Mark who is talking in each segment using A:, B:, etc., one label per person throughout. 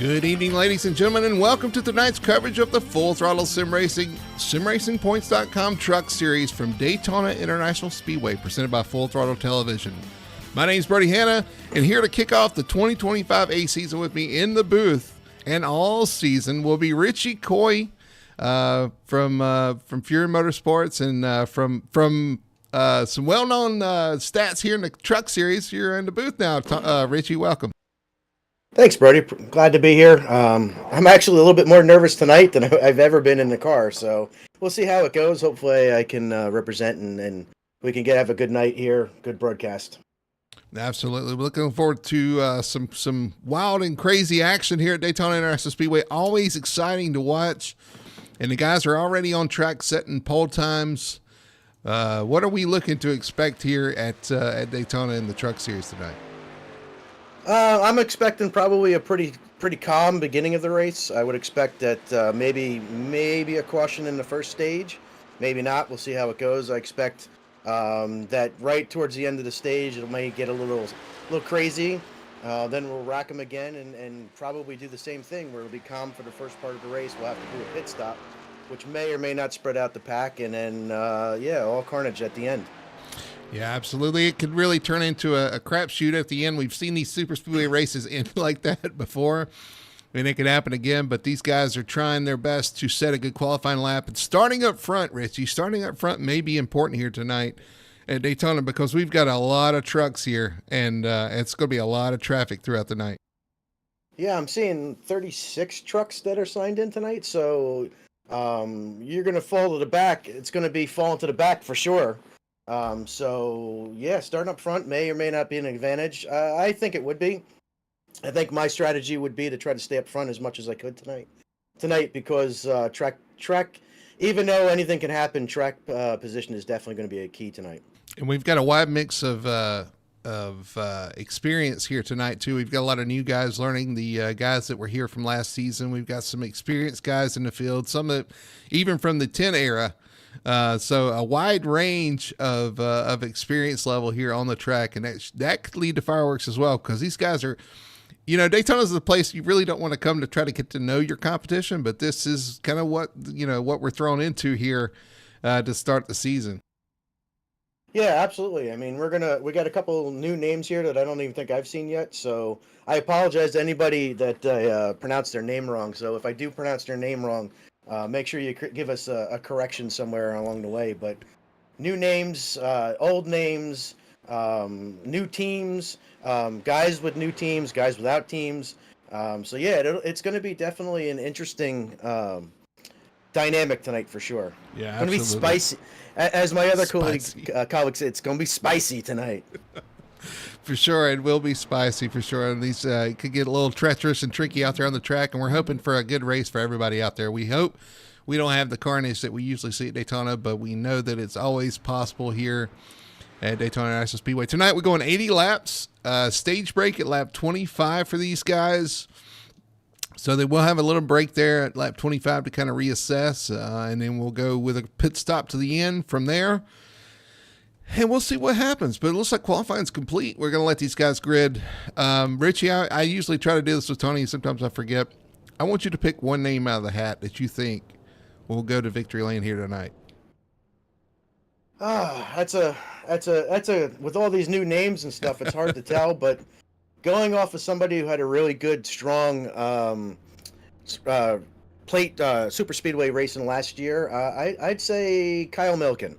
A: Good evening, ladies and gentlemen, and welcome to tonight's coverage of the Full Throttle SimRacingPoints.com Truck Series from Daytona International Speedway, presented by Full Throttle Television. My name is Brody Hanna, and here to kick off the 2025 A season with me in the booth and all season will be Richie Coy from Fury Motorsports and from some well-known stats here in the Truck Series. You're in the booth now, Richie. Welcome.
B: Thanks, Brody. Glad to be here. I'm actually a little bit more nervous tonight than I've ever been in the car, so we'll see how it goes. Hopefully I can represent and we can have a good night here, good broadcast.
A: Absolutely. We're looking forward to some wild and crazy action here at Daytona International Speedway. Always exciting to watch, and the guys are already on track setting pole times. What are we looking to expect here at Daytona in the Truck Series tonight?
B: I'm expecting probably a pretty calm beginning of the race. I would expect that maybe a caution in the first stage, maybe not. We'll see how it goes. I expect that right towards the end of the stage, it may get a little crazy. Then we'll rack them again and probably do the same thing where it'll be calm for the first part of the race. We'll have to do a pit stop, which may or may not spread out the pack, and then all carnage at the end.
A: Yeah, absolutely. It could really turn into a crapshoot at the end. We've seen these super speedway races end like that before, and it could happen again. But these guys are trying their best to set a good qualifying lap. And starting up front, Richie, may be important here tonight at Daytona because we've got a lot of trucks here, and it's going to be a lot of traffic throughout the night. Yeah,
B: I'm seeing 36 trucks that are signed in tonight, so you're going to fall to the back. It's going to be falling to the back for sure. Starting up front may or may not be an advantage. I think it would be. I think my strategy would be to try to stay up front as much as I could tonight because track, even though anything can happen, track position is definitely going to be a key tonight.
A: And we've got a wide mix of experience here tonight too. We've got a lot of new guys learning, the guys that were here from last season. We've got some experienced guys in the field, some that even from the 10 era. So a wide range of experience level here on the track, and that could lead to fireworks as well, because these guys are, Daytona is the place you really don't want to come to try to get to know your competition, but this is kind of what we're thrown into here to start the season.
B: Yeah, absolutely. I mean, we got a couple new names here that I don't even think I've seen yet, so I apologize to anybody that pronounced their name wrong. So if I do pronounce their name wrong, make sure you give us a correction somewhere along the way. But new names, old names, new teams, guys with new teams, guys without teams. It's going to be definitely an interesting dynamic tonight for sure.
A: Yeah,
B: it's going to be spicy. As my other colleagues say, it's going to be spicy tonight.
A: For sure, it will be spicy for sure. And these could get a little treacherous and tricky out there on the track, and we're hoping for a good race for everybody out there. We hope we don't have the carnage that we usually see at Daytona, but we know that it's always possible here at Daytona International Speedway. Tonight we're going 80 laps, stage break at lap 25 for these guys. So they will have a little break there at lap 25 to kind of reassess, and then we'll go with a pit stop to the end from there. And we'll see what happens, but it looks like qualifying's complete. We're going to let these guys grid. Richie, I usually try to do this with Tony. Sometimes I forget. I want you to pick one name out of the hat that you think will go to victory lane here tonight.
B: That's a with all these new names and stuff, it's hard to tell, but going off of somebody who had a really good, strong plate super speedway racing last year, I'd say Kyle Milken.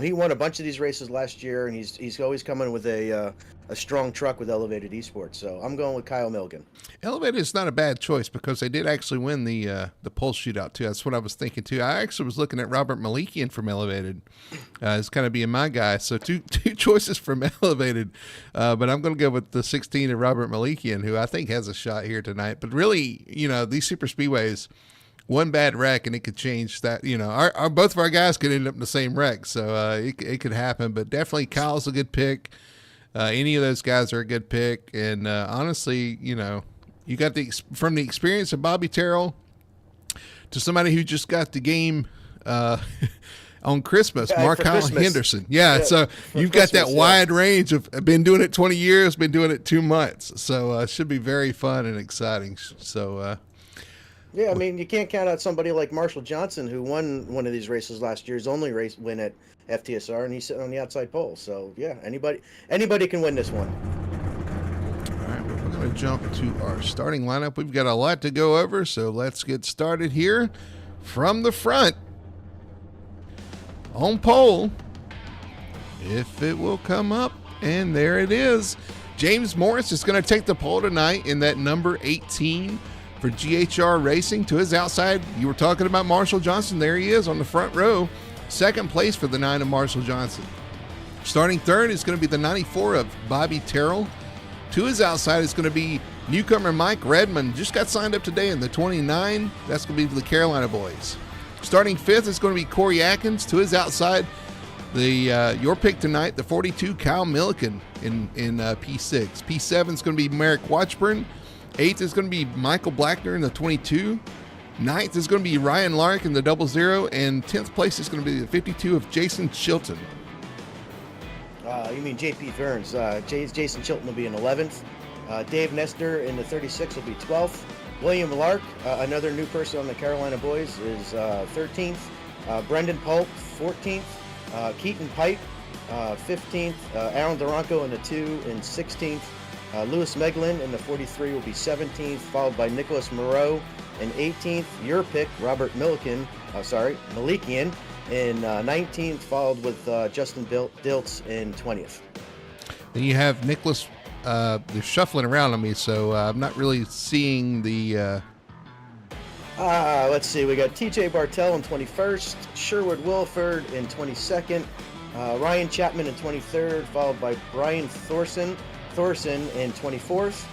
B: He won a bunch of these races last year, and he's always coming with a strong truck with Elevated Esports. So I'm going with Kyle Milken.
A: Elevated is not a bad choice because they did actually win the pole shootout too. That's what I was thinking too. I actually was looking at Robert Malikian from Elevated as kind of being my guy. So two choices from Elevated, but I'm going to go with the 16 of Robert Malikian, who I think has a shot here tonight. But really, these super speedways, one bad wreck and it could change that. Our both of our guys could end up in the same wreck, so it could happen. But definitely Kyle's a good pick. Any of those guys are a good pick, and honestly, you got from the experience of Bobby Terrell to somebody who just got the game on Christmas,
B: Yeah,
A: Mark
B: for
A: Kyle
B: Christmas.
A: Henderson. Yeah, so
B: for
A: you've got that
B: Christmas,
A: wide range of been doing it 20 years, been doing it 2 months. So it should be very fun and exciting. So
B: Yeah, I mean, you can't count out somebody like Marshall Johnson, who won one of these races last year, his only race win at FTSR, and he's sitting on the outside pole. So yeah, anybody can win this one.
A: all right, we're going to jump to our starting lineup. We've got a lot to go over, so let's get started here from the front. On pole, if it will come up, and there it is. James Morris is going to take the pole tonight in that number 18 for GHR Racing. To his outside, you were talking about Marshall Johnson. There he is on the front row. Second place for the 9 of Marshall Johnson. Starting third is going to be the 94 of Bobby Terrell. To his outside is going to be newcomer Mike Redmond. Just got signed up today in the 29. That's going to be the Carolina boys. Starting fifth is going to be Corey Atkins. To his outside, the your pick tonight, the 42 Kyle Milliken in P6. P7 is going to be Merrick Watchburn. 8th is going to be Michael Blackner in the 22. 9th is going to be Ryan Lark in the 00. And 10th place is going to be the 52 of Jason Chilton.
B: You mean JP Burns. Jason Chilton will be in 11th. Dave Nestor in the 36 will be 12th. William Lark, another new person on the Carolina boys, is 13th. Brendan Polk, 14th. Keaton Pipe, 15th. Aaron Duranco in the 2 and 16th. Lewis Meglin in the 43 will be 17th, followed by Nicholas Moreau in 18th. Your pick, Robert Malikian in 19th, followed with Justin Diltz in 20th.
A: Then you have Nicholas. They're shuffling around on me, so I'm not really seeing the.
B: Let's see. We got TJ Bartell in 21st, Sherwood Wilford in 22nd, Ryan Chapman in 23rd, followed by Brian Thorson in 24th,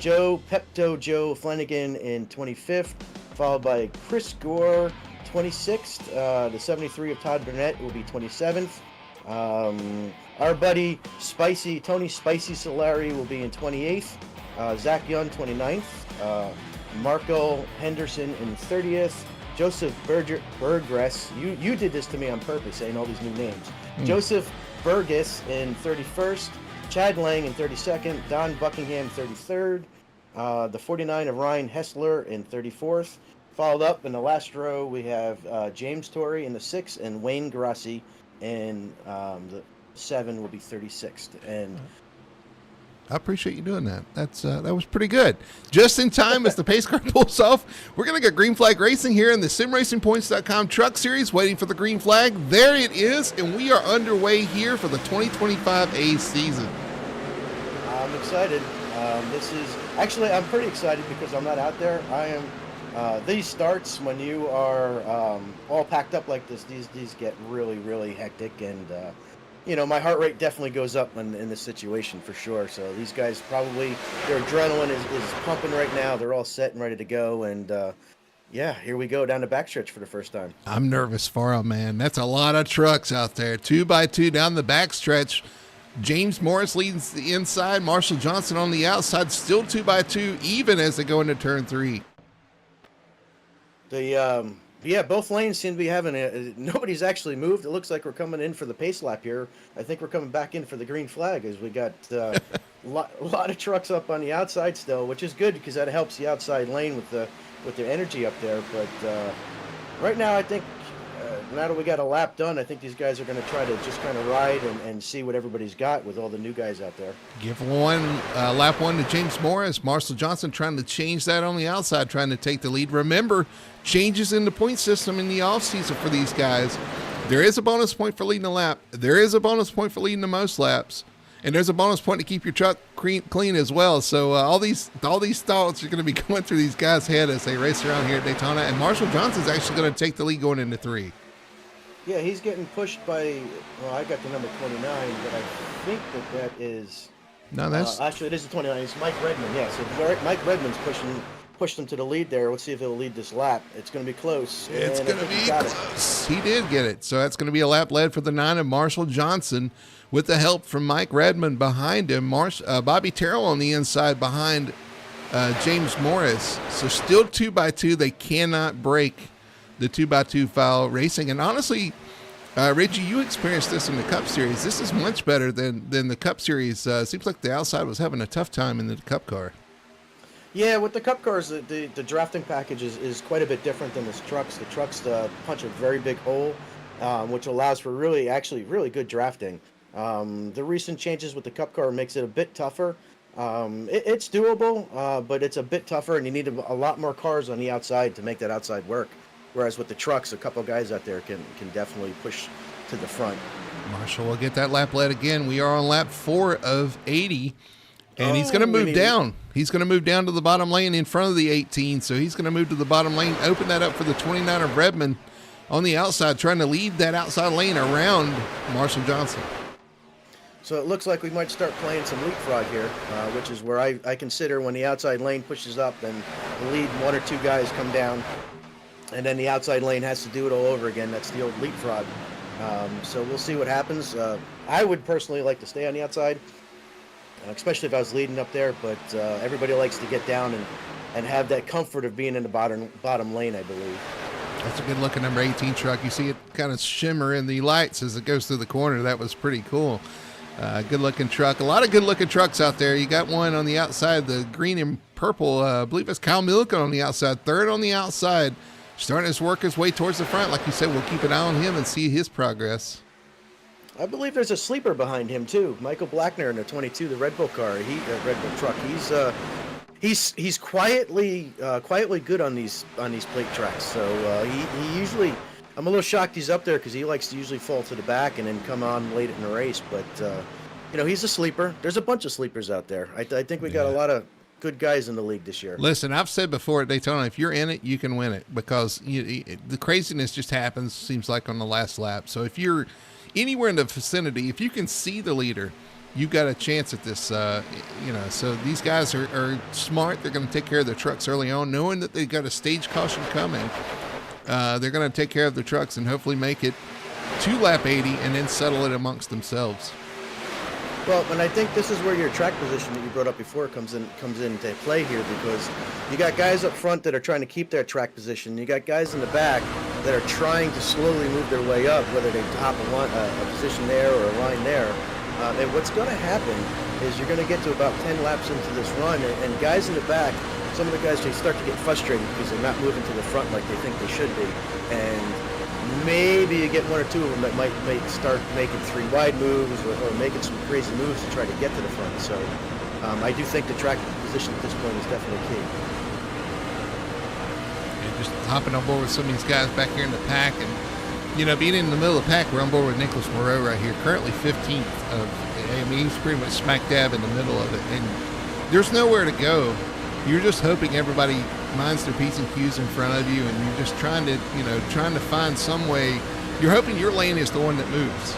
B: Joe Flanagan in 25th, followed by Chris Gore 26th. The 73 of Todd Burnett will be 27th. Our buddy Tony Spicy Solari will be in 28th. Zach Young 29th. Marco Henderson in 30th. Joseph Burgess. You did this to me on purpose, saying all these new names. Joseph Burgess in 31st. Chad Lang in 32nd. Don Buckingham 33rd. The 49 of Ryan Hessler in 34th. Followed up in the last row, we have James Torrey in the 6th and Wayne Grassi in the 7 will be 36th. And
A: I appreciate you doing that. That was pretty good. Just in time as the pace car pulls off, we're going to get green flag racing here in the SimRacingPoints.com Truck Series, waiting for the green flag. There it is, and we are underway here for the 2025 A season.
B: I'm excited. I'm pretty excited because I'm not out there. I am. These starts, when you are all packed up like this, these get really, really hectic, and my heart rate definitely goes up in this situation for sure. So these guys probably, their adrenaline is pumping right now. They're all set and ready to go, and here we go down the backstretch for the first time.
A: I'm nervous for them, man. That's a lot of trucks out there. 2x2 down the backstretch. James Morris leads the inside. Marshall Johnson on the outside, still 2x2, even as they go into turn 3.
B: Both lanes seem to be having nobody's actually moved. It looks like we're coming in for the pace lap here. I think we're coming back in for the green flag, as we got a lot of trucks up on the outside still, which is good because that helps the outside lane with the energy up there. But right now, I think now that we got a lap done, I think these guys are going to try to just kind of ride and see what everybody's got with all the new guys out there.
A: Give lap one to James Morris. Marshall Johnson trying to change that on the outside, trying to take the lead. Remember, changes in the point system in the offseason for these guys. There is a bonus point for leading a lap. There is a bonus point for leading the most laps. And there's a bonus point to keep your truck clean as well. So all these thoughts are going to be going through these guys' head as they race around here at Daytona. And Marshall Johnson's actually going to take the lead going into 3.
B: Yeah, he's getting pushed by, I got the number 29, but I think that is...
A: No, that's...
B: actually, it is the 29. It's Mike Redmond, yeah. So Mike Redmond's pushed him to the lead there. Let's see if he'll lead this lap. It's going to be close.
A: It's going to be close. He did get it. So that's going to be a lap led for the 9 of Marshall Johnson with the help from Mike Redmond behind him. Bobby Terrell on the inside behind James Morris. So still 2x2. They cannot break the 2x2 foul racing. And honestly, Richie, you experienced this in the Cup Series. This is much better than the Cup Series. Seems like the outside was having a tough time in the Cup car.
B: Yeah, with the Cup cars, the drafting package is quite a bit different than the trucks. The trucks punch a very big hole, which allows for really good drafting. The recent changes with the Cup car makes it a bit tougher. It's doable, but it's a bit tougher, and you need a lot more cars on the outside to make that outside work. Whereas with the trucks, a couple guys out there can definitely push to the front.
A: Marshall will get that lap led again. We are on lap 4 of 80, and he's going to move down. He's going to move down to the bottom lane in front of the 18, so he's going to move to the bottom lane, open that up for the 29 of Redmond on the outside, trying to lead that outside lane around Marshall Johnson.
B: So it looks like we might start playing some leapfrog here, which is where I consider when the outside lane pushes up and the lead one or two guys come down, and then the outside lane has to do it all over again. That's the old leapfrog. So we'll see what happens. I would personally like to stay on the outside, especially if I was leading up there, but everybody likes to get down and have that comfort of being in the bottom lane, I believe.
A: That's a good looking number 18 truck. You see it kind of shimmer in the lights as it goes through the corner. That was pretty cool. Good looking truck. A lot of good looking trucks out there. You got one on the outside, the green and purple. I believe it's Kyle Milliken on the outside, third on the outside, starting to work his way towards the front. Like you said, we'll keep an eye on him and see his progress.
B: I believe there's a sleeper behind him too, Michael Blackner in the 22, the Red Bull car. Red Bull truck. He's quietly good on these plate tracks. So he usually, I'm a little shocked he's up there because he likes to usually fall to the back and then come on late in the race. But he's a sleeper. There's a bunch of sleepers out there. I think we got a lot of good guys in the league this year.
A: Listen, I've said before at Daytona, if you're in it, you can win it, because the craziness just happens, seems like, on the last lap. So if you're anywhere in the vicinity, if you can see the leader, you've got a chance at this. So these guys are smart. They're going to take care of their trucks early on, knowing that they've got a stage caution coming. They're going to take care of their trucks and hopefully make it to lap 80 and then settle it amongst themselves.
B: Well, and I think this is where your track position that you brought up before comes into play here, because you got guys up front that are trying to keep their track position. You got guys in the back that are trying to slowly move their way up, whether they top a position there or a line there. And what's going to happen is you're going to get to about 10 laps into this run, and guys in the back, some of the guys, they start to get frustrated because they're not moving to the front like they think they should be. And maybe you get one or two of them that might start making three wide moves or making some crazy moves to try to get to the front. So I do think the track position at this point is definitely key.
A: And just hopping on board with some of these guys back here in the pack, and being in the middle of the pack, we're on board with Nicholas Moreau right here, currently 15th he's pretty much smack dab in the middle of it, and there's nowhere to go. You're just hoping everybody minds their P's and Q's in front of you, and you're just trying to find some way. You're hoping your lane is the one that moves.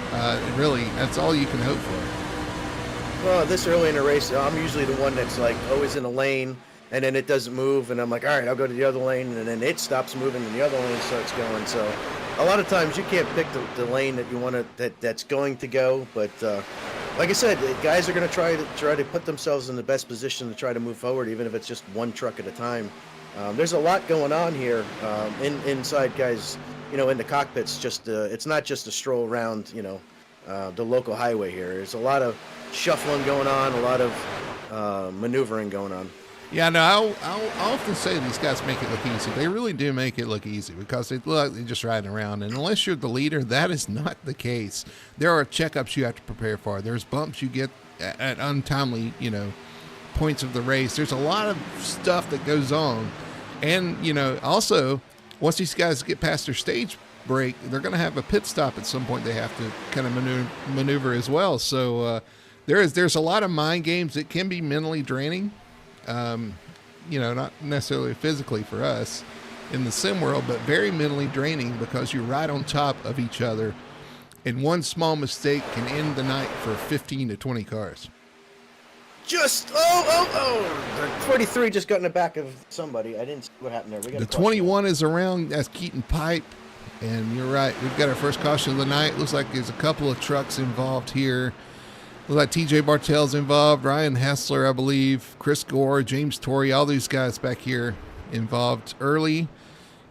A: Really, that's all you can hope for.
B: Well, this early in the race, I'm usually the one that's like always in a lane, and then it doesn't move, and I'm like, all right, I'll go to the other lane, and then it stops moving, and the other lane starts going. So a lot of times you can't pick the lane that you want that's going to go, but like I said, guys are going to try to put themselves in the best position to try to move forward, even if it's just one truck at a time. There's a lot going on here inside, guys. In the cockpits. Just it's not just a stroll around, the local highway here. There's a lot of shuffling going on, a lot of maneuvering going on.
A: Yeah, no, I'll often say these guys make it look easy. They really do make it look easy because they look like they're just riding around. And unless you're the leader, that is not the case. There are checkups you have to prepare for. There's bumps you get at untimely, points of the race. There's a lot of stuff that goes on. And, also, once these guys get past their stage break, they're going to have a pit stop at some point. They have to kind of maneuver as well. So there's a lot of mind games. It can be mentally draining. Not necessarily physically for us in the sim world, but very mentally draining because you're right on top of each other, and one small mistake can end the night for 15 to 20 cars.
B: The 43 just got in the back of somebody. I didn't see what happened there.
A: The 21 is around. That's Keaton Pipe, and you're right. We've got our first caution of the night. Looks like there's a couple of trucks involved here. Looks like TJ Bartell's involved, Ryan Hessler, I believe, Chris Gore, James Torrey, all these guys back here involved early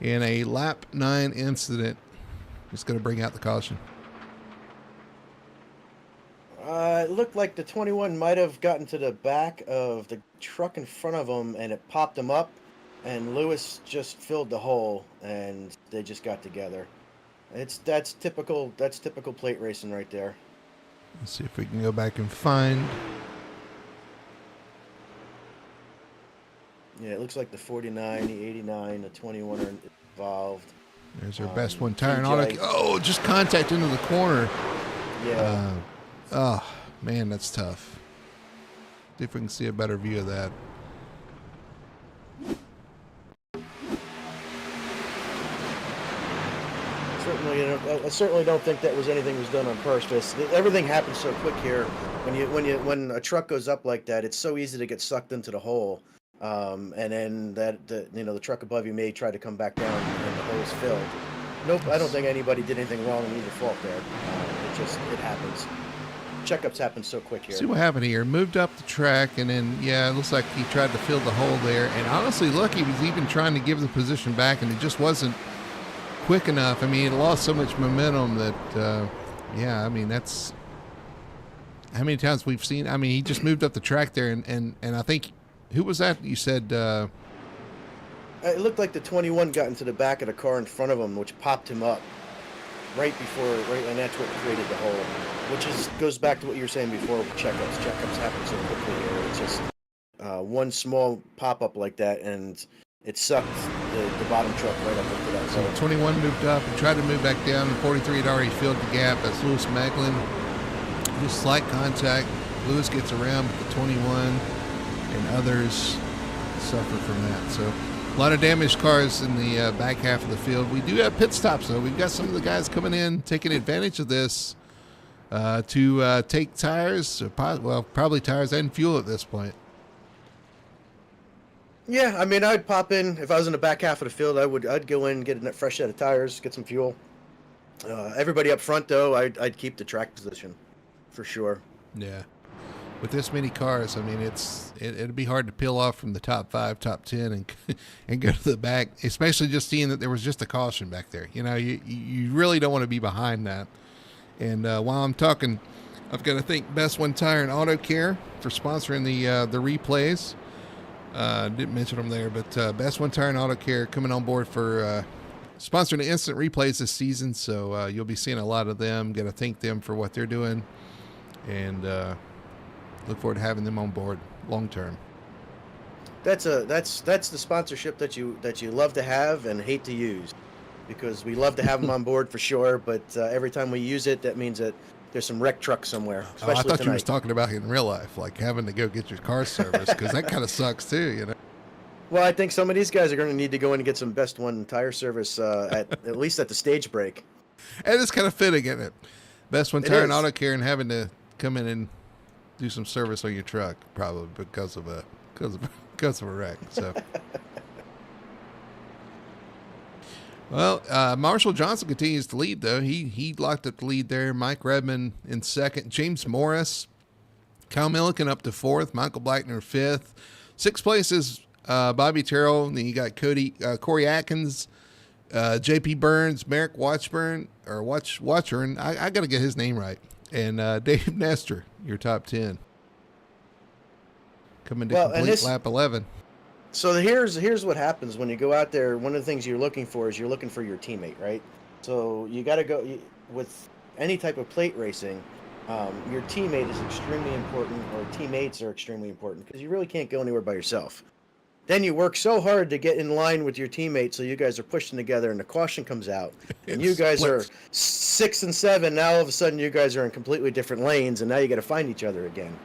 A: in a lap 9 incident. Just going to bring out the caution.
B: It looked like the 21 might have gotten to the back of the truck in front of him, and it popped him up, and Lewis just filled the hole, and they just got together. That's typical. That's typical plate racing right there.
A: Let's see if we can go back and find.
B: Yeah, it looks like the 49, the 89, the 21 are involved.
A: There's our best one tire and
B: TJ.
A: auto. Oh, just contact into the corner.
B: Yeah.
A: Oh, man, that's tough. See if we can see a better view of that.
B: I certainly don't think that was anything was done on purpose. Everything happens so quick here. When a truck goes up like that, it's so easy to get sucked into the hole. And then the truck above you may try to come back down and the hole's filled. Nope, I don't think anybody did anything wrong in either fault there. It happens. Checkups happen so quick here.
A: See what happened here. Moved up the track, and then, yeah, it looks like he tried to fill the hole there. And honestly, look, he was even trying to give the position back, and it just wasn't quick enough. I mean, it lost so much momentum that, yeah, I mean, that's how many times we've seen. I mean, he just moved up the track there, and I think, who was that? You said,
B: it looked like the 21 got into the back of the car in front of him, which popped him up right, and that's what created the hole. Which goes back to what you were saying before with checkups. Checkups happen so quickly here. It's just one small pop up like that, and it sucked the bottom truck right up into that
A: so
B: hole.
A: 21 moved up and tried to move back down, and 43 had already filled the gap. That's Lewis Macklin. Just slight contact. Lewis gets around, but the 21 and others suffer from that. So a lot of damaged cars in the back half of the field. We do have pit stops, though. We've got some of the guys coming in, taking advantage of this to take tires, probably tires and fuel at this point.
B: Yeah, I mean, I'd pop in if I was in the back half of the field. I'd go in, get a fresh set of tires, get some fuel. Everybody up front, though, I'd keep the track position for sure.
A: Yeah, with this many cars, I mean, it'd be hard to peel off from the top 5, top 10, and go to the back, especially just seeing that there was just a caution back there. You know, you really don't want to be behind that. And while I'm talking, I've got to thank Best One Tire and Auto Care for sponsoring the replays. Didn't mention them there, but Best One Tire and Auto Care coming on board for sponsoring the instant replays this season. So you'll be seeing a lot of them. Got to thank them for what they're doing, and look forward to having them on board long term.
B: That's the sponsorship that you love to have and hate to use, because we love to have them on board for sure, but every time we use it, that means that there's some wrecked truck somewhere.
A: I thought
B: tonight.
A: you was talking about in real life, like having to go get your car serviced, because that kind of sucks too, you know.
B: Well, I think some of these guys are going to need to go in and get some Best One tire service at least at the stage break.
A: And it's kind of fitting, isn't it? Best One
B: It
A: Tire and
B: is.
A: Auto Care, and having to come in and do some service on your truck, probably because of a wreck. So. Well, Marshall Johnson continues to lead, though. He locked up the lead there. Mike Redmond in second. James Morris, Kyle Milliken up to fourth. Michael Blackner fifth. Sixth place is Bobby Terrell. And then you got Corey Atkins, J.P. Burns, Merrick Watchburn, or Watchburn. I got to get his name right. And Dave Nestor, your top 10. Coming to complete lap 11.
B: So here's what happens when you go out there. One of the things you're looking for is you're looking for your teammate, right? So you got to go with any type of plate racing. Your teammate is extremely important, or teammates are extremely important, because you really can't go anywhere by yourself. Then you work so hard to get in line with your teammates, so you guys are pushing together, and the caution comes out, and you guys are 6 and 7. Now all of a sudden you guys are in completely different lanes, and now you got to find each other again.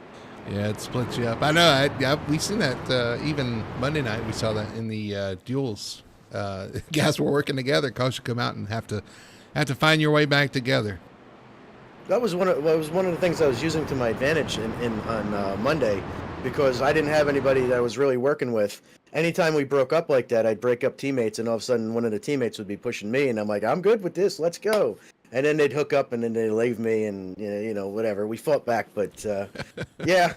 A: Yeah, it splits you up. I know. We've seen that even Monday night. We saw that in the duels. Guys were working together. Coach would come out and have to find your way back together.
B: That was one of the things I was using to my advantage on Monday, because I didn't have anybody that I was really working with. Anytime we broke up like that, I'd break up teammates, and all of a sudden one of the teammates would be pushing me, and I'm like, I'm good with this. Let's go. And then they'd hook up, and then they'd leave me, and whatever. We fought back, but yeah,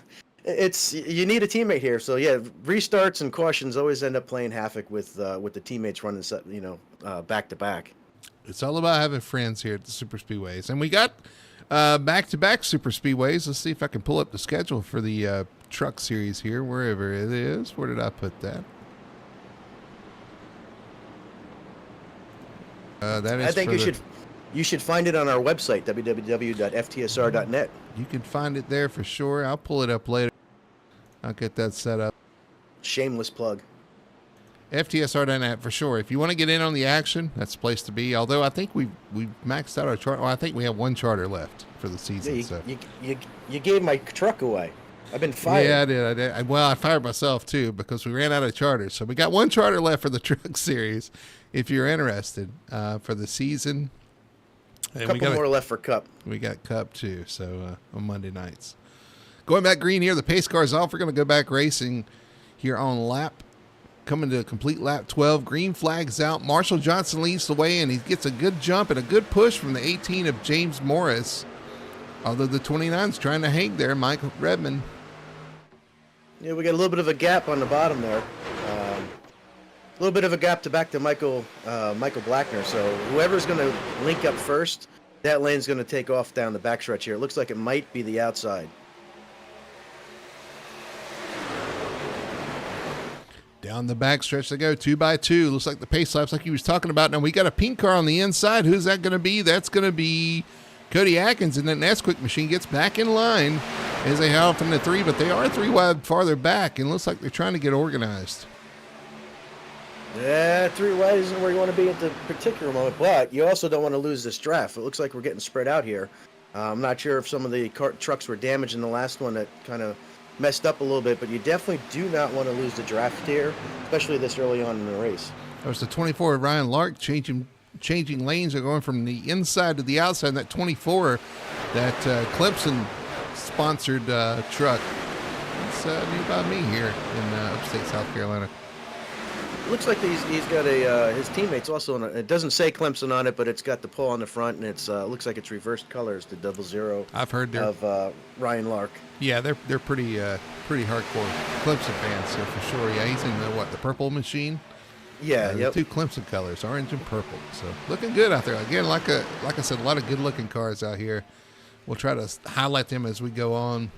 B: you need a teammate here. So yeah, restarts and cautions always end up playing havoc with the teammates running back to back.
A: It's all about having friends here at the Super Speedways, and we got Back-to-back super speedways. Let's see if I can pull up the schedule for the truck series here, wherever it is. Where did I put that? That is.
B: I think you should find it on our website, www.ftsr.net.
A: You can find it there for sure. I'll pull it up later. I'll get that set up.
B: Shameless plug.
A: FTSR.net for sure. If you want to get in on the action, that's the place to be. Although I think we've maxed out our charter. Well, I think we have one charter left for the season.
B: Yeah, you gave my truck away. I've been fired.
A: Yeah, I did. Well, I fired myself too because we ran out of charters. So we got one charter left for the truck series. If you're interested for the season,
B: and a couple more left for Cup.
A: We got Cup too. So on Monday nights, going back green here. The pace car's off. We're going to go back racing here on lap. Coming to a complete lap 12. Green flag's out. Marshall Johnson leads the way, and he gets a good jump and a good push from the 18 of James Morris. Although the 29's trying to hang there, Michael Redmond.
B: Yeah, we got a little bit of a gap on the bottom there. A little bit of a gap back to Michael Blackner. So whoever's going to link up first, that lane's going to take off down the backstretch here. It looks like it might be the outside.
A: Down the backstretch they go, 2 by 2. Looks like the pace laps like he was talking about. Now we got a pink car on the inside. Who's that going to be? That's going to be Cody Atkins, and then Nesquik machine gets back in line as they head off into 3, but they are 3 wide farther back, and looks like they're trying to get organized.
B: Yeah, 3 wide isn't where you want to be at the particular moment, but you also don't want to lose this draft. It looks like we're getting spread out here. I'm not sure if some of the trucks were damaged in the last one that kind of messed up a little bit, but you definitely do not want to lose the draft here, especially this early on in the race.
A: That was the 24 of Ryan Lark changing lanes. They're going from the inside to the outside. That 24, that Clemson sponsored truck. It's new by me here in upstate South Carolina.
B: Looks like he's got his teammates also on it. It doesn't say Clemson on it, but it's got the pole on the front, and it's looks like it's reversed colors, the 00.
A: I've heard
B: of Ryan Lark.
A: Yeah, they're pretty hardcore Clemson fans, so for sure. Yeah, he's in the purple machine.
B: Yeah,
A: the 2 Clemson colors, orange and purple. So looking good out there. Again, like I said, a lot of good looking cars out here. We'll try to highlight them as we go on.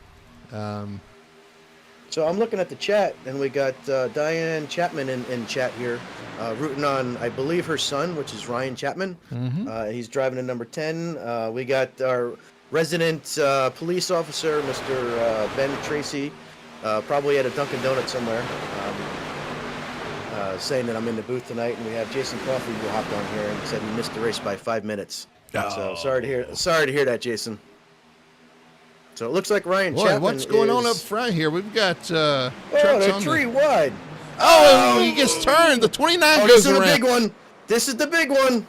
B: So I'm looking at the chat, and we got Diane Chapman in chat here, rooting on, I believe, her son, which is Ryan Chapman.
A: Mm-hmm.
B: He's driving in number 10. We got our resident police officer, Mr. Ben Tracy, probably at a Dunkin' Donuts somewhere, saying that I'm in the booth tonight. And we have Jason Coffey who hopped on here and said he missed the race by 5 minutes.
A: Oh.
B: So sorry to hear that, Jason. So it looks like Ryan Chapman.
A: What's going on up front here? We've got trucks
B: they're 3 wide.
A: Oh, he gets turned. The 29 goes
B: this is
A: around.
B: the big one. This is the big one.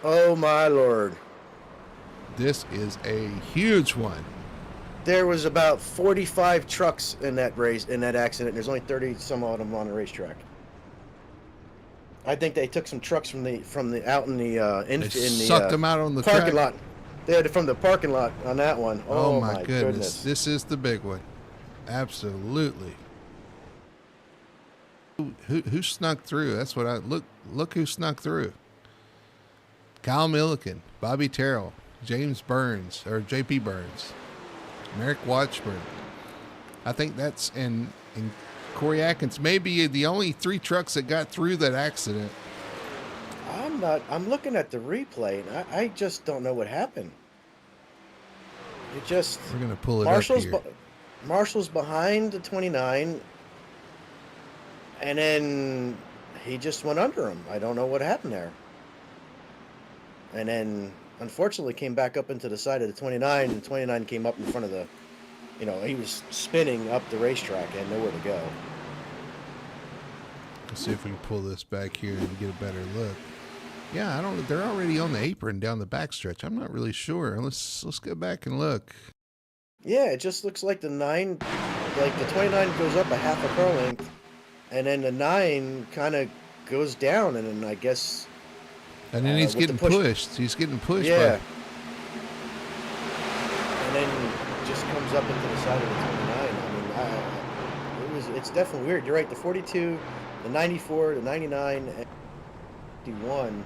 B: Oh, my Lord.
A: This is a huge one.
B: There was about 45 trucks in that race, in that accident. There's only 30 some of them on the racetrack. I think they took some trucks from the out in the
A: sucked them out on the
B: parking
A: track.
B: lot. They had it from the parking lot on that one.
A: Oh my goodness. This is the big one. Absolutely. Who snuck through? That's what I look who snuck through. Kyle Milliken, Bobby Terrell, James Burns, or JP Burns, Merrick Watchburn. I think that's and Corey Atkins may be the only 3 trucks that got through that accident.
B: I'm looking at the replay, and I just don't know what happened. We're
A: gonna pull it up here.
B: Marshall's behind the 29, and then he just went under him. I don't know what happened there. And then, unfortunately, came back up into the side of the 29, and the 29 came up in front of the, he was spinning up the racetrack and nowhere to go.
A: Let's see if we can pull this back here and get a better look. Yeah, they're already on the apron down the backstretch. I'm not really sure. Let's go back and look.
B: Yeah, it just looks like the 29 goes up a half a car length, and then the 9 kind of goes down, and then I guess.
A: And then he's getting pushed. He's getting pushed.
B: Yeah. And then just comes up into the side of the 29. I mean, it's definitely weird. You're right. The 42, the 94, the 99, and 51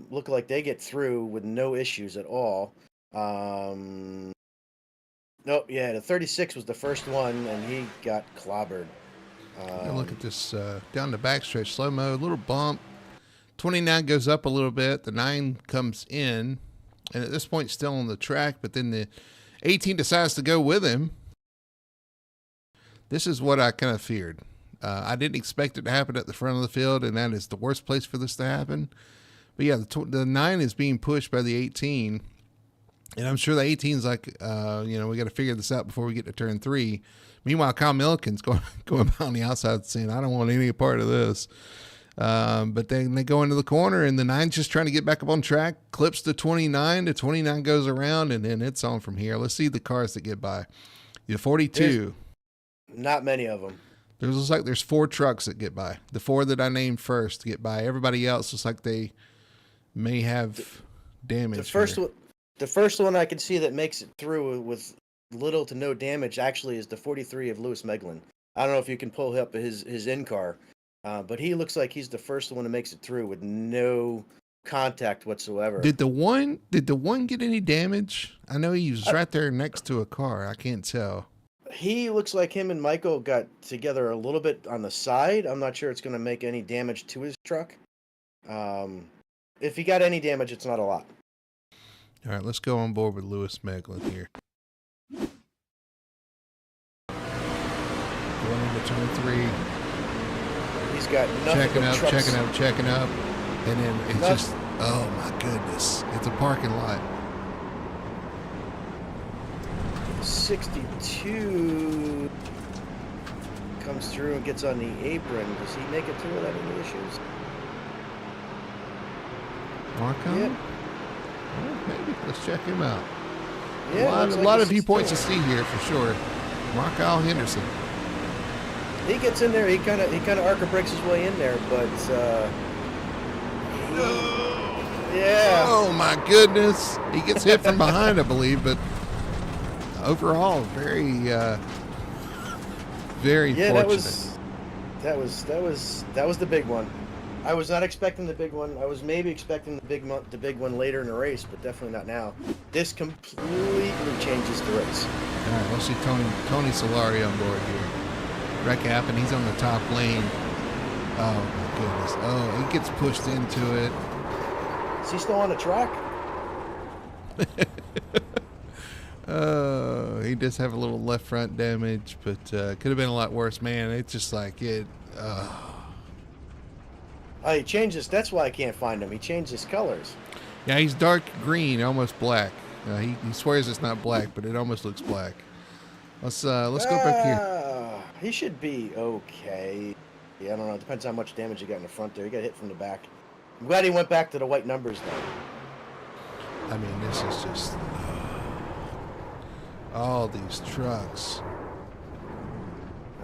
B: look like they get through with no issues at all. Nope, yeah, the 36 was the first one, and he got clobbered.
A: Look at this down the backstretch, slow mo, little bump. 29 goes up a little bit. The 9 comes in, and at this point, still on the track. But then the 18 decides to go with him. This is what I kind of feared. I didn't expect it to happen at the front of the field, and that is the worst place for this to happen. But yeah, the 9 is being pushed by the 18, and I'm sure the 18 is like, we got to figure this out before we get to turn 3. Meanwhile, Kyle Milliken's going on the outside saying, I don't want any part of this. But then they go into the corner, and the 9's just trying to get back up on track, clips the 29. The 29 goes around, and then it's on from here. Let's see the cars that get by. The 42.
B: Not many of them.
A: Looks like there's 4 trucks that get by. The 4 that I named first get by. Everybody else looks like they may have damage.
B: The first one I can see that makes it through with little to no damage actually is the 43 of Lewis Meglin. I don't know if you can pull up his in-car, but he looks like he's the first one that makes it through with no contact whatsoever.
A: Did the one get any damage? I know he was right there next to a car. I can't tell.
B: He looks like him and Michael got together a little bit on the side. I'm not sure it's going to make any damage to his truck. If he got any damage, it's not a lot.
A: All right, let's go on board with Lewis Meglin here. Going into turn 3.
B: He's got nothing
A: checking up. And then it's just, oh my goodness. It's a parking lot.
B: 62 comes through and gets on the apron. Does he make it through without any issues?
A: Marco?
B: Yep.
A: Well, maybe. Let's check him out.
B: Yeah,
A: a lot of viewpoints to see here for sure. Marco Henderson.
B: He gets in there. He kind of arca breaks his way in there, but yeah.
A: Oh my goodness! He gets hit from behind, I believe, but overall, very fortunate.
B: That was the big one. I was not expecting the big one. I was maybe expecting the big one later in the race, but definitely not now. This completely changes the race.
A: All right, let's see Tony Solari on board here. Wreck happened. He's on the top lane. Oh my goodness! Oh, he gets pushed into it.
B: Is he still on the track?
A: He does have a little left front damage, but could have been a lot worse, man. It's just like it.
B: He changed his. That's why I can't find him. He changed his colors.
A: Yeah, he's dark green, almost black. He swears it's not black, but it almost looks black. Let's go back here.
B: He should be okay. Yeah, I don't know. It depends how much damage he got in the front there. He got hit from the back. I'm glad he went back to the white numbers though.
A: I mean, this is just all these trucks.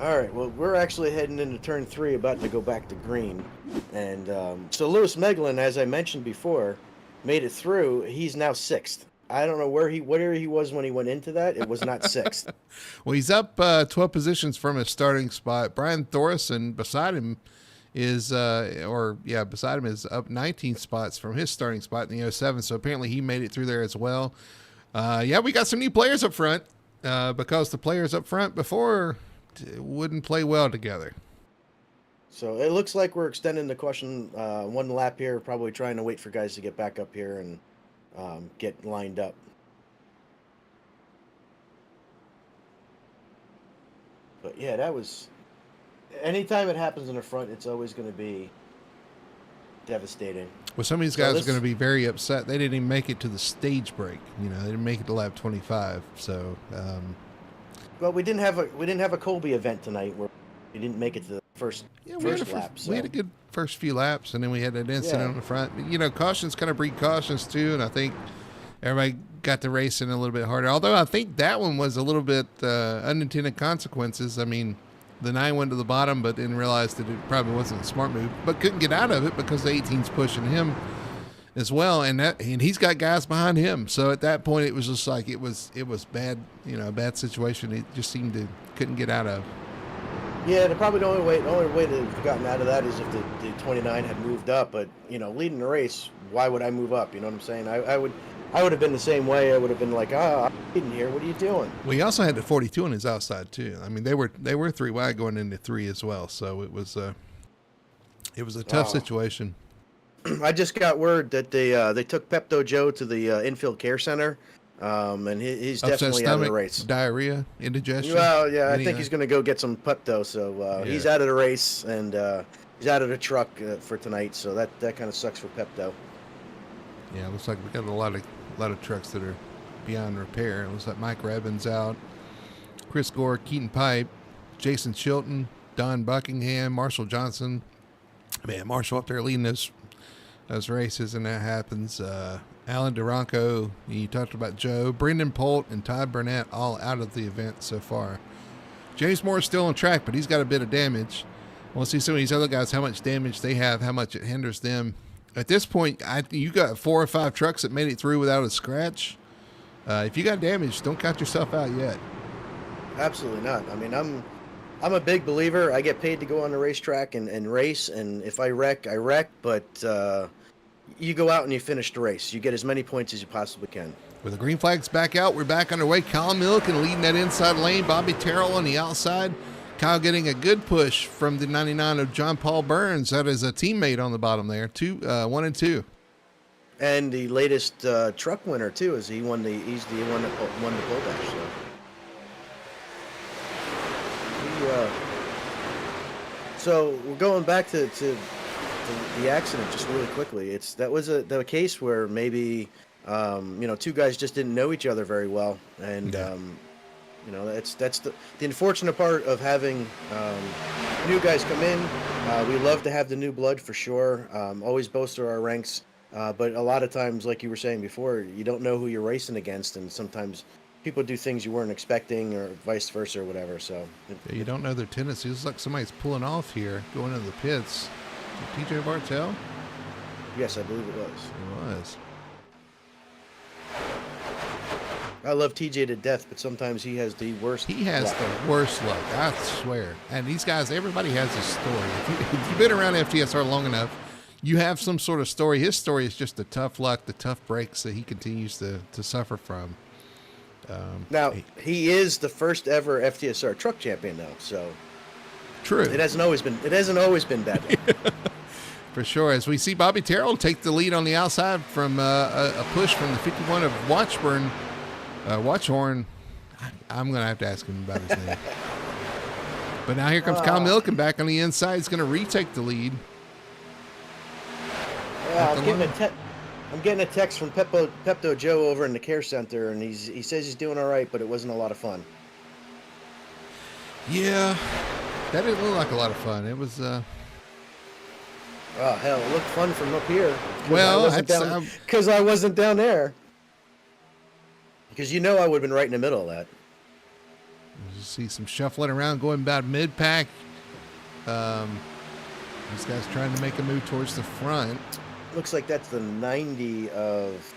B: All right, well, we're actually heading into turn 3, about to go back to green. And so Lewis Meglin, as I mentioned before, made it through. He's now 6th. I don't know where he was when he went into that. It was not 6th.
A: Well, he's up 12 positions from his starting spot. Brian Thorson beside him is up 19 spots from his starting spot in the 07. So apparently he made it through there as well. We got some new players up front because the players up front before wouldn't play well together.
B: So it looks like we're extending the question one lap here, probably trying to wait for guys to get back up here and get lined up. But yeah, that was... Anytime it happens in the front, it's always going to be devastating.
A: Well, some of these guys are going to be very upset. They didn't even make it to the stage break. They didn't make it to lap 25. So...
B: Well, we didn't have a Colby event tonight where we didn't make it to the first lap. So.
A: We had a good first few laps, and then we had an incident on the front. Cautions kind of breed cautions too, and I think everybody got the racing a little bit harder. Although I think that one was a little bit unintended consequences. I mean, the 9 went to the bottom, but didn't realize that it probably wasn't a smart move, but couldn't get out of it because the 18's pushing him as well, and he's got guys behind him. So at that point, it was just like it was bad, a bad situation. It just seemed to couldn't get out of.
B: Yeah, probably the only way to have gotten out of that is if the 29 had moved up. But leading the race, why would I move up? You know what I'm saying? I would I would have been the same way. I would have been like, I'm in here. What are you doing?
A: Well, he also had the 42 on his outside too. I mean, they were 3 wide going into 3 as well. So it was a tough
B: Wow.
A: situation.
B: I just got word that they took Pepto Joe to the infield care center, and he's
A: Upset
B: definitely out of the
A: stomach,
B: race.
A: diarrhea, indigestion.
B: Well, yeah, I think he's going to go get some Pepto. So he's
A: Yeah.
B: out of the race, and he's out of the truck for tonight. So that kind of sucks for Pepto.
A: Yeah, it looks like we got a lot of trucks that are beyond repair. It looks like Mike Rabbin's out, Chris Gore, Keaton Pipe, Jason Chilton, Don Buckingham, Marshall Johnson. Man, Marshall up there leading those races, and that happens. Alan Duranco, you talked about Joe, Brendan Polt, and Todd Burnett all out of the event so far. James Moore's still on track, but he's got a bit of damage. We'll see some of these other guys, how much damage they have, how much it hinders them. At this point, you got 4 or 5 trucks that made it through without a scratch. If you got damage, don't count yourself out yet.
B: Absolutely not. I mean, I'm a big believer. I get paid to go on the racetrack and race, and if I wreck, I wreck. But you go out and you finish the race. You get as many points as you possibly can.
A: With the green flags back out, we're back underway. Kyle Milliken leading that inside lane. Bobby Terrell on the outside. Kyle getting a good push from the 99 of John Paul Burns. That is a teammate on the bottom there. 1 and 2.
B: And the latest truck winner too is he's the one that won the pole dash. So we're going back to the accident just really quickly. That was a case where maybe 2 guys just didn't know each other very well, and that's the unfortunate part of having new guys come in. We love to have the new blood for sure. Always bolster our ranks, but a lot of times, like you were saying before, you don't know who you're racing against, and sometimes people do things you weren't expecting, or vice versa, or whatever. So
A: you don't know their tendencies. It's like somebody's pulling off here, going into the pits. TJ Bartell?
B: Yes, I believe it was.
A: It was.
B: I love TJ to death, but sometimes he has the worst.
A: He has
B: luck.
A: the worst luck, I swear. And these guys, everybody has a story. If you've been around FTSR long enough, you have some sort of story. His story is just the tough luck, the tough breaks that he continues to suffer from.
B: Now, he is the first ever FTSR truck champion, though. So
A: true.
B: It hasn't always been bad.
A: For sure. As we see Bobby Terrell take the lead on the outside from a push from the 51 of Watchhorn. I'm going to have to ask him about his name. But now here comes Kyle Milliken back on the inside. He's going to retake the lead.
B: Yeah, I'm getting a text from Pepto Joe over in the care center, and he says he's doing all right, but it wasn't a lot of fun.
A: Yeah, that didn't look like a lot of fun. It was.
B: Oh hell, it looked fun from up here.
A: Well,
B: because I wasn't down there. Because I would have been right in the middle of that.
A: You see some shuffling around, going about mid-pack. These guys trying to make a move towards the front.
B: Looks like that's the 90 of...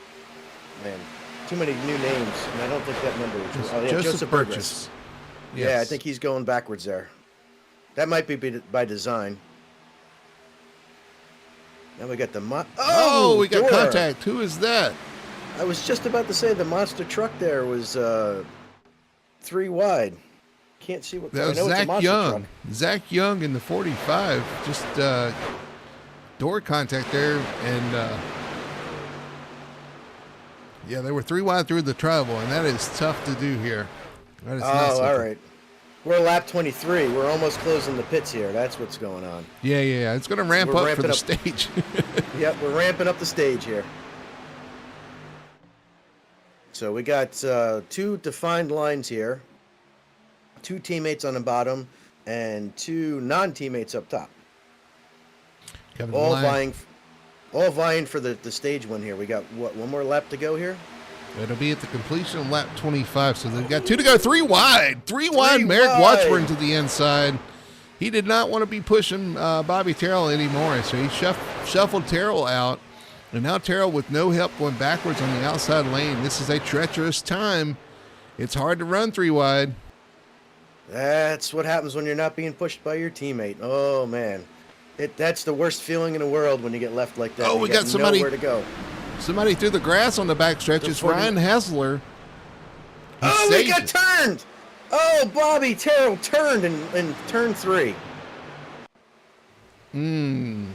B: Man, too many new names, and I don't think that number is...
A: Joseph Burgess.
B: Yes. Yeah, I think he's going backwards there. That might be by design. Now we got the...
A: we got contact. Who is that?
B: I was just about to say the monster truck there was 3 wide. Can't see what...
A: That was Zach Young. Truck. Zach Young in the 45. Just door contact there. And, they were 3 wide through the travel, and that is tough to do here. That is
B: all right. We're lap 23. We're almost closing the pits here. That's what's going on.
A: Yeah. It's going to ramp up for the stage.
B: Yep, we're ramping up the stage here. So we got 2 defined lines here. 2 teammates on the bottom and 2 non-teammates up top. All vying for the stage win here. We got, one more lap to go here?
A: It'll be at the completion of lap 25. So they've got 2 to go. 3 wide. 3 wide. Merrick Watchburn to the inside. He did not want to be pushing Bobby Terrell anymore. So he shuffled Terrell out. And now Terrell with no help going backwards on the outside lane. This is a treacherous time. It's hard to run 3 wide.
B: That's what happens when you're not being pushed by your teammate. Oh, man. That's the worst feeling in the world when you get left like that.
A: Oh, we got somebody.
B: Nowhere to go.
A: Somebody threw the grass on the backstretch. It's Ryan Hessler.
B: He got turned. Oh, Bobby Terrell turned in turn 3.
A: And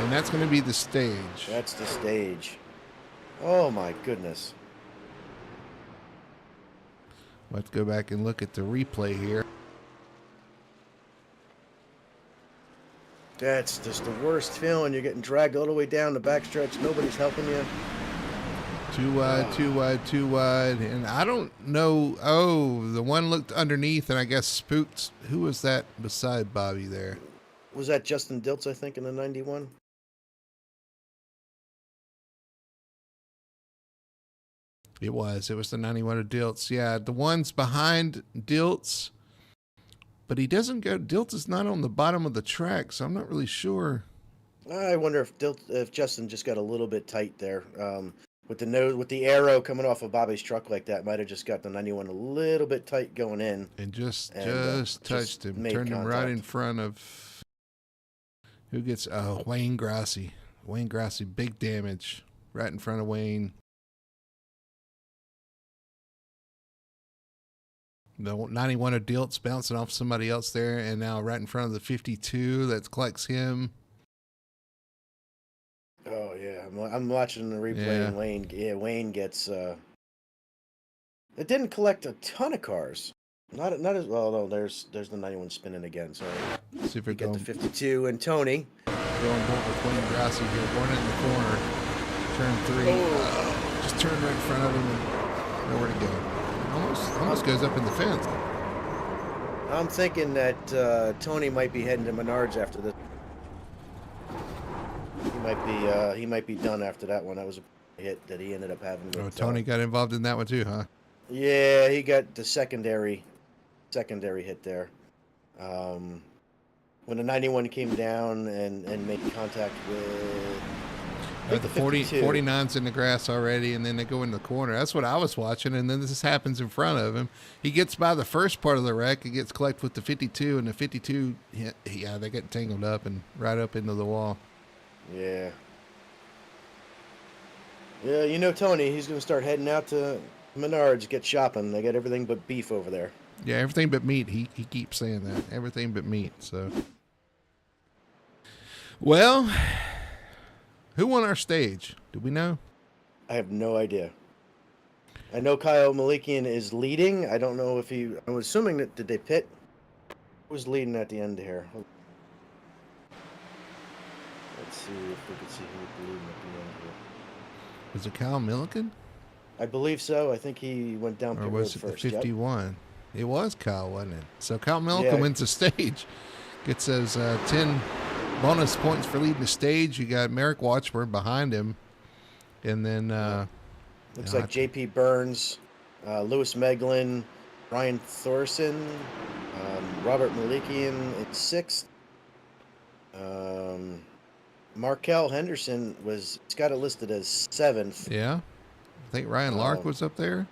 A: that's going to be the stage.
B: That's the stage. Oh, my goodness.
A: Let's go back and look at the replay here.
B: That's just the worst feeling. You're getting dragged all the way down the backstretch. Nobody's helping you.
A: Too wide. And I don't know. Oh, the one looked underneath and I guess spooked. Who was that beside Bobby there?
B: Was that Justin Diltz, I think, in the 91?
A: It was the 91 of Diltz. Yeah, the ones behind Diltz. But he doesn't go. Diltz is not on the bottom of the track, so I'm not really sure.
B: I wonder if Justin just got a little bit tight there. With the arrow coming off of Bobby's truck like that, might have just got the 91 a little bit tight going in.
A: And just touched him. Turned him right in front of who gets Wayne Grassi. Wayne Grassi, big damage. Right in front of Wayne. The 91 of Diltz bouncing off somebody else there, and now right in front of the 52 that collects him.
B: Oh yeah, I'm watching the replay, and Wayne gets. It didn't collect a ton of cars. Not as well. No, there's the 91 spinning again. So
A: see if we
B: get the 52 and Tony
A: going with Wayne Grassi here, going in the corner, turn 3. Just turned right in front of him and nowhere to go. Almost goes up in the fence.
B: I'm thinking that Tony might be heading to Menards after this. He might be done after that one. That was a hit that he ended up having.
A: Tony got involved in that one too, huh?
B: Yeah, he got the secondary hit there. When the 91 came down and made contact with.
A: The 49's in the grass already, and then they go in the corner. That's what I was watching, and then this happens in front of him. He gets by the first part of the wreck. He gets collected with the 52, and the 52, they get tangled up and right up into the wall.
B: Yeah. Yeah, Tony, he's going to start heading out to Menards, get shopping. They got everything but beef over there.
A: Yeah, everything but meat. He keeps saying that. Everything but meat, so. Well, who won our stage? Do we know?
B: I have no idea. I know Kyle Malikian is leading. I don't know if I'm assuming that, did they pit? Who was leading at the end here? Let's see if we can see who was leading at the end here.
A: Was it Kyle Milliken?
B: I believe so. I think he went down
A: or was it
B: first.
A: The 51? Yep. It was Kyle, wasn't it? So Kyle Milliken wins the stage. Gets those 10 bonus points for leading the stage. You got Merrick Watchburn behind him. And then
B: looks like JP Burns, Lewis Meglin, Ryan Thorson, Robert Malikian at 6th. Markel Henderson it's got it listed as 7th.
A: Yeah. I think Ryan Lark was up there.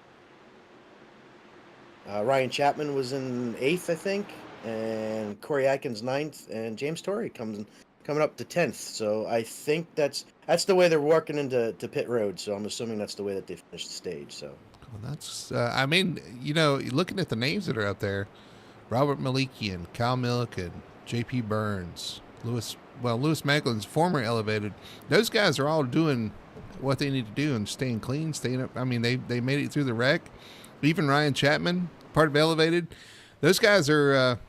B: Ryan Chapman was in 8th, I think. And Corey Atkins 9th, and James Torrey coming up to 10th. So I think that's the way they're working into pit road. So I'm assuming that's the way that they finished the stage. So
A: well, that's looking at the names that are out there, Robert Malikian, Kyle Milliken, J.P. Burns, Lewis Meglin's former elevated. Those guys are all doing what they need to do and staying clean, staying up. I mean, they made it through the wreck. Even Ryan Chapman, part of elevated. Those guys are.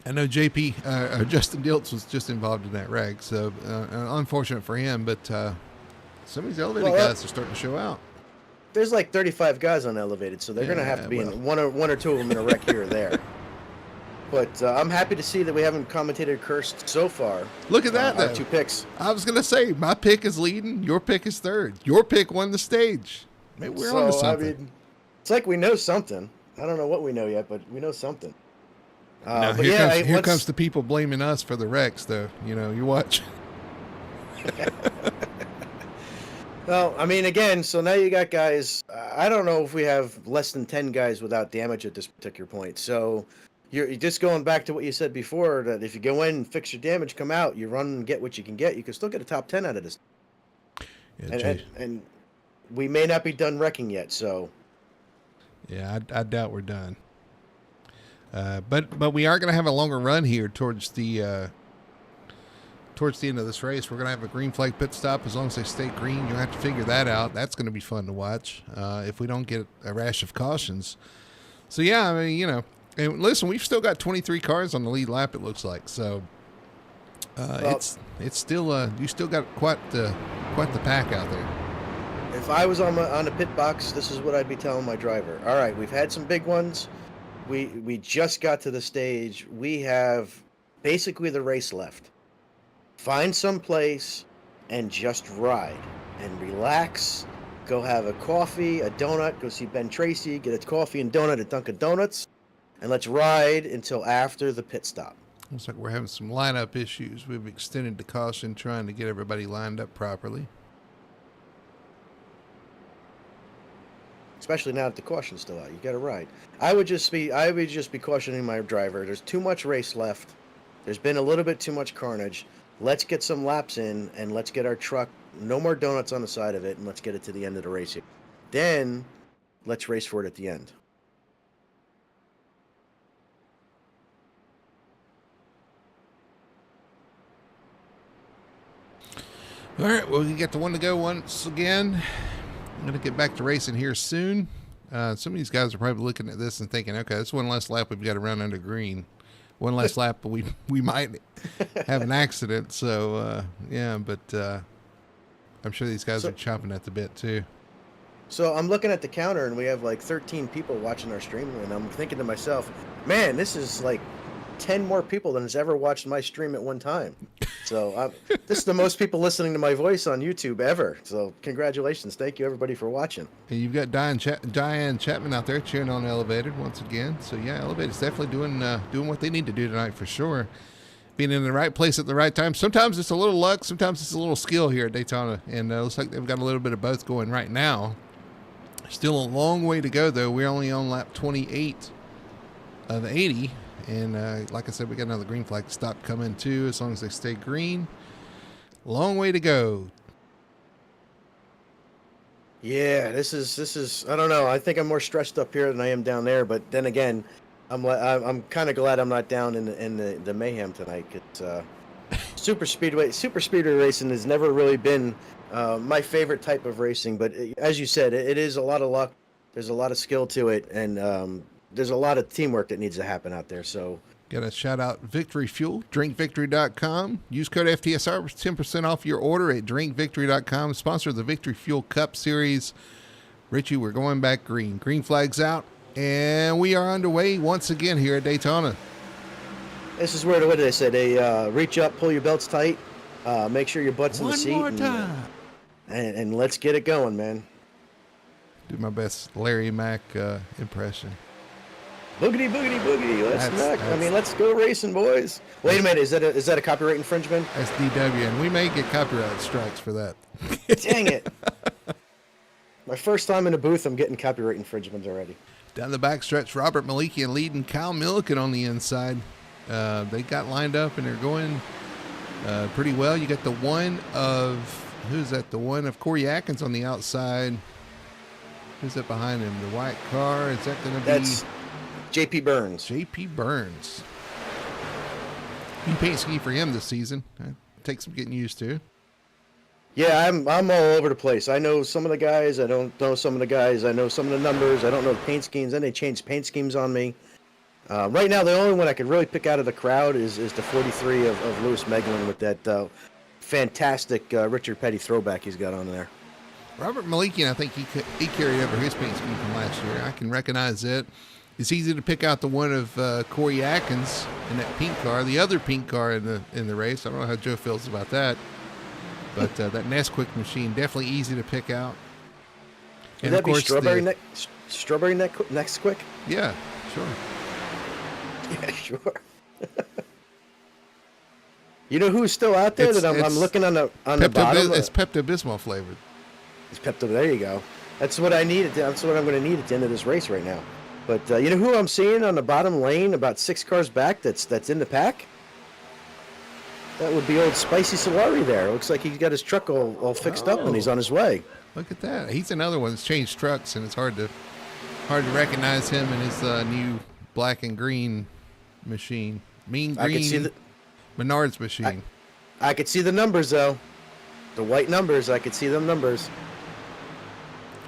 A: I know Justin Diltz was just involved in that wreck, so unfortunate for him. But some of these elevated guys are starting to show out.
B: There's like 35 guys on elevated, so they're going to have to be in one or two of them in a wreck here or there. But I'm happy to see that we haven't commentated cursed so far.
A: Look at that, though.
B: 2 picks.
A: I was going to say, my pick is leading. Your pick is 3rd. Your pick won the stage. Maybe we're on to something.
B: I mean, it's like we know something. I don't know what we know yet, but we know something.
A: Now, here comes the people blaming us for the wrecks, though. You watch.
B: Well, I mean, again, so now you got guys. I don't know if we have less than 10 guys without damage at this particular point. So you're just going back to what you said before, that if you go in and fix your damage, come out, you run and get what you can get, you can still get a top 10 out of this.
A: Yeah,
B: and we may not be done wrecking yet. So
A: yeah, I doubt we're done. But we are going to have a longer run here towards the end of this race. We're going to have a green flag pit stop as long as they stay green. You'll have to figure that out. That's going to be fun to watch if we don't get a rash of cautions. So yeah, I mean, and listen, we've still got 23 cars on the lead lap. It looks like so. It's still you still got quite the pack out there.
B: if I was on the pit box, this is what I'd be telling my driver. All right, we've had some big ones. We just got to the stage. We have basically the race left. Find some place and just ride and relax. Go have a coffee, a donut. Go see Ben Tracy. Get a coffee and donut at Dunkin' Donuts, and let's ride until after the pit stop.
A: Looks like we're having some lineup issues. We've extended the caution trying to get everybody lined up properly.
B: Especially now that the caution's still out. You got to ride. I would just be cautioning my driver. There's too much race left. There's been a little bit too much carnage. Let's get some laps in and let's get our truck, no more donuts on the side of it, and let's get it to the end of the race. Then let's race for it at the end.
A: All right, well, you get the one to go once again. I'm going to get back to racing here soon. Some of these guys are probably looking at this and thinking, okay, that's one less lap we've got to run under green. One less lap, but we might have an accident. So, yeah, but I'm sure these guys are chomping at the bit, too.
B: So I'm looking at the counter, and we have like 13 people watching our stream, and I'm thinking to myself, man, this is like 10 more people than has ever watched my stream at one time. So this is the most people listening to my voice on YouTube ever. So congratulations. Thank you, everybody, for watching.
A: And you've got Diane Chapman out there cheering on Elevated once again. So, yeah, Elevated's definitely doing what they need to do tonight for sure. Being in the right place at the right time. Sometimes it's a little luck. Sometimes it's a little skill here at Daytona. And it looks like they've got a little bit of both going right now. Still a long way to go, though. We're only on lap 28 of 80. And like I said, we got another green flag stop coming too, as long as they stay green. Long way to go.
B: Yeah, this is. I don't know. I think I'm more stressed up here than I am down there. But then again, I'm kind of glad I'm not down in the mayhem tonight. It's super speedway racing has never really been my favorite type of racing. But as you said, it is a lot of luck. There's a lot of skill to it, and there's a lot of teamwork that needs to happen out there. So
A: got to shout out Victory Fuel, drinkvictory.com. Use code FTSR for 10% off your order at drinkvictory.com. Sponsor of the Victory Fuel Cup Series. Richie, we're going back green. Green flag's out, and we are underway once again here at Daytona.
B: This is where, what did they say? They reach up, pull your belts tight, make sure your butt's in the seat.
A: One more time.
B: And let's get it going, man.
A: Do my best Larry Mack impression.
B: Boogity, boogity, boogity. Let's go racing, boys. Wait a minute. Is that a copyright infringement?
A: That's DW, and we may get copyright strikes for that.
B: Dang it. My first time in a booth, I'm getting copyright infringements already.
A: Down the backstretch, Robert Malikian leading Kyle Milliken on the inside. They got lined up, and they're going pretty well. You got the one of, who's that? The one of Corey Atkins on the outside. Who's that behind him? The white car? Is that going to be?
B: That's J.P. Burns.
A: J.P. Burns. New paint scheme for him this season. Takes some getting used to.
B: Yeah, I'm all over the place. I know some of the guys. I don't know some of the guys. I know some of the numbers. I don't know the paint schemes. Then they changed paint schemes on me. Right now, the only one I could really pick out of the crowd is the 43 of Lewis Meglin with that fantastic Richard Petty throwback he's got on there.
A: Robert Malikian, I think he carried over his paint scheme from last year. I can recognize it. It's easy to pick out the one of Corey Atkins in that pink car, the other pink car in the race. I don't know how Joe feels about that, but that Nesquik machine definitely easy to pick out.
B: And would that be strawberry Nesquik?
A: Yeah, sure.
B: Yeah, sure. You know who's still out there that I'm looking on the bottom?
A: It's Pepto-Bismol flavored.
B: It's Pepto. There you go. That's what I need. That's what I'm going to need at the end of this race right now. But you know who I'm seeing on the bottom lane, about 6 cars back, that's in the pack? That would be old Spicy Solari there. Looks like he's got his truck all fixed up and he's on his way.
A: Look at that. He's another one that's changed trucks, and it's hard to recognize him in his new black and green machine. Mean green
B: I could see
A: Menards machine.
B: I could see the numbers, though. The white numbers. I could see them numbers.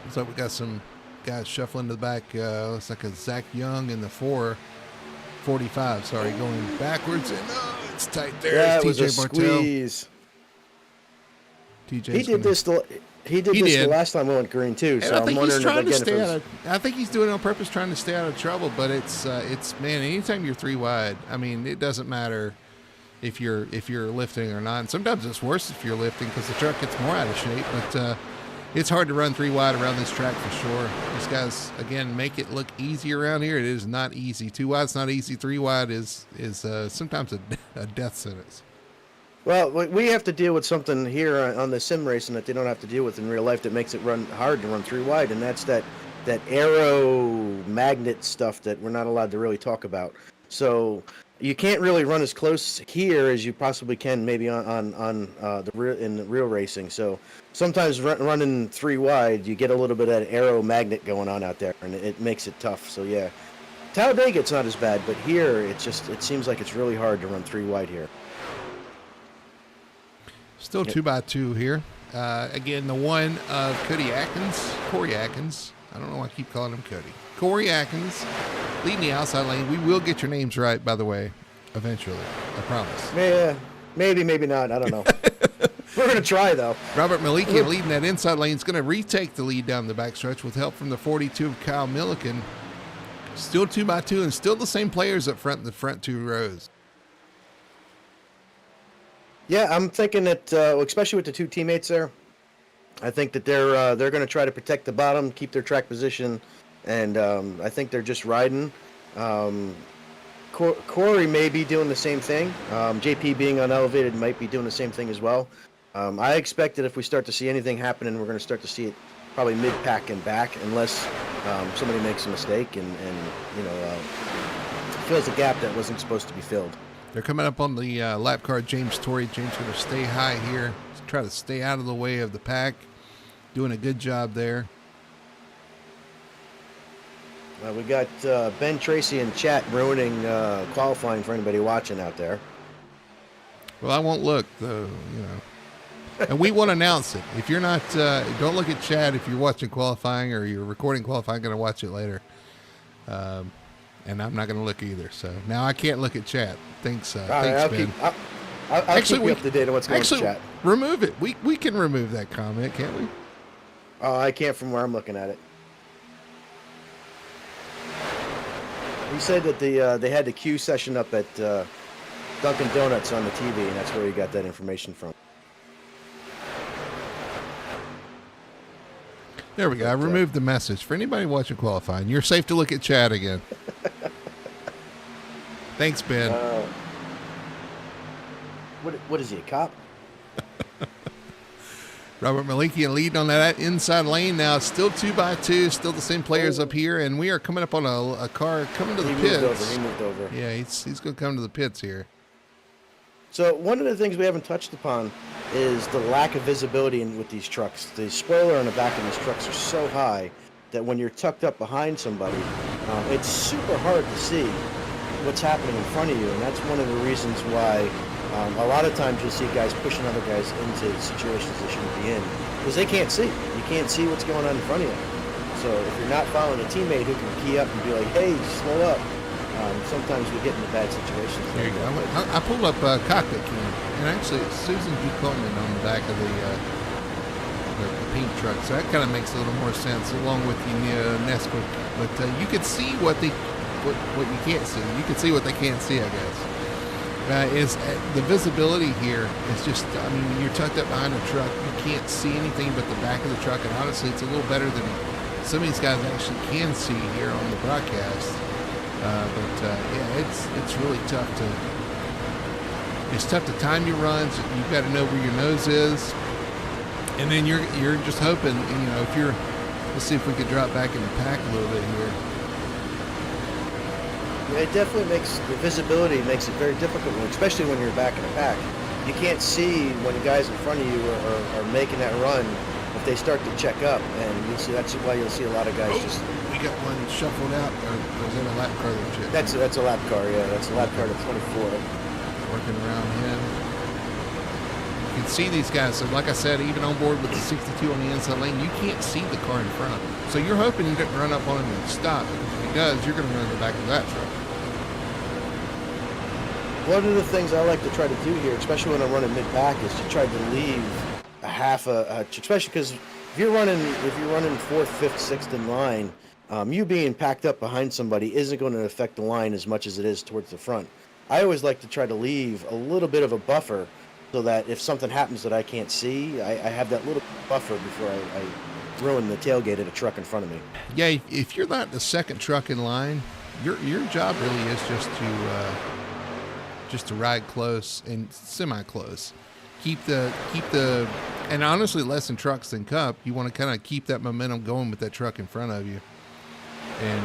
A: Looks like we got some guys shuffling to the back. Looks like a Zach Young in the 445. Sorry, going backwards. And it's tight there.
B: That
A: it's
B: was
A: TJ
B: a
A: Bartel.
B: squeeze.
A: TJ's
B: He did this. He did this the last time we went green too. So
A: I think
B: I'm wondering
A: he's trying to
B: if
A: stay out of. I think he's doing it on purpose, trying to stay out of trouble. But it's man. Anytime you're 3 wide, I mean, it doesn't matter if you're lifting or not. And sometimes it's worse if you're lifting because the truck gets more out of shape. But it's hard to run 3 wide around this track for sure. These guys again make it look easy around here. It is not easy. 2 wide's not easy. 3 wide is sometimes a death sentence.
B: Well, we have to deal with something here on the sim racing that they don't have to deal with in real life that makes it hard to run 3 wide, and that's that aero magnet stuff that we're not allowed to really talk about. So you can't really run as close here as you possibly can maybe in the real racing. So sometimes running 3 wide, you get a little bit of that aero magnet going on out there, and it makes it tough. So yeah, Talladega it's not as bad, but here it seems like it's really hard to run 3 wide here.
A: Still 2x2 here. Again, the one of Corey Atkins. I don't know why I keep calling him Cody. Corey Atkins leading the outside lane. We will get your names right, by the way, eventually. I promise.
B: Yeah, maybe not. I don't know. We're going to try, though.
A: Robert Malikian leading that inside lane is going to retake the lead down the backstretch with help from the 42 of Kyle Milliken. Still 2x2 and still the same players up front in the front 2 rows.
B: Yeah, I'm thinking that, especially with the 2 teammates there, I think that they're going to try to protect the bottom, keep their track position, and I think they're just riding. Corey may be doing the same thing. JP being unelevated might be doing the same thing as well. I expect that if we start to see anything happening, we're going to start to see it probably mid-pack and back, unless somebody makes a mistake and fills a gap that wasn't supposed to be filled.
A: They're coming up on the lap car. James Torrey. James going to stay high here. Try to stay out of the way of the pack. Doing a good job there.
B: We got Ben Tracy in chat ruining qualifying for anybody watching out there.
A: Well, I won't look, though, And we won't announce it. If you're not, don't look at chat if you're watching qualifying or you're recording qualifying. I'm going to watch it later. And I'm not going to look either. So now I can't look at chat. Thanks, Ben.
B: I'll keep you up to date on what's going on in chat.
A: Remove it. We can remove that comment, can't we?
B: I can't from where I'm looking at it. He said that they had the Q session up at Dunkin' Donuts on the TV, and that's where he got that information from.
A: There we go. I removed the message. For anybody watching qualifying, you're safe to look at chat again. Thanks, Ben.
B: What is he, a cop?
A: Robert Malikian leading on that inside lane now. Still 2x2. Still the same players up here. And we are coming up on a car coming to the pits.
B: He moved over.
A: Yeah, he's going to come to the pits here.
B: So one of the things we haven't touched upon is the lack of visibility with these trucks. The spoiler on the back of these trucks are so high that when you're tucked up behind somebody, it's super hard to see what's happening in front of you. And that's one of the reasons why a lot of times you'll see guys pushing other guys into situations they shouldn't be in because they can't see. You can't see what's going on in front of you. So if you're not following a teammate who can key up and be like, hey, slow up, sometimes we get into bad situations.
A: There you go. I pulled up cockpit cam, and actually it's Susan G. Coleman on the back of the pink truck, so that kind of makes a little more sense along with the Nesquik. But you can see what you can't see. You can see what they can't see, I guess. Is the visibility here is just, I mean, when you're tucked up behind a truck, you can't see anything but the back of the truck, and honestly, it's a little better than some of these guys actually can see here on the broadcast. Yeah, it's really tough to time your runs. You've got to know where your nose is, and then you're just hoping, if you're, let's see if we could drop back in the pack a little bit here.
B: Yeah, it definitely makes the visibility makes it very difficult, especially when you're back in the pack. you can't see when the guys in front of you are making that run if they start to check up, and you'll see that's why you'll see a lot of guys just.
A: We got one shuffled out, or is that a lap car there, Chip?
B: That's a lap car, yeah. That's a lap car to 24.
A: Working around him. You can see these guys. So like I said, even on board with the 62 on the inside lane, you can't see the car in front of him. So you're hoping he doesn't run up on him and stop. Because if he does, you're going to run in the back of that truck.
B: One of the things I like to try to do here, especially when I'm running mid-pack, is to try to leave a half especially because if you're running fourth, fifth, sixth in line, you being packed up behind somebody isn't going to affect the line as much as it is towards the front. I always like to try to leave a little bit of a buffer so that if something happens that I can't see, I have that little buffer before I ruin the tailgate of a truck in front of me.
A: Yeah, if you're not the second truck in line, your job really is just to ride close and semi-close. Keep the and honestly, less in trucks than Cup. You want to kind of keep that momentum going with that truck in front of you. And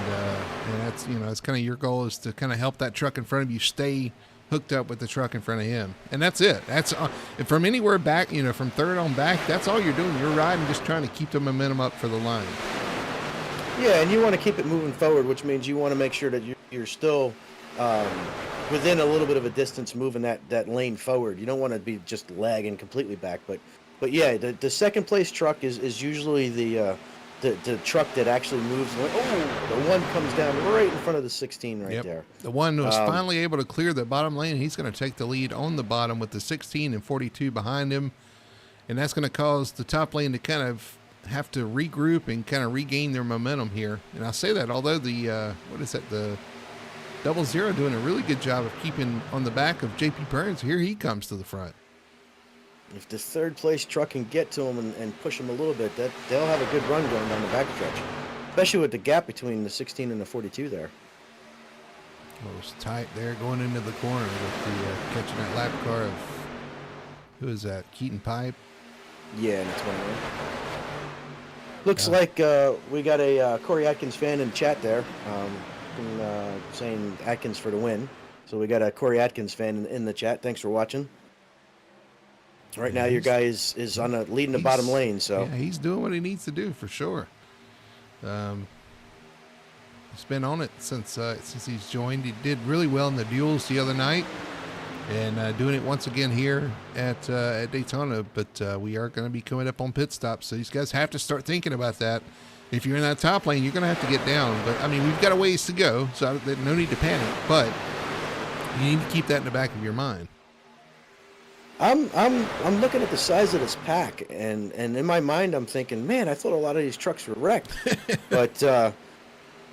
A: that's, that's kind of your goal, is to kind of help that truck in front of you stay hooked up with the truck in front of him. And that's it. That's from anywhere back, from third on back, that's all you're doing. You're riding, just trying to keep the momentum up for the line.
B: Yeah, and you want to keep it moving forward, which means you want to make sure that you're still within a little bit of a distance moving that lane forward. You don't want to be just lagging completely back. But yeah, the second place truck is usually the truck that actually moves. The one comes down right in front of the 16 right there.
A: The one who was finally able to clear the bottom lane, he's going to take the lead on the bottom with the 16 and 42 behind him. And that's going to cause the top lane to kind of have to regroup and kind of regain their momentum here. And I say that, although the 00 doing a really good job of keeping on the back of JP Burns. Here he comes to the front.
B: If the third place truck can get to him and push him a little bit, they'll have a good run going down the backstretch, especially with the gap between the 16 and the 42 there.
A: It was tight there going into the corner with the catching that lap car of, who is that, Keaton Pipe?
B: Yeah, and it's one there. Looks like we got a Corey Atkins fan in the chat there saying Atkins for the win. So we got a Corey Atkins fan in the chat. Thanks for watching. Right now, your guy is leading the bottom lane. So
A: yeah, he's doing what he needs to do for sure. He's been on it since he's joined. He did really well in the duels the other night, and doing it once again here at Daytona. But we are going to be coming up on pit stops, so these guys have to start thinking about that. If you're in that top lane, you're going to have to get down. But I mean, we've got a ways to go, so no need to panic. But you need to keep that in the back of your mind.
B: I'm looking at the size of this pack, and in my mind I'm thinking, man, I thought a lot of these trucks were wrecked. But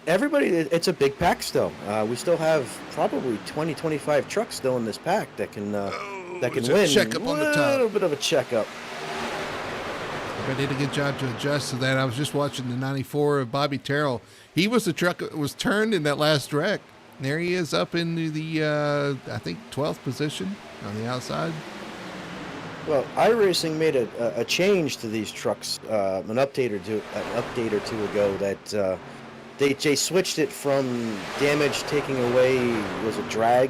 B: everybody, it's a big pack still. We still have probably 20-25 trucks still in this pack that can win.
A: Checkup on the top.
B: A little bit of a checkup.
A: I did a good job to adjust to that. I was just watching the 94 of Bobby Terrell. He was the truck that was turned in that last wreck. There he is up into the, I think, 12th position on the outside.
B: Well, iRacing made a change to these trucks, an update or two ago, that they switched it from damage taking away was a drag,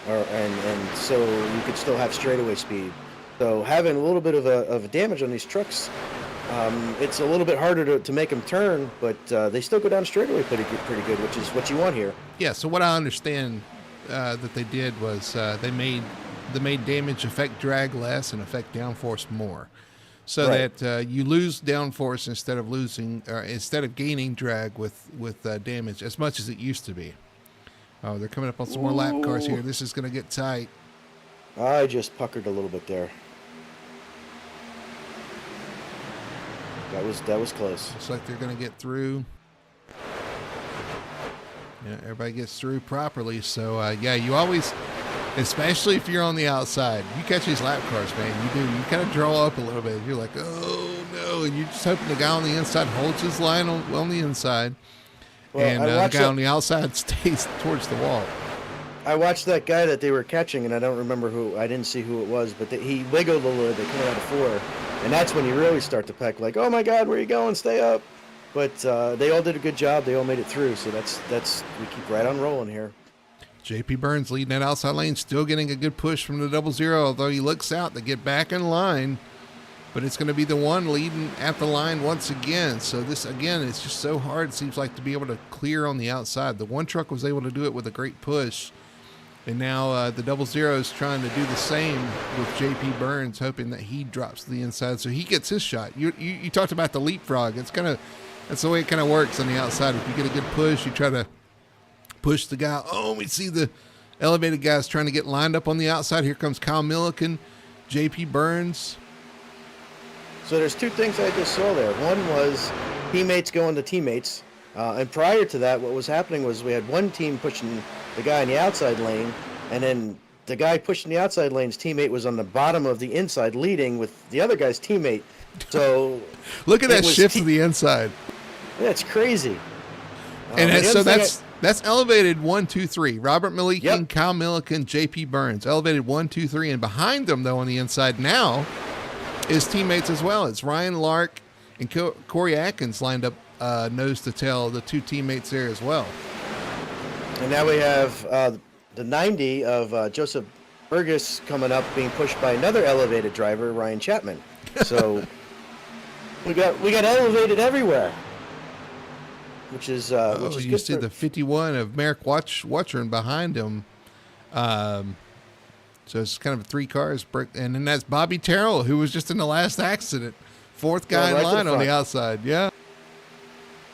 B: and so you could still have straightaway speed. So having a little bit of a damage on these trucks, it's a little bit harder to make them turn, but they still go down straightaway pretty good, which is what you want here.
A: Yeah. So what I understand that they did was they made damage affect drag less and affect downforce more, so right. That you lose downforce instead of gaining drag with damage as much as it used to be. Oh, they're coming up on some more lap cars here. This is going to get tight.
B: I just puckered a little bit there. That was close.
A: Looks like they're going to get through. Yeah, everybody gets through properly. So yeah, you always, especially if you're on the outside, you catch these lap cars, man. You kind of draw up a little bit. You're like, oh no, and you're just hoping the guy on the inside holds his line on the inside, well, and the guy on the outside stays towards the wall.
B: I watched that guy that they were catching, and I don't remember who. I didn't see who it was, but he wiggled a little bit coming out of four, and that's when you really start to peck. Like, oh my God, where are you going? Stay up! But they all did a good job. They all made it through. So that's we keep right on rolling here.
A: JP Burns leading that outside lane, still getting a good push from the 00, although he looks out to get back in line. But it's going to be the one leading at the line once again. So this, again, it's just so hard, it seems like, to be able to clear on the outside. The one truck was able to do it with a great push. And now the 00 is trying to do the same with JP Burns, hoping that he drops to the inside so he gets his shot. You talked about the leapfrog. That's the way it kind of works on the outside. If you get a good push, you try to push the guy. Oh, we see the elevated guys trying to get lined up on the outside. Here comes Kyle Milliken, JP Burns.
B: So there's two things I just saw there. One was teammates going to teammates. And prior to that, what was happening was we had one team pushing the guy in the outside lane, and then the guy pushing the outside lane's teammate was on the bottom of the inside leading with the other guy's teammate. So
A: look at that shift to the inside.
B: That's crazy.
A: And so that's elevated 1, 2, 3. Robert Milliken, Kyle Milliken, JP Burns. Elevated 1, 2, 3. And behind them, though, on the inside now is teammates as well. It's Ryan Lark and Corey Atkins lined up nose to tail, the two teammates there as well.
B: And now we have the 90 of Joseph Burgess coming up, being pushed by another elevated driver, Ryan Chapman. So we got elevated everywhere, which is
A: you
B: good.
A: See the 51 of Merrick Watchern behind him. So it's kind of 3 cars, and then that's Bobby Terrell, who was just in the last accident, 4th guy in line on the outside. Yeah.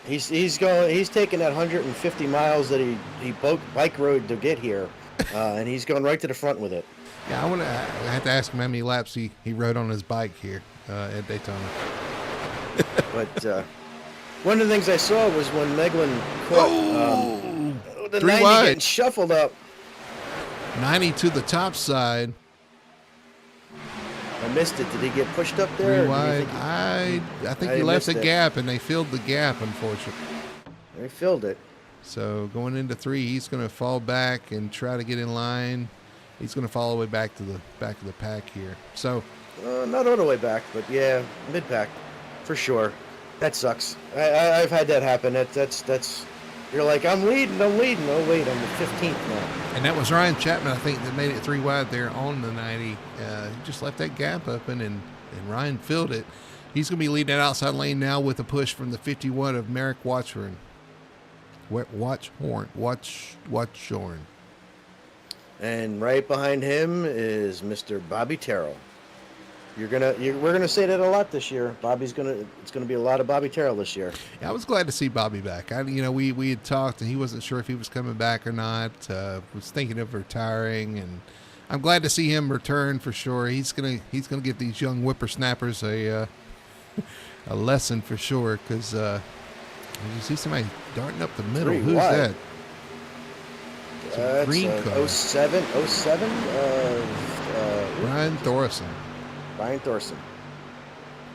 B: He's taking that 150 miles that he bike rode to get here, and he's going right to the front with it.
A: Yeah, I have to ask him how many laps he rode on his bike here at Daytona.
B: But one of the things I saw was when Meglin caught the 90
A: wide.
B: getting shuffled up.
A: 90 to the top side.
B: I missed it. Did he get pushed up there?
A: 3 wide. I think he left a gap, and they filled the gap, unfortunately.
B: They filled it.
A: So going into 3, he's going to fall back and try to get in line. He's going to fall all the way back to the back of the pack here. So
B: not all the way back, but yeah, mid pack for sure. That sucks. I've had that happen. That's. You're like, I'm leading. Oh wait, I'm the 15th now.
A: And that was Ryan Chapman, I think, that made it 3 wide there on the 90. He just left that gap open, and Ryan filled it. He's going to be leading that outside lane now with a push from the 51 of Merrick Watchorn. Watchorn. And
B: right behind him is Mr. Bobby Terrell. We're gonna say that a lot this year. It's gonna be a lot of Bobby Terrell this year.
A: Yeah, I was glad to see Bobby back. We had talked, and he wasn't sure if he was coming back or not. Was thinking of retiring, and I'm glad to see him return for sure. He's gonna get these young whippersnappers a lesson for sure. Because you see somebody darting up the middle. Who's that?
B: That's
A: green car.
B: 07.
A: Brian Thorson.
B: Brian Thorson.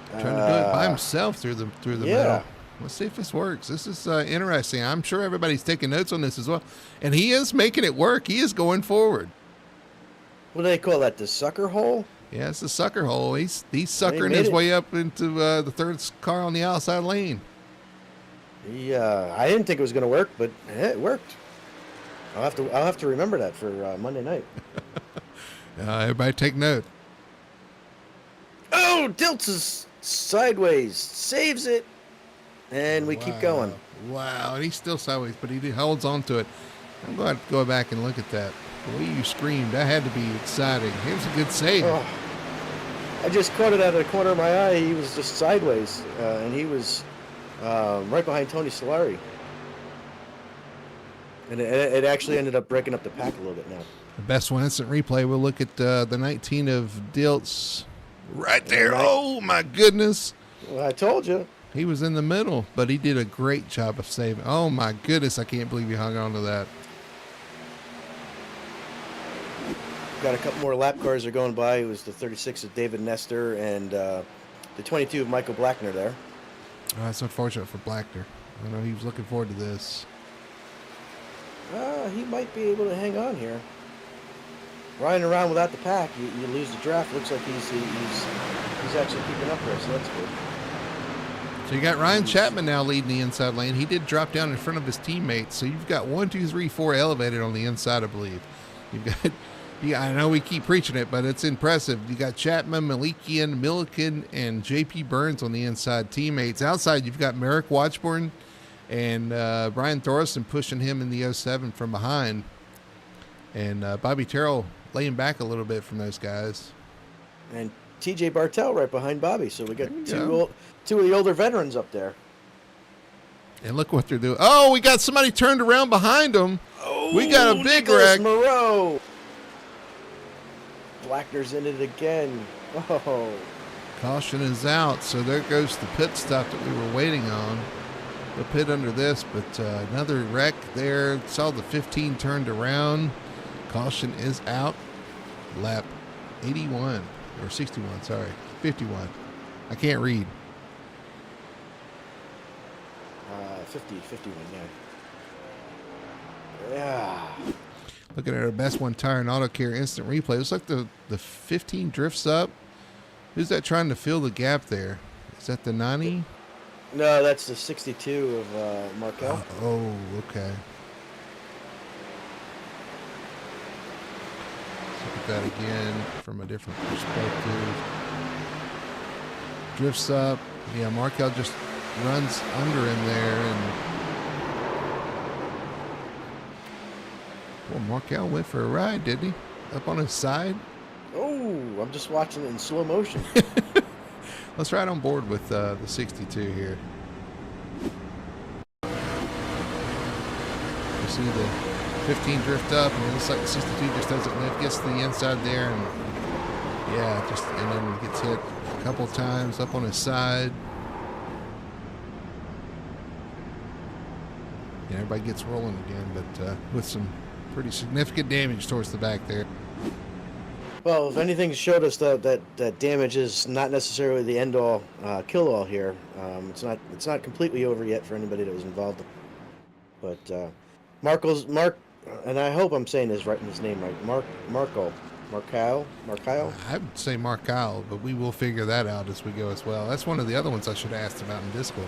A: Trying to do it by himself through the middle. Let's see if this works. This is interesting. I'm sure everybody's taking notes on this as well. And he is making it work. He is going forward.
B: What do they call that? The sucker hole?
A: Yeah, it's the sucker hole. He's suckering his way up into the 3rd car on the outside lane.
B: Yeah, I didn't think it was going to work, but it worked. I'll have to remember that for Monday night.
A: Everybody take note.
B: Oh, tilts sideways, saves it, and we keep going.
A: Wow, and he's still sideways, but he holds on to it. I'm going to go back and look at that. The way you screamed, that had to be exciting. It was a good save.
B: Oh, I just caught it out of the corner of my eye. He was just sideways, and he was right behind Tony Solari. And it actually ended up breaking up the pack a little bit now.
A: The best one instant replay. We'll look at the 19 of Diltz. Right there. Oh, my goodness.
B: Well, I told you.
A: He was in the middle, but he did a great job of saving. Oh, my goodness. I can't believe he hung on to that.
B: Got a couple more lap cars are going by. It was the 36 of David Nestor and the 22 of Michael Blackner there.
A: Oh, that's unfortunate for Blackner. I know he was looking forward to this.
B: He might be able to hang on here. Riding around without the pack, you lose the draft. Looks like he's actually keeping up there, so that's good.
A: So you got Ryan Chapman now leading the inside lane. He did drop down in front of his teammates. So you've got 1, 2, 3, 4 elevated on the inside, I believe. You've got, yeah, I know we keep preaching it, but it's impressive. You got Chapman, Malikian, Milliken, and J.P. Burns on the inside teammates. Outside, you've got Merrick Watchburn and Brian Thorson pushing him in the 07 from behind. And Bobby Terrell laying back a little bit from those guys.
B: And TJ Bartel right behind Bobby. So we got two of the older veterans up there.
A: And look what they're doing. Oh, we got somebody turned around behind them.
B: Oh,
A: we got a big
B: Nicholas
A: wreck.
B: Moreau. Blackner's in it again. Oh.
A: Caution is out, so there goes the pit stop that we were waiting on. The pit under this, but another wreck there. Saw the 15 turned around. Caution is out. Lap 81 or 61, sorry, 51. I can't read.
B: 51, yeah.
A: Looking at our best one tire and auto care instant replay. Looks like the 15 drifts up. Who's that trying to fill the gap there? Is that the 90?
B: No, that's the 62 of Markel.
A: Oh, okay. Look at that again from a different perspective. Drifts up. Yeah, Markel just runs under him there. And well, Markel went for a ride, didn't he? Up on his side.
B: Oh, I'm just watching it in slow motion.
A: Let's ride on board with the 62 here. You see the 15 drift up, and it looks like the 62 just doesn't lift. Gets to the inside there, and yeah, and then gets hit a couple times up on his side. Yeah, everybody gets rolling again, but with some pretty significant damage towards the back there.
B: Well, if anything showed us that damage is not necessarily the end-all, kill-all here. It's not completely over yet for anybody that was involved. But Mark, and I hope I'm saying his name right. Markile.
A: I would say Markile, but we will figure that out as we go as well. That's one of the other ones I should have asked about in Discord.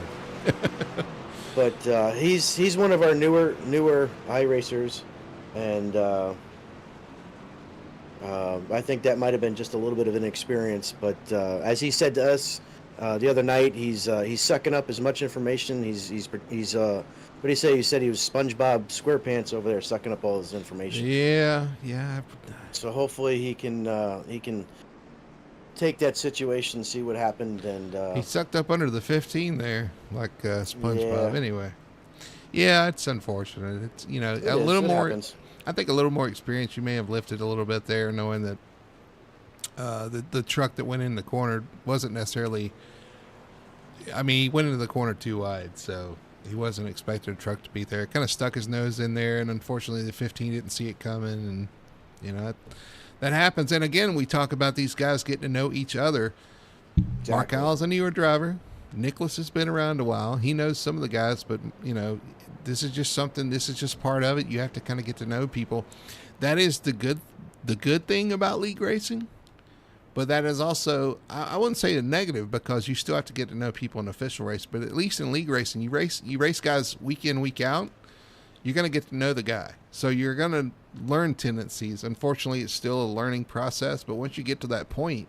B: But he's one of our newer iRacers, and I think that might have been just a little bit of inexperience. But as he said to us the other night, he's sucking up as much information. He's what did he say? He said he was SpongeBob SquarePants over there sucking up all this information.
A: Yeah.
B: So hopefully he can take that situation, see what happened, and
A: he sucked up under the 15 there, like SpongeBob.
B: Yeah.
A: Anyway, yeah, it's unfortunate. It's a little more. Happens. I think a little more experience. You may have lifted a little bit there, knowing that the truck that went in the corner wasn't necessarily. I mean, he went into the corner too wide, so he wasn't expecting a truck to be there. Kind of stuck his nose in there, and unfortunately, the 15 didn't see it coming, and that happens. And again, we talk about these guys getting to know each other. Exactly. Mark Al's a newer driver. Nicholas has been around a while. He knows some of the guys, but this is just something. This is just part of it. You have to kind of get to know people. That is the good thing about league racing. But that is also, I wouldn't say a negative, because you still have to get to know people in official race. But at least in league racing, you race guys week in, week out. You're going to get to know the guy. So you're going to learn tendencies. Unfortunately, it's still a learning process. But once you get to that point,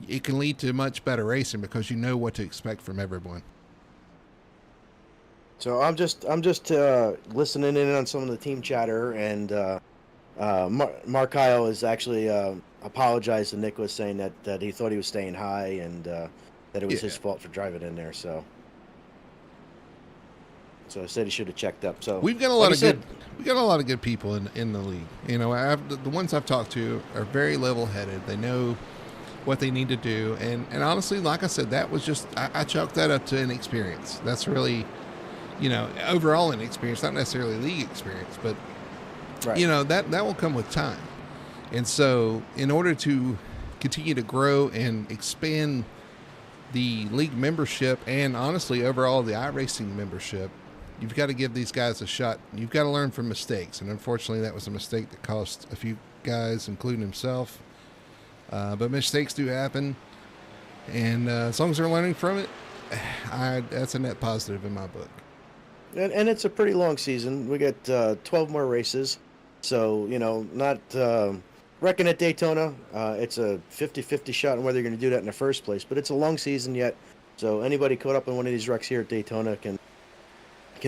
A: it can lead to much better racing because you know what to expect from everyone.
B: So I'm just listening in on some of the team chatter, and Mark Kyle has actually apologized to Nicholas, saying that he thought he was staying high, and that it was his fault for driving in there. So I said he should have checked up. So
A: we've got a lot of good people in the league. The ones I've talked to are very level-headed. They know what they need to do, and honestly, like I said, that was just I chalked that up to inexperience. That's really, overall inexperience, not necessarily league experience, but right. That will come with time. And so in order to continue to grow and expand the league membership, and honestly overall the iRacing membership, you've got to give these guys a shot. You've got to learn from mistakes, and unfortunately that was a mistake that cost a few guys, including himself. But mistakes do happen, and as long as they're learning from it, That's a net positive in my book.
B: And it's a pretty long season. We got 12 more races. So, not reckon at Daytona. It's a 50-50 shot on whether you're going to do that in the first place. But it's a long season yet. So anybody caught up in one of these wrecks here at Daytona can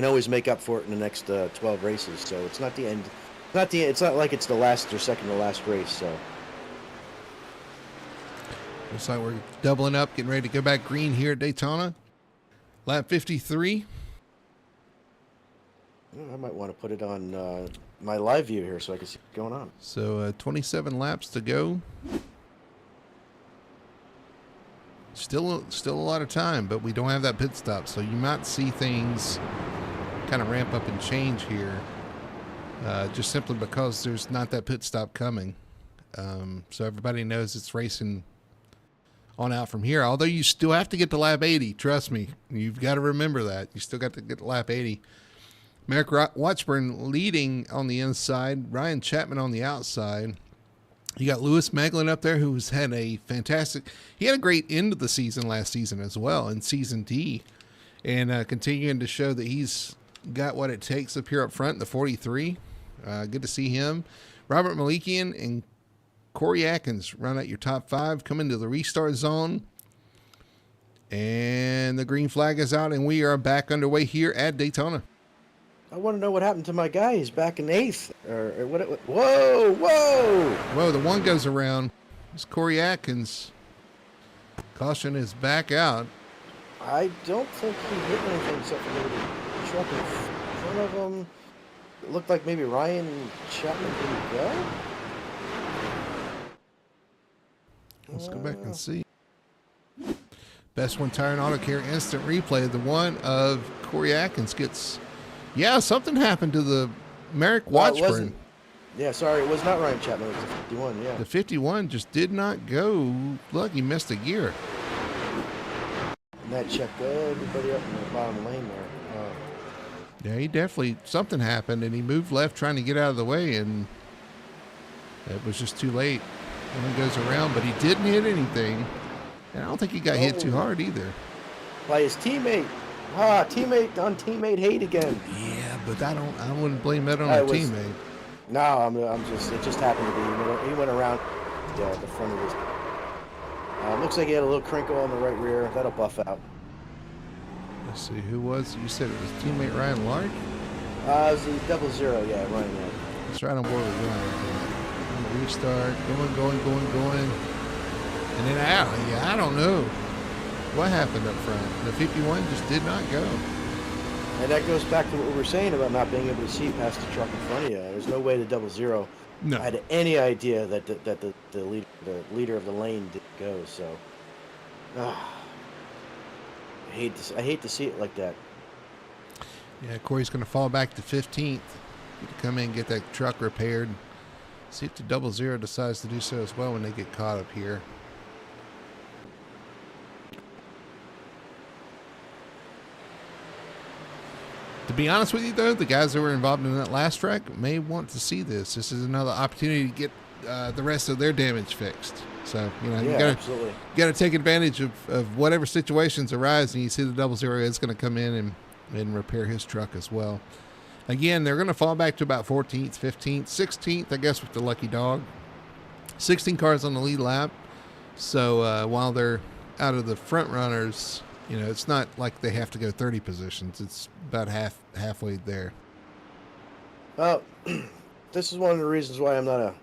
B: always make up for it in the next 12 races. So it's not the end. It's not like it's the last or second to last race. So
A: Looks like we're doubling up, getting ready to go back green here at Daytona. Lap 53.
B: I might want to put it on my live view here so I can see what's going on.
A: So 27 laps to go. Still a lot of time, but we don't have that pit stop, so you might see things kind of ramp up and change here, just simply because there's not that pit stop coming. So everybody knows it's racing on out from here. Although you still have to get to lap 80, trust me, you've got to remember that. You still got to get to lap 80. Merrick Watchburn leading on the inside, Ryan Chapman on the outside. You got Lewis Meglin up there, who's had a great end of the season last season as well in Season D, and continuing to show that he's got what it takes up here up front in the 43. Good to see him. Robert Malikian and Corey Atkins run out your top 5, come into the restart zone. And the green flag is out, and we are back underway here at Daytona.
B: I want to know what happened to my guy. He's back in 8th. Or what? Whoa!
A: The one goes around. It's Corey Atkins. Caution is back out.
B: I don't think he hit anything except for maybe the truck in front of him. It looked like maybe Ryan Chapman didn't go.
A: Let's go back and see. Best One Tire and Auto Care instant replay. The one of Corey Atkins gets... Yeah, something happened to the Merrick Watchburn.
B: Yeah, sorry, it was not Ryan Chapman. It was the 51, yeah.
A: The 51 just did not go. Look, he missed a gear.
B: And that checked everybody up in the bottom lane there.
A: Yeah, he definitely... Something happened, and he moved left trying to get out of the way, and it was just too late. One goes around, but he didn't hit anything. And I don't think he got hit too hard either.
B: By his teammate. Teammate hate again.
A: Yeah, but I wouldn't blame that on a teammate.
B: No, I'm just, it just happened to be. He went around the front of his. Looks like he had a little crinkle on the right rear. That'll buff out.
A: Let's see, who was, you said it was teammate Ryan Lark?
B: It was the 00, yeah, Ryan Lark.
A: That's right on board with Ryan. Restart, going. And then out. Yeah, I don't know what happened up front. The 51 just did not go.
B: And that goes back to what we were saying about not being able to see past the truck in front of you. There's no way the 00 had any idea that the leader of the lane didn't go. So, I hate to see it like that.
A: Yeah, Corey's going to fall back to 15th. To come in and get that truck repaired. See if the 00 decides to do so as well when they get caught up here. To be honest with you, though, the guys that were involved in that last wreck may want to see this. This is another opportunity to get the rest of their damage fixed. So, you got to take advantage of whatever situations arise, and you see the 00 is going to come in and repair his truck as well. Again, they're going to fall back to about 14th, 15th, 16th, I guess, with the lucky dog. 16 cars on the lead lap. So while they're out of the front runners, it's not like they have to go 30 positions. It's about halfway there.
B: Well, this is one of the reasons why I'm not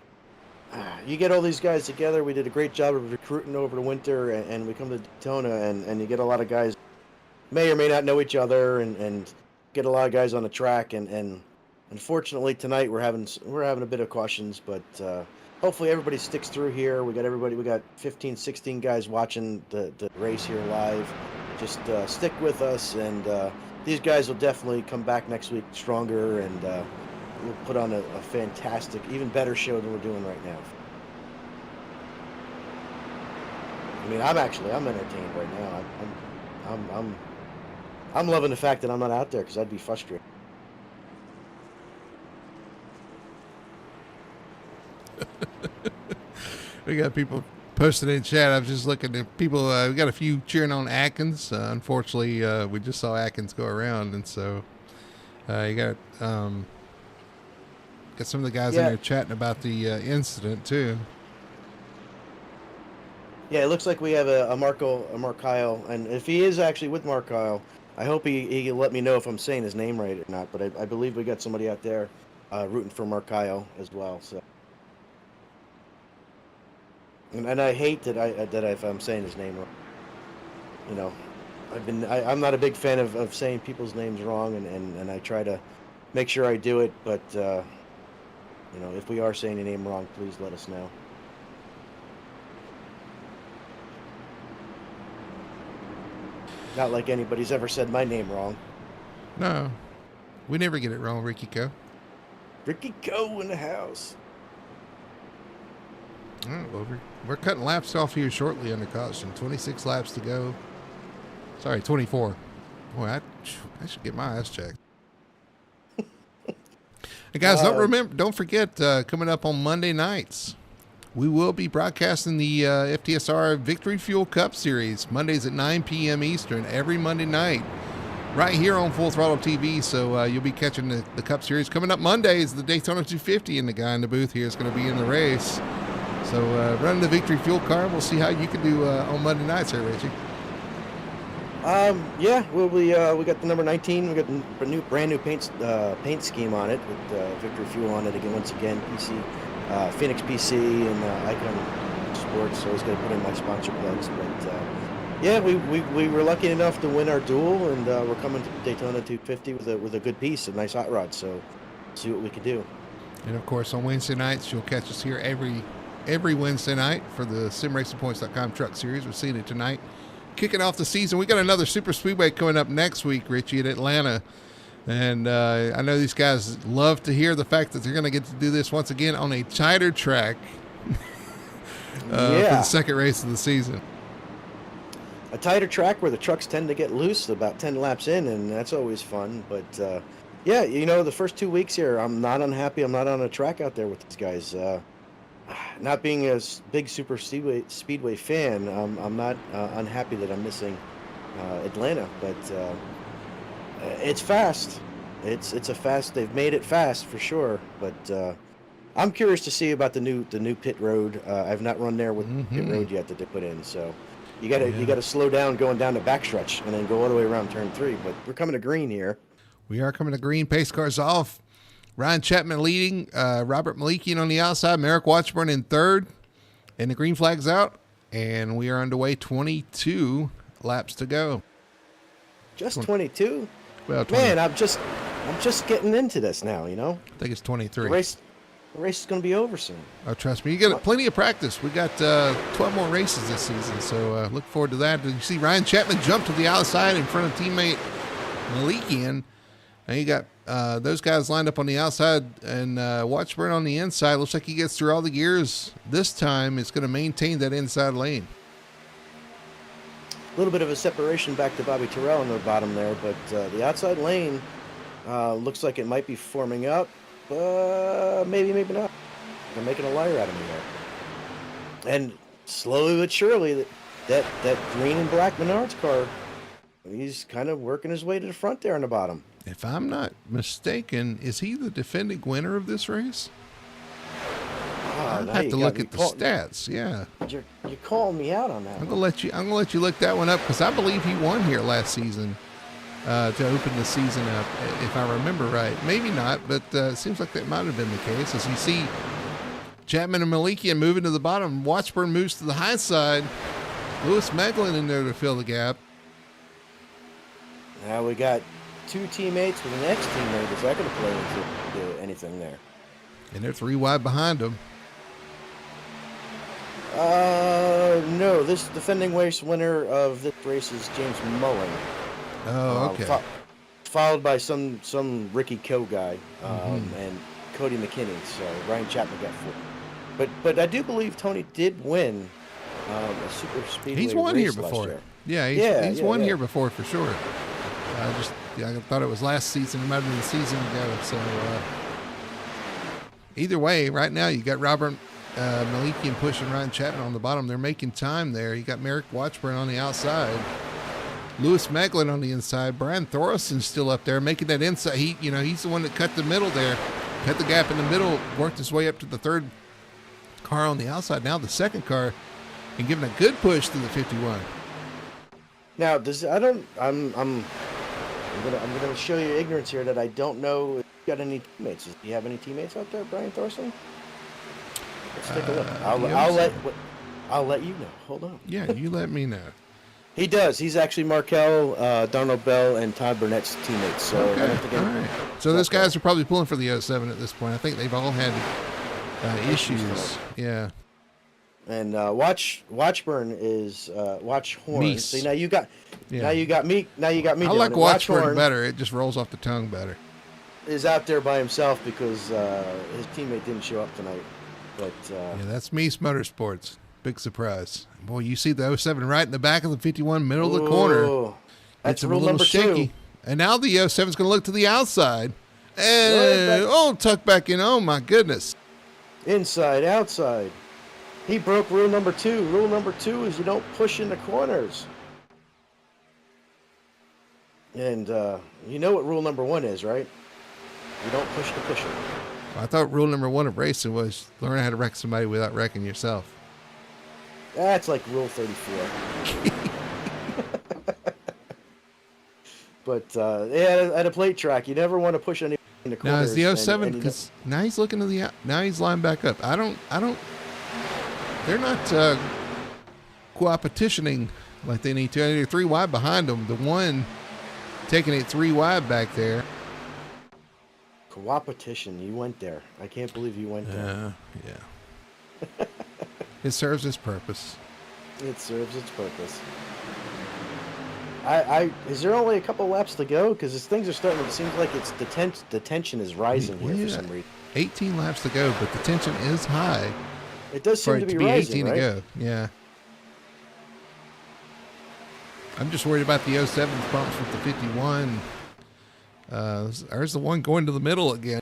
B: you get all these guys together. We did a great job of recruiting over the winter, and we come to Daytona, and you get a lot of guys may or may not know each other, and get a lot of guys on the track, and unfortunately tonight we're having a bit of cautions, but hopefully everybody sticks through here. We got 15, 16 guys watching the race here live. Just stick with us, and these guys will definitely come back next week stronger, and we'll put on a fantastic, even better show than we're doing right now. I mean, I'm entertained right now. I'm loving the fact that I'm not out there, because I'd be frustrated.
A: We got people posted in chat. I was just looking at people. We got a few cheering on Atkins. Unfortunately, we just saw Atkins go around, and so you got some of the guys in there chatting about the incident too.
B: Yeah, it looks like we have a Mark Kyle, and if he is actually with Mark Kyle, I hope he can let me know if I'm saying his name right or not. But I believe we got somebody out there rooting for Mark Kyle as well. So, and I hate that if I'm saying his name wrong. You know, I'm not a big fan of saying people's names wrong, and I try to make sure I do it. But you know, if we are saying a name wrong, please let us know. Not like anybody's ever said my name wrong.
A: No, we never get it wrong, Ricky Co.
B: Ricky Co in the house.
A: Well, we're cutting laps off here shortly under caution. 26 laps to go. Sorry, 24. Boy, I should get my ass checked. Hey guys, don't forget, coming up on Monday nights, we will be broadcasting the FTSR Victory Fuel Cup Series, Mondays at 9 p.m. Eastern, every Monday night, right here on Full Throttle TV. So you'll be catching the Cup Series. Coming up Monday is the Daytona 250, and the guy in the booth here is going to be in the race. So running the Victory Fuel car, we'll see how you can do on Monday nights here, Richie.
B: Yeah, we got the number 19. We got a brand new paint scheme on it with Victory Fuel on it again. Once again, PC. Phoenix PC and Icon Sports. So I was going to put in my sponsor plugs, but yeah, we were lucky enough to win our duel, and we're coming to Daytona 250 with a good piece, a nice hot rod. So see what we can do.
A: And of course, on Wednesday nights, you'll catch us here every Wednesday night for the SimRacingPoints.com Truck Series. We're seeing it tonight, kicking off the season. We got another Super Speedway coming up next week, Richie, at Atlanta. And I know these guys love to hear the fact that they're going to get to do this once again on a tighter track for the second race of the season.
B: A tighter track where the trucks tend to get loose about 10 laps in, and that's always fun. But, yeah, you know, the first 2 weeks here, I'm not unhappy. I'm not on a track out there with these guys. Not being a big Super Speedway fan, I'm not unhappy that I'm missing Atlanta, but... it's fast. It's a fast. They've made it fast for sure. But I'm curious to see about the new pit road. I've not run there with pit road yet that they put in. So you gotta slow down going down the backstretch and then go all the way around turn 3. But we're coming to green here.
A: We are coming to green. Pace cars off. Ryan Chapman leading. Robert Malikian on the outside. Merrick Watchburn in third. And the green flag's out. And we are underway. 22 laps to go.
B: Just 22.
A: Well, 20.
B: Man, I'm just getting into this now, you know?
A: I think it's 23.
B: The race is going to be over soon.
A: Oh, trust me. You get plenty of practice. We got 12 more races this season, so look forward to that. Did you see Ryan Chapman jump to the outside in front of teammate Malikian? And you got those guys lined up on the outside and Watchburn on the inside. Looks like he gets through all the gears. This time it's going to maintain that inside lane.
B: A little bit of a separation back to Bobby Terrell in the bottom there, but the outside lane looks like it might be forming up. Maybe not. They're making a liar out of me there. And slowly but surely, that green and black Menards car, he's kind of working his way to the front there on the bottom.
A: If I'm not mistaken, is he the defending winner of this race? I'd have to look at the stats. Yeah,
B: you're calling me out on that.
A: I'm gonna let you look that one up because I believe he won here last season to open the season up, if I remember right. Maybe not, but it seems like that might have been the case. As you see, Chapman and Malikian moving to the bottom. Watchburn moves to the high side. Lewis Meglin in there to fill the gap.
B: Now we got two teammates with the next teammate. Is that going to play into anything there?
A: And they're 3 wide behind them.
B: No, this defending race winner of this race is James Mullen.
A: Oh, okay.
B: Followed by some Ricky Co guy and Cody McKinney. So Ryan Chapman got 4. But I do believe Tony did win a super speedway.
A: He's won
B: race
A: here before.
B: Year.
A: Yeah, he's won here before for sure. I thought it was last season. It might have been the season ago. So either way, right now you got Robert Maliki and Push and Ryan Chapman on the bottom. They're making time there. You got Merrick Watchburn on the outside. Lewis Meglin on the inside. Brian Thorsten's still up there making that inside. He's the one that cut the middle there. Cut the gap in the middle, worked his way up to the third car on the outside. Now the second car and giving a good push to the 51.
B: Now, I'm gonna show you ignorance here that I don't know if you got any teammates. Do you have any teammates out there, Brian Thorson? Let's take a look. I'll let you know. Hold on.
A: Yeah, you let me know.
B: He does. He's actually Markel, Donald Bell, and Todd Burnett's teammates. So
A: okay. All right. So those guys are probably pulling for the 07 at this point. I think they've all had issues. Yeah.
B: And Watchburn is Watchhorn.
A: Meese.
B: See, now you got me. Now you got me.
A: I like Watchburn better. It just rolls off the tongue better.
B: Is out there by himself because his teammate didn't show up tonight. But
A: yeah, that's Meese Motorsports. Big surprise. Boy, you see the 07 right in the back of the 51, middle of the corner.
B: That's
A: it's
B: rule
A: a little
B: number
A: shaky.
B: 2.
A: And now the 07 is going to look to the outside. And, tuck back in. Oh, my goodness.
B: Inside, outside. He broke rule number 2. Rule number 2 is you don't push in the corners. And you know what rule number 1 is, right? You don't push the pusher.
A: I thought rule number 1 of racing was learn how to wreck somebody without wrecking yourself.
B: That's like rule 34. But yeah, at a plate track, you never want to push anyone in the corners.
A: Now is the 07 because now he's looking to the now he's lined back up. I don't. They're not co-opetitioning like they need to. They're 3 wide behind them. The one taking it 3 wide back there.
B: Co-opetition. You went there. I can't believe you went there.
A: Yeah. It serves its purpose.
B: It serves its purpose. Is there only a couple laps to go? Because as things are starting, it seems like it's the tension is rising here for some reason.
A: 18 laps to go, but the tension is high.
B: It does seem to be rising,
A: 18
B: right?
A: to go. Yeah. I'm just worried about the 07 bumps with the 51. There's the one going to the middle again.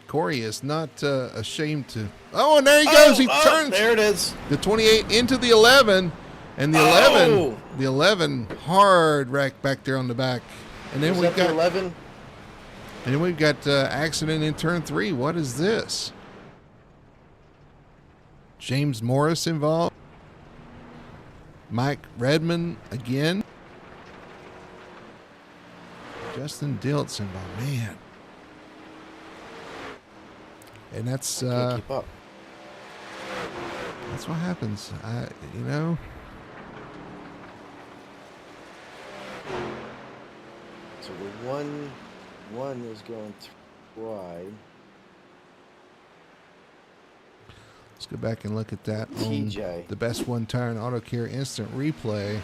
A: Corey is not ashamed to. Oh, and there he goes. He turns.
B: There it is.
A: The 28 into the 11, and the 11 hard wreck back there on the back. And then we've got
B: 11.
A: And then we've got accident in turn 3. What is this? James Morris involved. Mike Redmond again. Justin Diltz involved. Man. And that's
B: can't keep up.
A: That's what happens.
B: So the one is going wide.
A: Let's go back and look at that.
B: TJ.
A: The best one tire and auto care instant replay.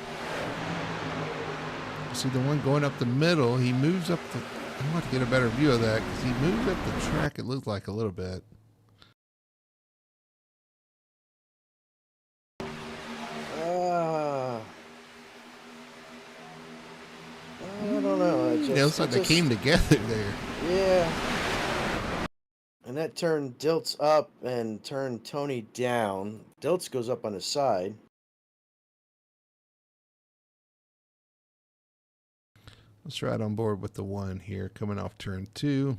A: See the one going up the middle. He moves up the. I'm about to get a better view of that because he moved up the track. It looked like a little bit.
B: I don't know.
A: It looks like they came together there.
B: Yeah. And that turned Diltz up and turned Tony down. Diltz goes up on his side.
A: Let's ride on board with the one here coming off turn 2.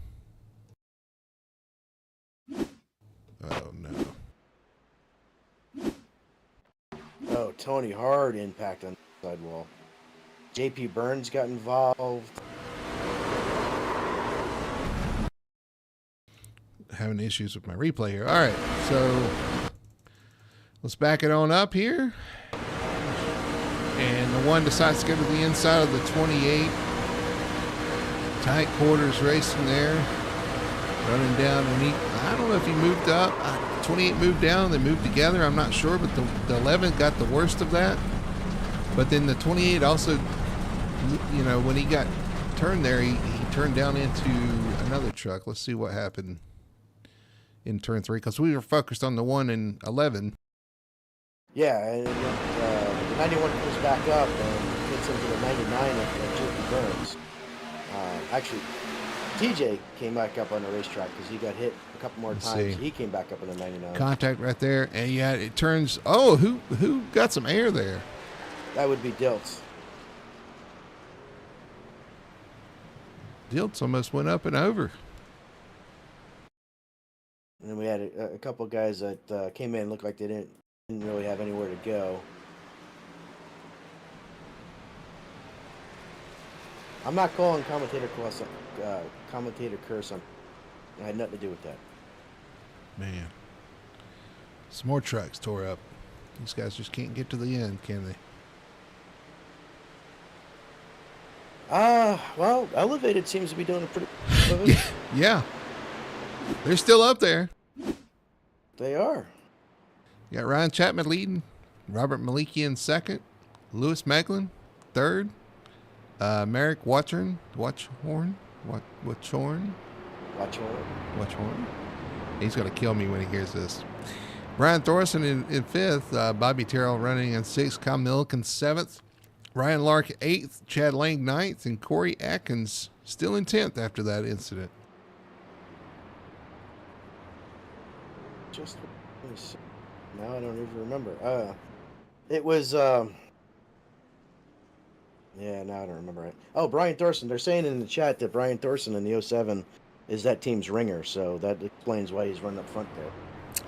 A: Oh, no.
B: Oh, Tony, hard impact on the sidewall. JP Burns got involved.
A: Having issues with my replay here. All right, so let's back it on up here. And the one decides to go to the inside of the 28. Tight quarters racing there. Running down. And I don't know if he moved up. 28 moved down. They moved together. I'm not sure. But the 11 got the worst of that. But then the 28 also, when he got turned there, he turned down into another truck. Let's see what happened in turn 3. Because we were focused on the 1 and 11.
B: Yeah, and the 91 comes back up and gets into the 99 of JP Burns. Actually, TJ came back up on the racetrack because he got hit a couple more times.
A: See.
B: He came back up in the 99.
A: Contact right there, and yeah, it turns. Oh, who got some air there?
B: That would be Dilts.
A: Dilts almost went up and over.
B: And then we had a couple guys that came in, looked like they didn't really have anywhere to go. I'm not calling commentator curse. I had nothing to do with that.
A: Man, some more trucks tore up. These guys just can't get to the end, can they?
B: Well, Elevated seems to be doing a pretty.
A: Yeah, they're still up there.
B: They are.
A: You got Ryan Chapman leading, Robert Maliki in second, Lewis Meglin third, Merrick Watchorn. He's going to kill me when he hears this. Brian Thorson in fifth, Bobby Terrell running in sixth, Kyle Milliken seventh, Ryan Lark eighth, Chad Lang ninth, and Corey Atkins still in 10th after that incident.
B: Just now I don't even remember. It was yeah, now I don't remember it. Oh, Brian Thorson. They're saying in the chat that Brian Thorson in the 07 is that team's ringer, so that explains why he's running up front there.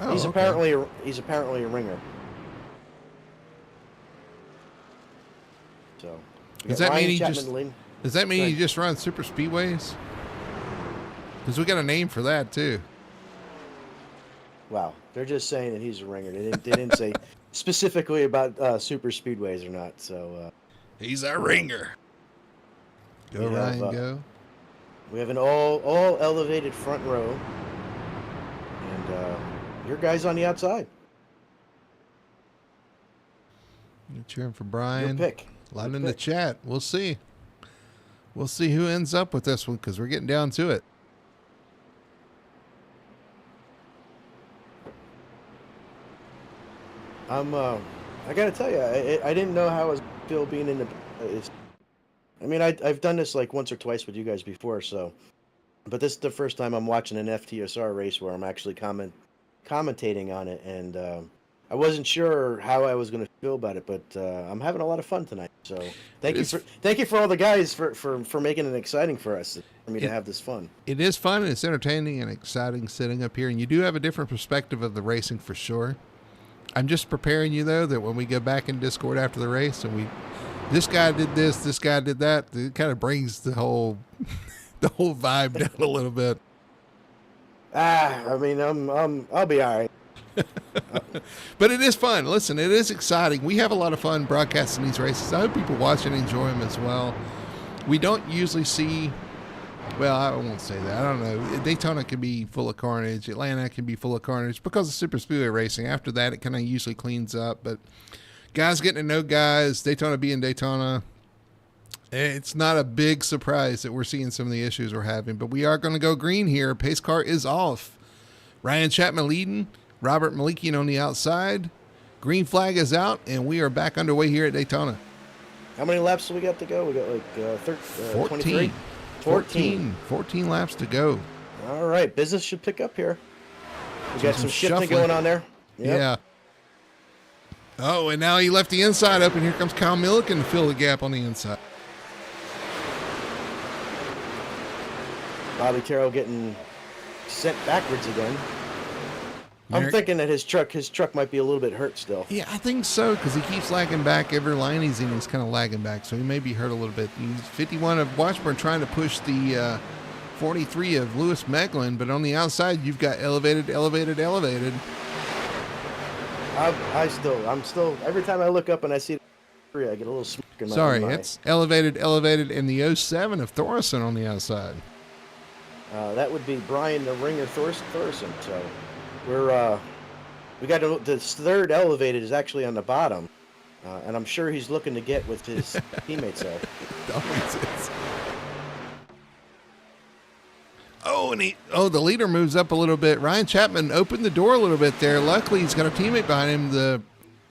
A: Oh,
B: he's apparently a ringer. So
A: does that mean he just runs super speedways? Because we got a name for that too.
B: Wow, they're just saying that he's a ringer. They didn't say specifically about super speedways or not. So
A: he's a ringer. Go Ryan, go.
B: We have an all elevated front row, and your guy's on the outside.
A: You're cheering for Brian.
B: Your pick.
A: A lot in the chat. We'll see. We'll see who ends up with this one because we're getting down to it.
B: I gotta tell you, I didn't know how I was still being in the. I mean, I've done this like once or twice with you guys before, so. But this is the first time I'm watching an FTSR race where I'm actually commentating on it, and I wasn't sure how I was going to feel about it, but I'm having a lot of fun tonight. So thank you for all the guys for making it exciting for us, for me to have this fun.
A: It is fun and it's entertaining and exciting sitting up here, and you do have a different perspective of the racing for sure. I'm just preparing you though that when we go back in Discord after the race and this guy did this guy did that, it kind of brings the whole the whole vibe down a little bit.
B: I mean, I'll be all right.
A: But it is fun. Listen, it is exciting. We have a lot of fun broadcasting these races. I hope people watch and enjoy them as well. We don't usually see, well, I won't say that. I don't know. Daytona can be full of carnage. Atlanta can be full of carnage because of super speedway racing. After that, it kind of usually cleans up. But guys getting to know guys, Daytona being Daytona, it's not a big surprise that we're seeing some of the issues we're having. But we are going to go green here. Pace car is off. Ryan Chapman leading. Robert Malikian on the outside. Green flag is out, and we are back underway here at Daytona.
B: How many laps do we got to go? We got like
A: 14. 14 laps to go.
B: All right, business should pick up here. We got some shifting going on there. Yep.
A: Yeah. Oh, and now he left the inside up, and here comes Kyle Milliken to fill the gap on the inside.
B: Bobby Terrell getting sent backwards again. I'm thinking that his truck might be a little bit hurt still.
A: Yeah, I think so, because he keeps lagging back. Every line he's in, he's kind of lagging back, so he may be hurt a little bit. He's 51 of Washburn trying to push the 43 of Lewis Meglin, but on the outside, you've got elevated.
B: I'm still, every time I look up and I see the I get a little smirk in my
A: Sorry,
B: mind.
A: it's elevated, and the 07 of Thorson on the outside.
B: That would be Brian the Ringer Thorson. So we got the third elevated is actually on the bottom, and I'm sure he's looking to get with his teammates there.
A: Always is. The leader moves up a little bit. Ryan Chapman opened the door a little bit there. Luckily, he's got a teammate behind him. The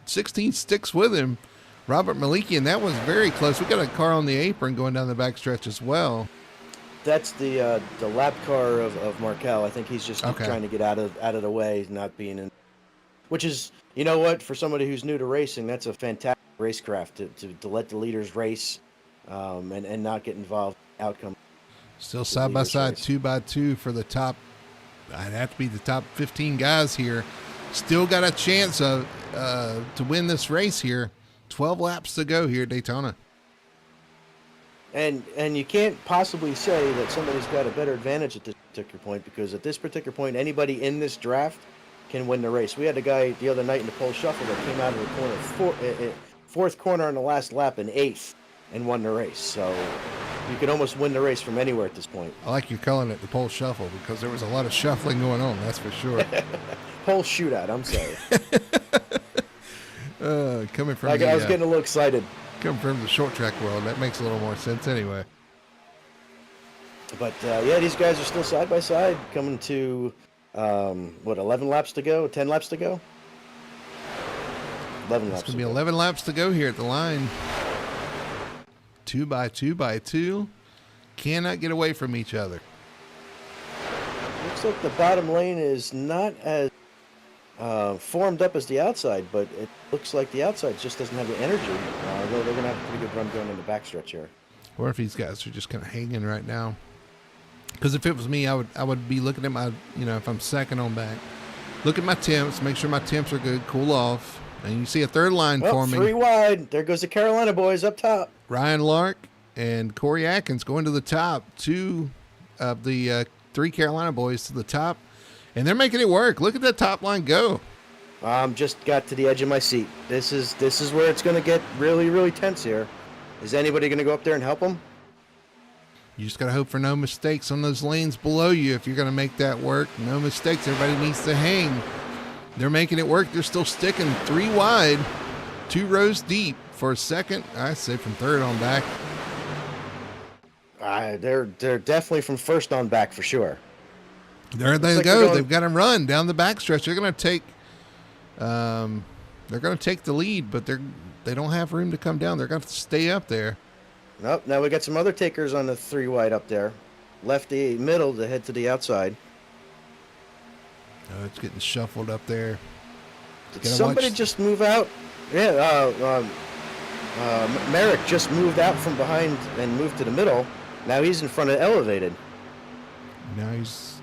A: 16 sticks with him, Robert Maliki, and that was very close. We got a car on the apron going down the backstretch as well.
B: That's the lap car of Markel. I think he's just
A: Okay.
B: trying to get out of the way, not being in. Which is, you know what, for somebody who's new to racing, that's a fantastic racecraft to let the leaders race, and not get involved in the outcome.
A: Still
B: The
A: side by
B: leaders
A: side,
B: race.
A: 2x2 for the top. I'd have to be the top 15 guys here. Still got a chance of to win this race here. 12 laps to go here at Daytona.
B: And you can't possibly say that somebody's got a better advantage at this particular point, because at this particular point, anybody in this draft can win the race. We had a guy the other night in the pole shuffle that came out of the corner, fourth corner on the last lap in eighth, and won the race. So you could almost win the race from anywhere at this point.
A: I like you calling it the pole shuffle because there was a lot of shuffling going on, that's for sure.
B: Pole shootout, I'm sorry.
A: Coming from
B: I was getting a little excited.
A: Coming from the short track world, that makes a little more sense anyway.
B: But yeah, these guys are still side by side, coming to 11 laps to go, 10 laps to go. 11 laps.
A: It's gonna be 11 laps to go here at the line. 2x2. Cannot get away from each other.
B: Looks like the bottom lane is not as formed up as the outside, but it looks like the outside just doesn't have the energy. Although they're going to have a pretty good run going in the backstretch here.
A: Or if these guys are just kind of hanging right now. Because if it was me, I would be looking at my, if I'm second on back, look at my temps, make sure my temps are good, cool off. And you see a third line forming.
B: 3 wide. There goes the Carolina boys up top.
A: Ryan Lark and Corey Atkins going to the top. 2 of the 3 Carolina boys to the top. And they're making it work. Look at that top line go.
B: Just got to the edge of my seat. This is where it's going to get really, really tense here. Is anybody going to go up there and help them?
A: You just got to hope for no mistakes on those lanes below you if you're going to make that work. No mistakes. Everybody needs to hang. They're making it work. They're still sticking 3 wide, 2 rows deep for a second. I say from third on back.
B: They're definitely from first on back for sure.
A: There they go. They've got them run down the backstretch. They're going to take. They're going to take the lead, but they don't have room to come down. They're going to stay up there.
B: Nope. Now we got some other takers on the 3 wide up there. Lefty middle to head to the outside.
A: Oh, it's getting shuffled up there.
B: Did somebody just move out? Yeah. Merrick just moved out from behind and moved to the middle. Now he's in front of elevated.
A: Now he's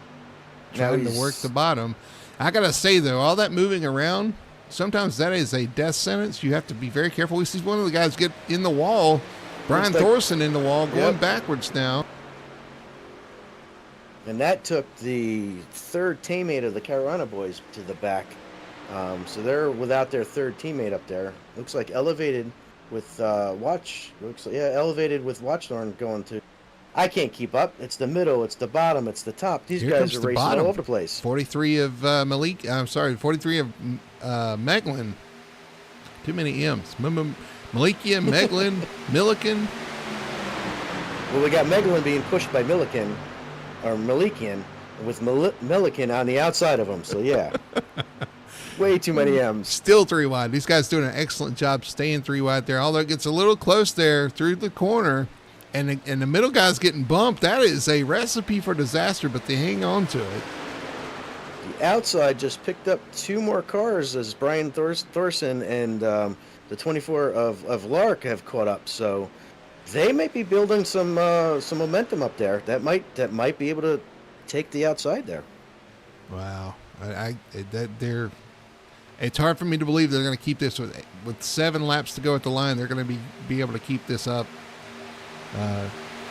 A: trying to work the bottom. I got to say, though, all that moving around, sometimes that is a death sentence. You have to be very careful. We see one of the guys get in the wall. Brian Thorson in the wall, going backwards now.
B: And that took the third teammate of the Carolina boys to the back. So they're without their third teammate up there. Looks like elevated with elevated with Watchthorn going to. I can't keep up. It's the middle. It's the bottom. It's the top. These guys are racing all over the place.
A: 43 of 43 of Meglin. Too many M's. Malikian, Meglin, Milliken.
B: Well, we got Meglin being pushed by Milliken, or Malikian, with Milliken on the outside of him. So, yeah. Way too many M's.
A: Still 3 wide. These guys doing an excellent job staying 3 wide there. Although it gets a little close there through the corner. And the middle guy's getting bumped. That is a recipe for disaster, but they hang on to it.
B: The outside just picked up 2 more cars as Brian Thorson and the 24 of Lark have caught up. So they might be building some momentum up there. That might be able to take the outside there.
A: Wow, it's hard for me to believe they're going to keep this with 7 laps to go at the line. They're going to be able to keep this up.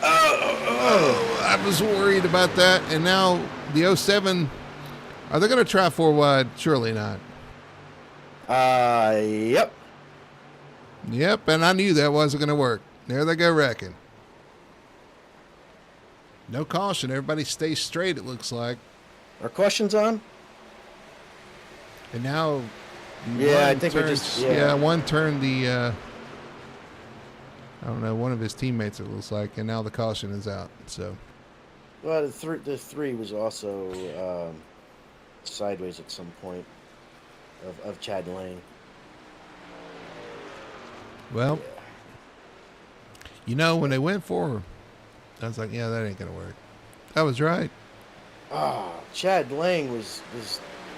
A: I was worried about that. And now the 07, are they going to try 4 wide? Surely not.
B: Yep.
A: Yep, and I knew that wasn't going to work. There they go wrecking. No caution. Everybody stays straight, it looks like.
B: Are cautions on?
A: And now...
B: Yeah, I think
A: one turned the... I don't know, one of his teammates, it looks like, and now the caution is out. So,
B: well, the three was also sideways at some point of Chad Lane.
A: Well, when they went for I was like, yeah, that ain't going to work. I was right.
B: Chad Lang was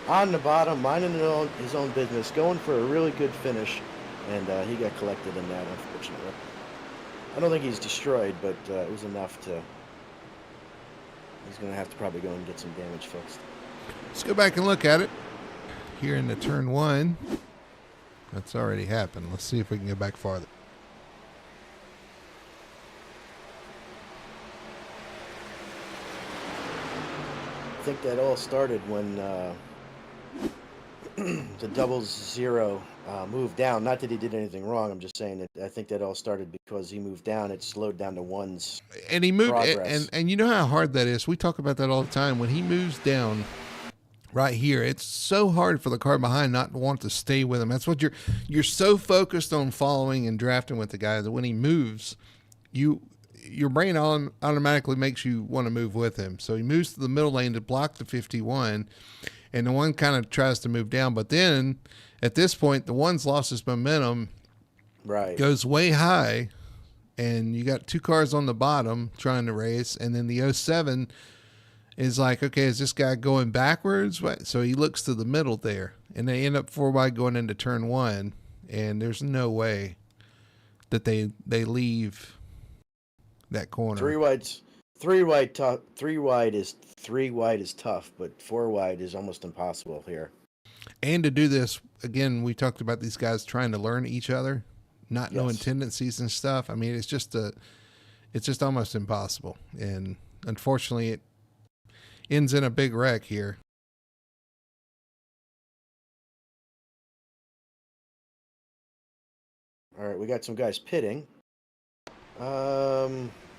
B: on the bottom, minding his own business, going for a really good finish, and he got collected in that, unfortunately. I don't think he's destroyed, but it was enough to... He's going to have to probably go and get some damage fixed.
A: Let's go back and look at it. Here in the turn one. That's already happened. Let's see if we can go back farther.
B: I think that all started when the 00 moved down. Not that he did anything wrong. I'm just saying that I think that all started because he moved down. It slowed down to one's
A: and he moved,
B: progress.
A: and you know how hard that is. We talk about that all the time. When he moves down right here, it's so hard for the car behind not to want to stay with him. That's what you're so focused on following and drafting with the guy that when he moves, your brain automatically makes you want to move with him. So he moves to the middle lane to block the 51, and the one kind of tries to move down. But then at this point, the one's lost his momentum,
B: right?
A: Goes way high, and you got two cars on the bottom trying to race, and then the 07 is like, okay, is this guy going backwards? So he looks to the middle there, and they end up 4 wide going into turn one, and there's no way that they leave that corner.
B: Three wide is tough, but 4 wide is almost impossible here.
A: And to do this again, we talked about these guys trying to learn each other, not knowing tendencies and stuff. I mean, it's just almost impossible, and unfortunately, it ends in a big wreck here.
B: All right, we got some guys pitting.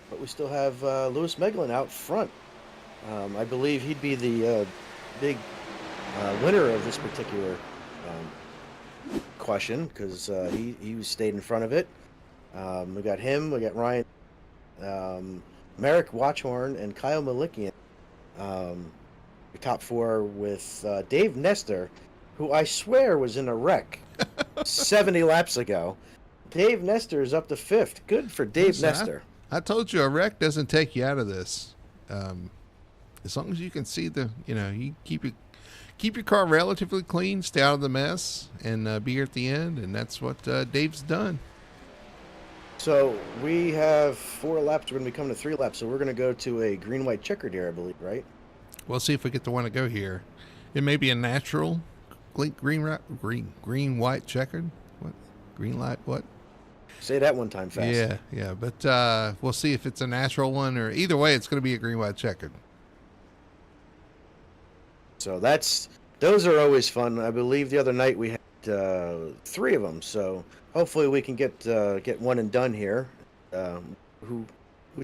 B: But we still have Lewis Meglin out front. I believe he'd be the big winner of this particular question because he stayed in front of it. We got him. We got Ryan, Merrick Watchhorn, and Kyle Malikian. The top 4 with Dave Nestor, who I swear was in a wreck 70 laps ago. Dave Nestor is up to 5th. Good for Dave Nestor.
A: I told you a wreck doesn't take you out of this. As long as you can see you keep your car relatively clean, stay out of the mess, and be here at the end, and that's what Dave's done.
B: So we have 4 laps. We're going to be coming to 3 laps, so we're going to go to a green-white checkered here, I believe, right?
A: We'll see if we get the one to go here. It may be a natural green-white checkered. What? Green light, what?
B: Say that one time fast.
A: Yeah. But we'll see if it's a natural one, or either way, it's going to be a green-white checkered.
B: So those are always fun. I believe the other night we had 3 of them. So hopefully we can get one and done here. Who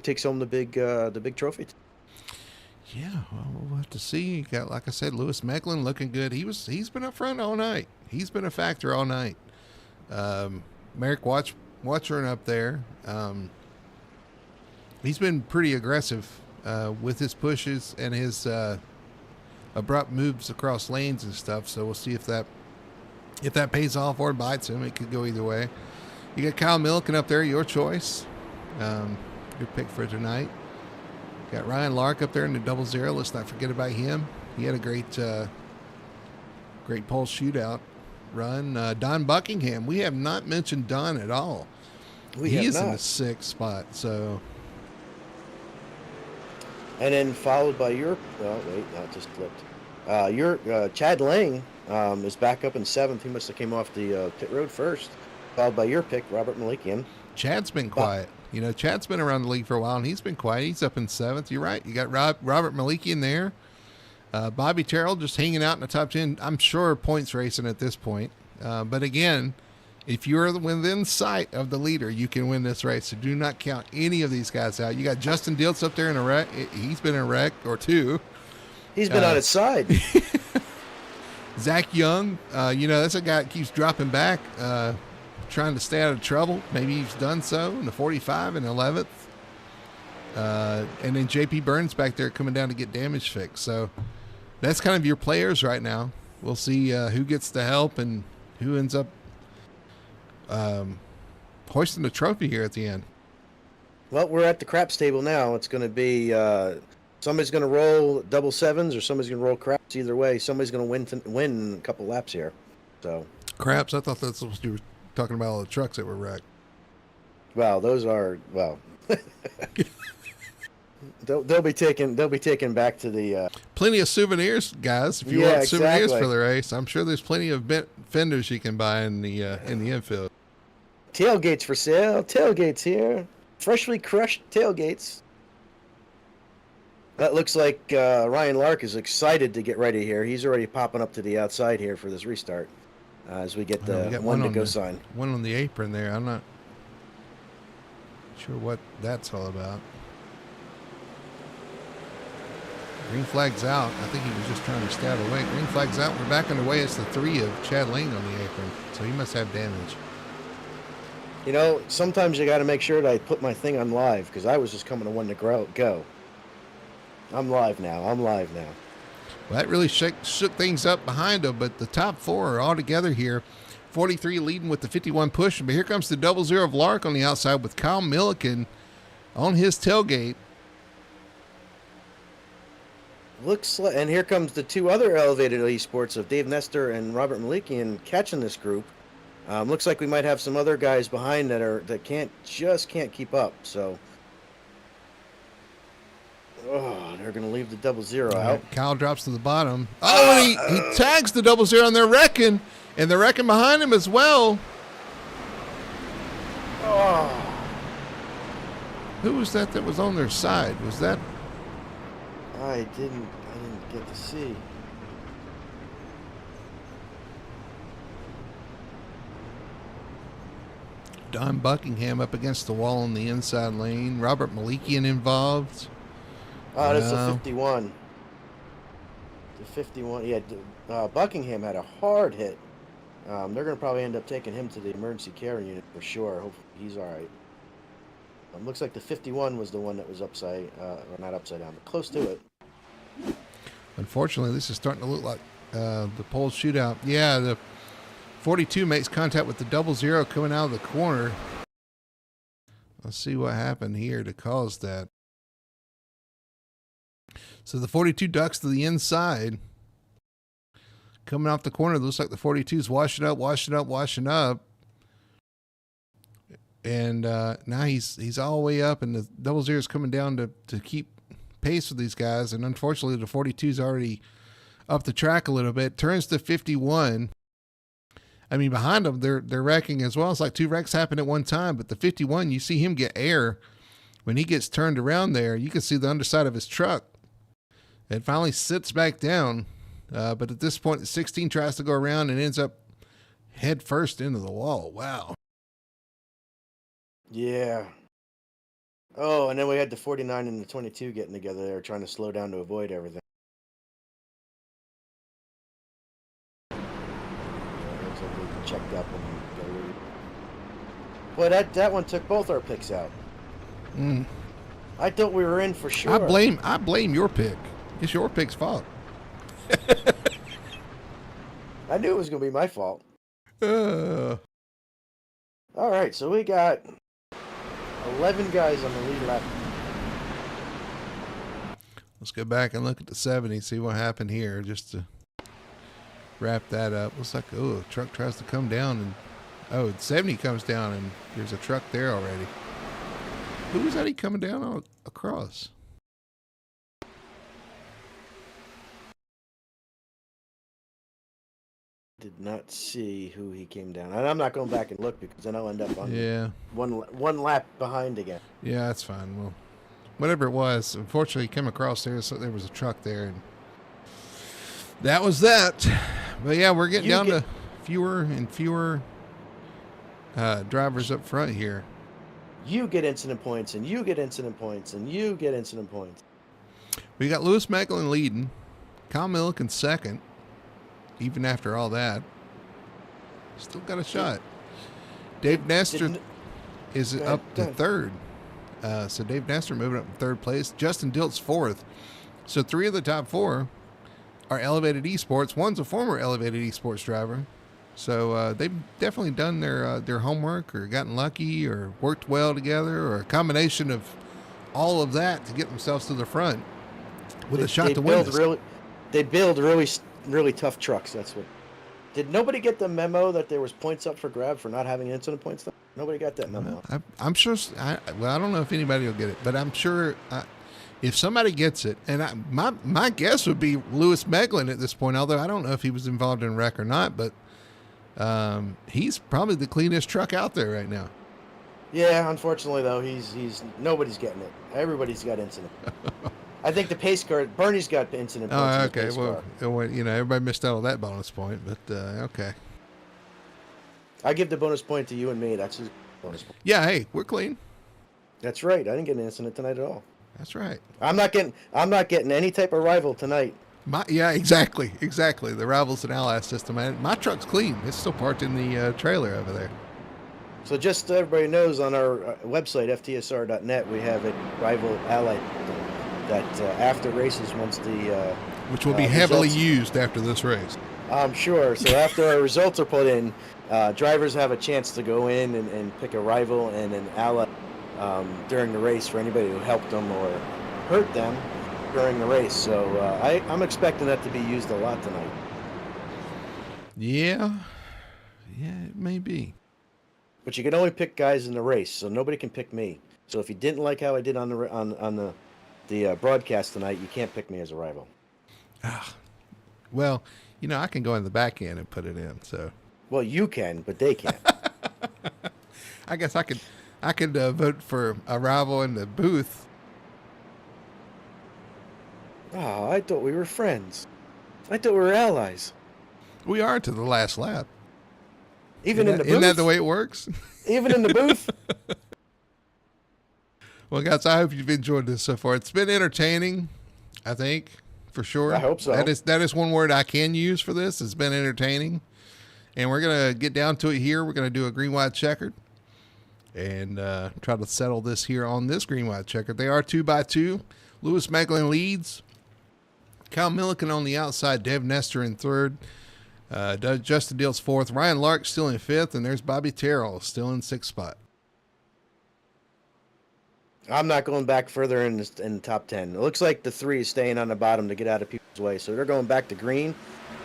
B: takes home the big trophy?
A: Yeah, well, we'll have to see. You got, like I said, Lewis Meglin looking good. He's been up front all night. He's been a factor all night. Merrick Watchern up there. He's been pretty aggressive with his pushes and his abrupt moves across lanes and stuff. So we'll see if that pays off or bites him. It could go either way. You got Kyle Milliken up there, your choice. Good pick for tonight. Got Ryan Lark up there in the 00. Let's not forget about him. He had a great pole shootout run. Don Buckingham. We have not mentioned Don at all. He is in the 6th spot. So,
B: and then followed by your. Oh wait, no, it just flipped. Your Chad Lang is back up in 7th. He must have came off the pit road first. Followed by your pick, Robert Malikian.
A: Chad's been quiet. Chad's been around the league for a while, and he's been quiet. He's up in 7th. You're right. You got Robert Malikian there. Bobby Terrell just hanging out in the top 10. I'm sure points racing at this point. But again, if you're within sight of the leader, you can win this race. So do not count any of these guys out. You got Justin Diltz up there in a wreck. He's been in a wreck or 2.
B: He's been on his side.
A: Zach Young, that's a guy that keeps dropping back, trying to stay out of trouble. Maybe he's done so in the 45 and 11th. And then JP Burns back there coming down to get damage fixed. So that's kind of your players right now. We'll see who gets the help and who ends up hoisting the trophy here at the end.
B: Well, we're at the craps table now. It's going to be somebody's going to roll double sevens or somebody's going to roll craps. Either way, somebody's going to win a couple laps here. So,
A: Craps. I thought that's what you were talking about, all the trucks that were wrecked.
B: well, those are they'll be taken back to the.
A: Plenty of souvenirs, guys. If you want souvenirs for the race, I'm sure there's plenty of bent fenders you can buy in the infield.
B: Tailgates for sale. Tailgates here. Freshly crushed tailgates. That looks like Ryan Lark is excited to get ready here. He's already popping up to the outside here for this restart as we get the one to go sign.
A: One on the apron there. I'm not sure what that's all about. Green flag's out. I think he was just trying to stab away. Green flag's out. We're back underway. It's the 3 of Chad Lane on the apron. So he must have damage.
B: You know, sometimes you got to make sure that I put my thing on live because I was just coming to one to go. I'm live now. Well,
A: that really shook things up behind him, but the top 4 are all together here. 43 leading with the 51 push. But here comes the 00 of Lark on the outside with Kyle Milliken on his tailgate.
B: Looks like, and here comes the 2 other elevated esports of Dave Nestor and Robert Malikian catching this group. Looks like we might have some other guys behind that can't keep up. So, they're going to leave the 00 out.
A: Kyle drops to the bottom. Oh, and he tags the 00 and they're wrecking, and they're wrecking behind him as well. Who was that was on their side? Was that?
B: I didn't get to see.
A: Don Buckingham up against the wall on the inside lane. Robert Malikian involved.
B: Oh, that's a 51. The 51. Yeah, Buckingham had a hard hit. They're going to probably end up taking him to the emergency care unit for sure. Hopefully he's all right. Looks like the 51 was the one that was or not upside down, but close to it.
A: Unfortunately, this is starting to look like the pole shootout. Yeah, the 42 makes contact with the 00 coming out of the corner. Let's see what happened here to cause that. So the 42 ducks to the inside. Coming off the corner, it looks like the 42's washing up. And now he's all the way up, and the 00 is coming down to keep pace with these guys. And unfortunately, the 42's already up the track a little bit. Turns to 51. I mean, behind them, they're wrecking as well. It's like 2 wrecks happen at one time, but the 51, you see him get air. When he gets turned around there, you can see the underside of his truck. It finally sits back down. But at this point, the 16 tries to go around and ends up head first into the wall. Wow.
B: Yeah. Oh, and then we had the 49 and the 22 getting together there, trying to slow down to avoid everything. Looks like they checked up and got a lead. Boy, that one took both our picks out. I thought we were in for sure.
A: I blame your pick. It's your pick's fault.
B: I knew it was going to be my fault. All right, so we got 11 guys on the lead lap.
A: Let's go back and look at the 70, see what happened here, just to wrap that up. Looks like, a truck tries to come down, and, 70 comes down, and there's a truck there already. Who was that he coming down across?
B: Did not see who he came down. And I'm not going back and look because then I'll end up on one lap behind again.
A: Yeah, that's fine. Well, whatever it was, unfortunately, he came across there, so there was a truck there, and that was that. But yeah, we're getting down to fewer and fewer drivers up front here.
B: You get incident points, and you get incident points, and you get incident points.
A: We got Lewis Macklin leading, Kyle Milliken second. Even after all that, still got a shot. Dave Nestor is up to third. So Dave Nestor moving up in third place. Justin Dilt's fourth. So 3 of the top 4 are elevated esports. One's a former elevated esports driver. So they've definitely done their homework, or gotten lucky, or worked well together, or a combination of all of that to get themselves to the front with a shot to win this.
B: They build really tough trucks. That's what. Did nobody get the memo that there was points up for grab for not having incident points? Nobody got that memo.
A: I'm sure. I don't know if anybody will get it, but I'm sure if somebody gets it, and my guess would be Lewis Meglin at this point. Although I don't know if he was involved in a wreck or not, but he's probably the cleanest truck out there right now.
B: Yeah, unfortunately though, he's nobody's getting it. Everybody's got incident. I think the pace car, Bernie's got incident points.
A: Oh, okay. Well, everybody missed out on that bonus point, but okay.
B: I give the bonus point to you and me. That's his bonus point.
A: Yeah, hey, we're clean.
B: That's right. I didn't get an incident tonight at all.
A: That's right.
B: I'm not getting any type of rival tonight.
A: Exactly. The Rivals and Allies system. My truck's clean. It's still parked in the trailer over there.
B: So just so everybody knows, on our website, FTSR.net, we have a rival ally that after races, once the...
A: which will be heavily used after this race.
B: I'm sure. So after our results are put in, drivers have a chance to go in and pick a rival and an ally during the race for anybody who helped them or hurt them during the race. So I'm expecting that to be used a lot tonight.
A: Yeah, it may be.
B: But you can only pick guys in the race, so nobody can pick me. So if you didn't like how I did on the broadcast tonight, you can't pick me as a rival.
A: Well, I can go in the back end and put it in. So.
B: Well, you can, but they can't.
A: I guess I could vote for a rival in the booth.
B: Oh, I thought we were friends. I thought we were allies.
A: We are to the last lap.
B: Even in the booth?
A: Isn't that the way it works?
B: Even in the booth?
A: Well, guys, I hope you've enjoyed this so far. It's been entertaining, I think, for sure.
B: I hope so.
A: That is one word I can use for this. It's been entertaining. And we're going to get down to it here. We're going to do a green-white checkered and try to settle this here on this green-white checkered. They are 2x2. Lewis Meglin leads. Kyle Milliken on the outside. Dev Nestor in third. Justin Deal's fourth. Ryan Lark still in fifth. And there's Bobby Terrell still in sixth spot.
B: I'm not going back further in the top 10. It looks like the 3 is staying on the bottom to get out of people's way. So they're going back to green.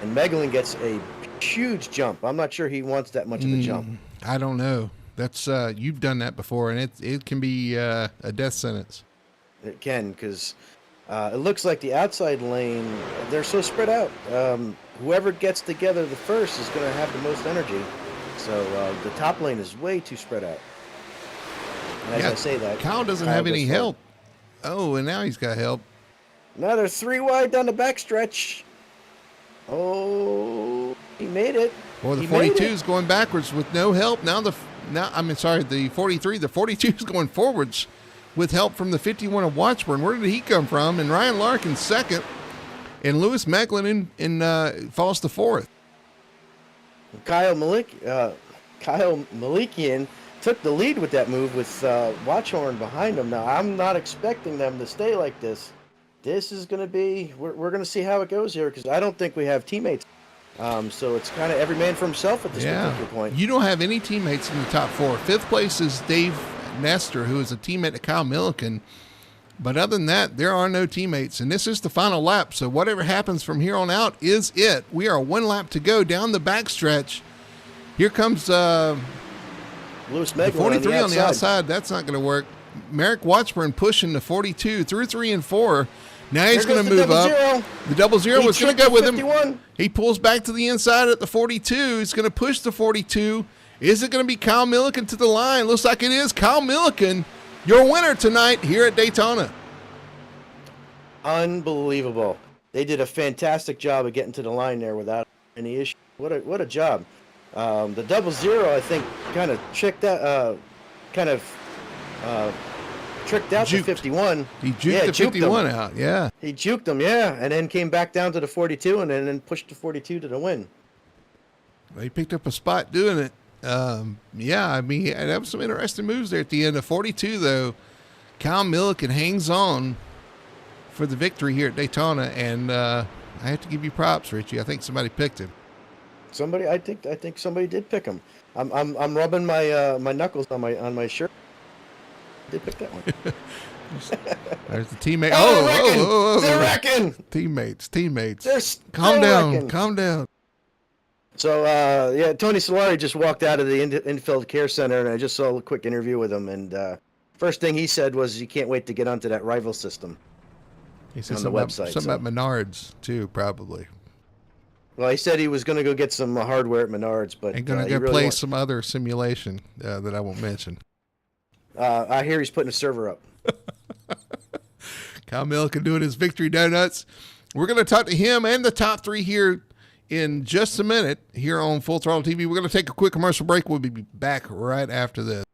B: And Meglin gets a huge jump. I'm not sure he wants that much of a jump.
A: I don't know. That's you've done that before, and it can be a death sentence.
B: It can, because it looks like the outside lane, they're so spread out. Whoever gets together the first is going to have the most energy. So the top lane is way too spread out. And as I say that,
A: Kyle doesn't have any help. Oh, and now he's got help.
B: Now they're 3 wide down the backstretch. Oh, he made it.
A: Well, the 42 is going backwards with no help. The 43. The 42 is going forwards with help from the 51 of Watchburn. Where did he come from? And Ryan Lark in second. And Lewis Meglin falls to fourth.
B: Kyle Malikian took the lead with that move with Watchhorn behind him. Now, I'm not expecting them to stay like this. This is going to be, we're going to see how it goes here, because I don't think we have teammates. So it's kind of every man for himself at this particular point.
A: You don't have any teammates in the top 4. Fifth place is Dave Nestor, who is a teammate of Kyle Milliken. But other than that, there are no teammates. And this is the final lap. So whatever happens from here on out is it. We are 1 lap to go down the backstretch. Here comes
B: Lewis Meglin
A: 43 on the outside. That's not going to work. Merrick Watchburn pushing the 42 through 3 and 4. Now he's going to move up. The 00 was going to go with him. He pulls back to the inside at the 42. He's going to push the 42. Is it going to be Kyle Milliken to the line? Looks like it is. Kyle Milliken, your winner tonight here at Daytona.
B: Unbelievable. They did a fantastic job of getting to the line there without any issue. What a job. The 00, I think, kind of tricked out the 51.
A: He juked the 51 out, yeah.
B: He juked him, yeah, and then came back down to the 42 and then pushed the 42 to the win.
A: He picked up a spot doing it. That was some interesting moves there at the end of 42, though. Kyle Milliken hangs on for the victory here at Daytona, and I have to give you props, Richie. I think somebody picked him.
B: I think somebody did pick him. I'm rubbing my knuckles on my shirt. They picked that one.
A: There's the teammate.
B: They're wrecking.
A: Teammates.
B: They're still
A: Calm down.
B: wrecking.
A: Calm down.
B: So Tony Solari just walked out of the infield care center, and I just saw a quick interview with him. And first thing he said was, "You can't wait to get onto that rival system."
A: He said
B: on
A: something,
B: the website,
A: about Menards too, probably.
B: Well, he said he was going to go get some hardware at Menards, but
A: And going to go play some other simulation that I won't mention.
B: I hear he's putting a server up.
A: Kyle Milliken doing his victory donuts. We're going to talk to him and the top three here in just a minute here on Full Throttle TV. We're going to take a quick commercial break. We'll be back right after this.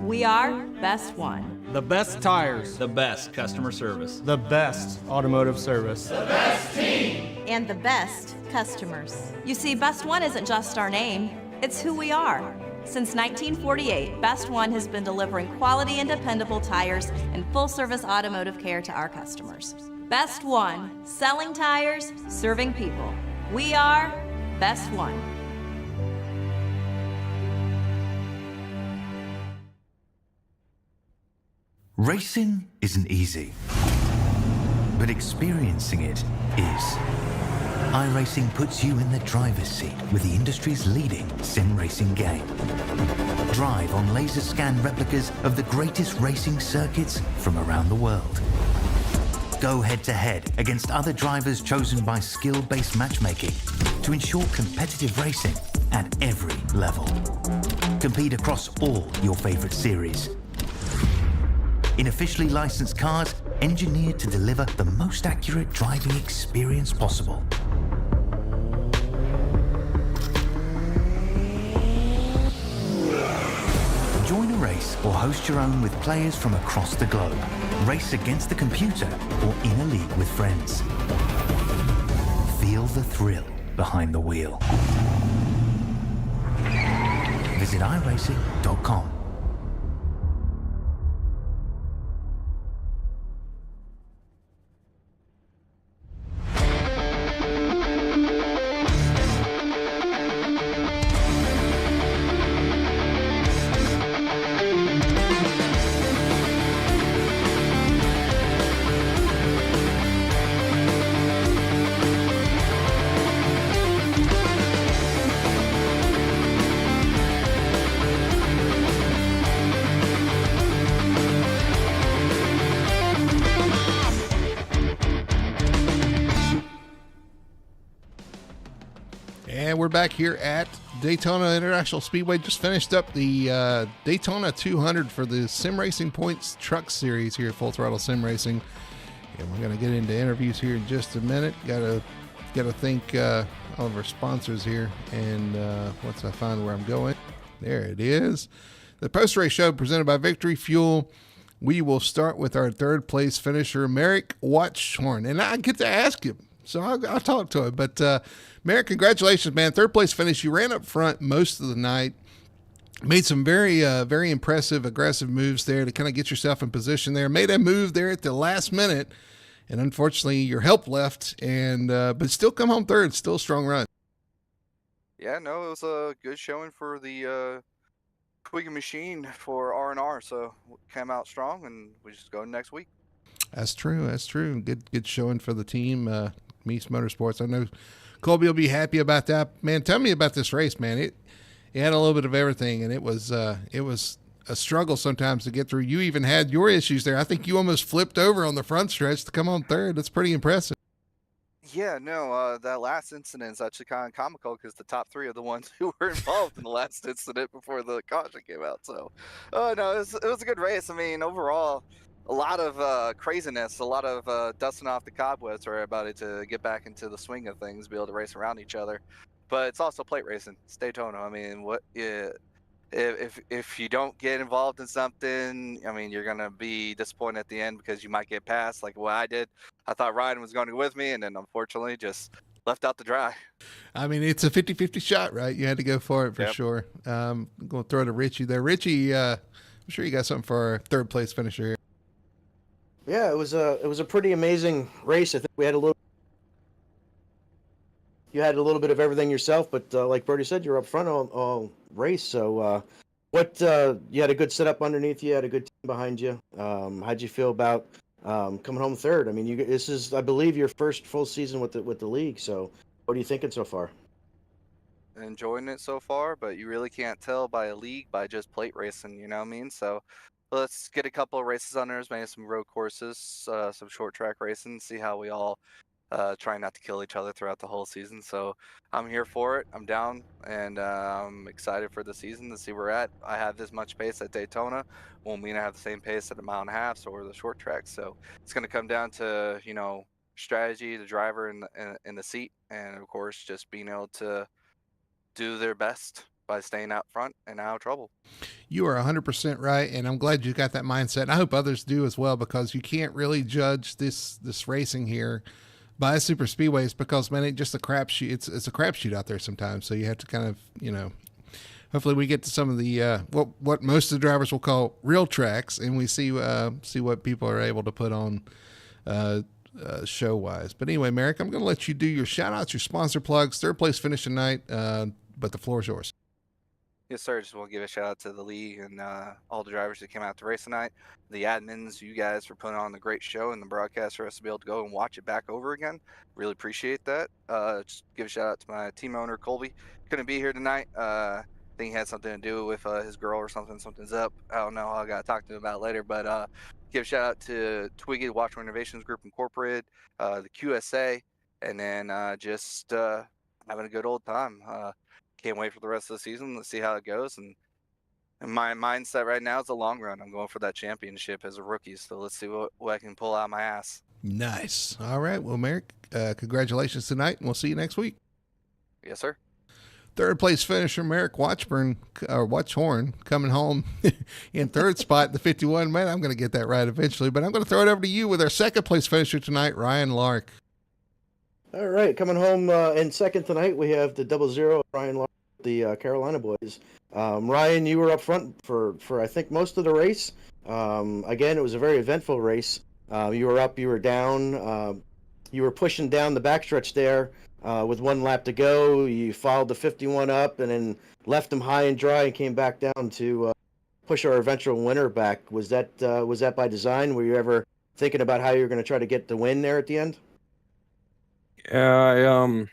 C: We are Best One.
D: The best tires.
E: The best customer service.
D: The best automotive service.
E: The best team.
C: And the best customers. You see, Best One isn't just our name, it's who we are. Since 1948, Best One has been delivering quality and dependable tires and full-service automotive care to our customers. Best One, selling tires, serving people. We are Best One.
F: Racing isn't easy, but experiencing it is. iRacing puts you in the driver's seat with the industry's leading sim racing game. Drive on laser scan replicas of the greatest racing circuits from around the world. Go head to head against other drivers chosen by skill-based matchmaking to ensure competitive racing at every level. Compete across all your favorite series in officially licensed cars engineered to deliver the most accurate driving experience possible. Join a race or host your own with players from across the globe. Race against the computer or in a league with friends. Feel the thrill behind the wheel. Visit iRacing.com.
A: And we're back here at Daytona International Speedway. Just finished up the Daytona 200 for the Sim Racing Points Truck Series here at Full Throttle Sim Racing. And we're going to get into interviews here in just a minute. Got to thank all of our sponsors here. And once I find where I'm going, there it is. The post-race show presented by Victory Fuel. We will start with our third place finisher, Merrick Watchhorn. And I get to ask him, so I'll talk to him. But Merrick, congratulations, man. Third place finish. You ran up front most of the night. Made some very impressive, aggressive moves there to kind of get yourself in position there. Made a move there at the last minute. And unfortunately, your help left. And but still come home third. Still a strong run.
G: Yeah, no, it was a good showing for the Quiggin machine for R&R. So came out strong, and we just go next week.
A: That's true. That's true. Good showing for the team, Meese Motorsports. I know Colby will be happy about that. Man, tell me about this race, man. It had a little bit of everything, and it was a struggle sometimes to get through. You even had your issues there. I think you almost flipped over on the front stretch to come on third. That's pretty impressive.
G: Yeah, no, that last incident is actually kind of comical because the top three are the ones who were involved in the last incident before the caution came out. So, no, it was a good race. I mean, overall, a lot of craziness, a lot of dusting off the cobwebs for everybody to get back into the swing of things, be able to race around each other. But it's also plate racing. It's Daytona. I mean, if you don't get involved in something, I mean, you're gonna be disappointed at the end because you might get passed, like what I did. I thought Ryan was going to go with me, and then unfortunately just left out to dry.
A: I mean, it's a 50-50 shot, right? You had to go for it for sure. I'm going to throw to Richie there. Richie, I'm sure you got something for our third place finisher here.
B: Yeah, it was a pretty amazing race. I think you had a little bit of everything yourself, but like Brody said, you're up front all race. So you had a good setup underneath you, had a good team behind you. How'd you feel about coming home third? I mean, this is, I believe, your first full season with the league. So what are you thinking so far?
G: Enjoying it so far, but you really can't tell by a league by just plate racing, you know what I mean? So let's get a couple of races under us, maybe some road courses, some short track racing, see how we all try not to kill each other throughout the whole season. So I'm here for it. I'm down, and I'm excited for the season to see where we're at. I have this much pace at Daytona. Won't mean I have the same pace at a mile and a half or the short track. So it's going to come down to, strategy, the driver in the seat, and of course just being able to do their best by staying out front and out of trouble.
A: You are 100% right, and I'm glad you got that mindset. And I hope others do as well, because you can't really judge this racing here by super speedways, because man, it's just a crapshoot. It's a crapshoot out there sometimes. So you have to kind of hopefully we get to some of the what most of the drivers will call real tracks, and we see what people are able to put on show wise. But anyway, Merrick, I'm going to let you do your shout outs, your sponsor plugs, third place finish tonight. But the floor is yours.
G: Yes, sir. Just want to give a shout out to the league and all the drivers that came out to race tonight. The admins, you guys, for putting on the great show and the broadcast for us to be able to go and watch it back over again. Really appreciate that. Just give a shout out to my team owner, Colby. Couldn't be here tonight. I think he had something to do with his girl or something. Something's up. I don't know. I got to talk to him about it later. But give a shout out to Twiggy, Watch Innovations Group Incorporated, the QSA, and then just having a good old time. Can't wait for the rest of the season. Let's see how it goes. And my mindset right now is the long run. I'm going for that championship as a rookie. So let's see what I can pull out of my ass.
A: Nice. All right. Well, Merrick, congratulations tonight, and we'll see you next week.
G: Yes, sir.
A: Third place finisher, Merrick Watchhorn, coming home in third spot, the 51. Man, I'm going to get that right eventually, but I'm going to throw it over to you with our second place finisher tonight, Ryan Lark.
B: All right, coming home in second tonight, we have the 00 Ryan Lark, the Carolina boys. Ryan, you were up front for I think most of the race. Again, it was a very eventful race. You were up, you were down, you were pushing down the backstretch there with one lap to go. You followed the 51 up and then left them high and dry and came back down to push our eventual winner back. Was that by design? Were you ever thinking about how you were going to try to get the win there at the end?
H: Yeah,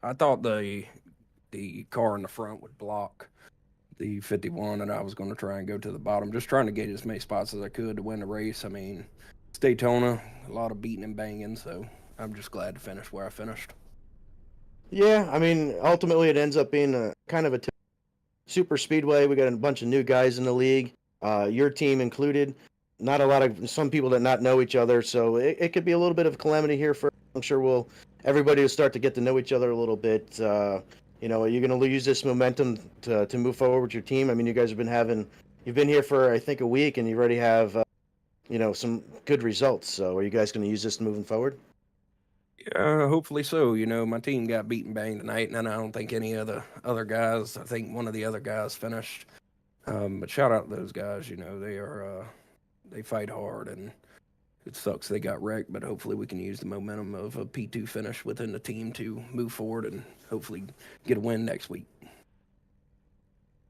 H: I thought the car in the front would block the 51, and I was going to try and go to the bottom, just trying to get as many spots as I could to win the race. I mean, it's Daytona, a lot of beating and banging, so I'm just glad to finish where I finished.
B: Yeah, I mean, ultimately it ends up being a kind of a super speedway. We got a bunch of new guys in the league, your team included. Not a lot of some people that not know each other, so it could be a little bit of a calamity here. I'm sure everybody will start to get to know each other a little bit. Are you going to use this momentum to move forward with your team? I mean, you guys have you've been here for I think a week, and you already have some good results. So are you guys going to use this moving forward?
H: Yeah, hopefully so. My team got beat and banged tonight, and I don't think any of the other guys. I think one of the other guys finished. But shout out to those guys. They fight hard, and it sucks they got wrecked. But hopefully we can use the momentum of a P2 finish within the team to move forward and hopefully get a win next week.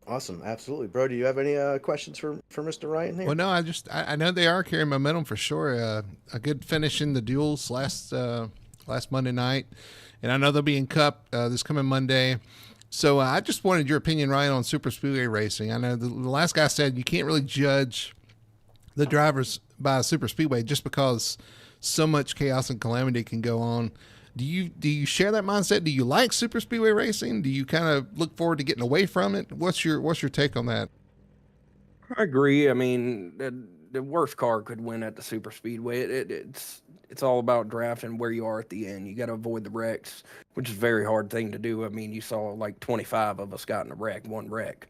B: Awesome, absolutely, bro. Do you have any questions for Mr. Ryan here?
A: Well, no, I know they are carrying momentum for sure. A good finish in the duels last Monday night, and I know they'll be in Cup this coming Monday. So I just wanted your opinion, Ryan, on super speedway racing. I know the last guy said you can't really judge the drivers by a super speedway just because so much chaos and calamity can go on. Do you share that mindset? Do you like super speedway racing? Do you kind of look forward to getting away from it? What's your take on that?
H: I agree. I mean, the worst car could win at the super speedway. It's all about drafting where you are at the end. You got to avoid the wrecks, which is a very hard thing to do. I mean, you saw like 25 of us got in a wreck, one wreck.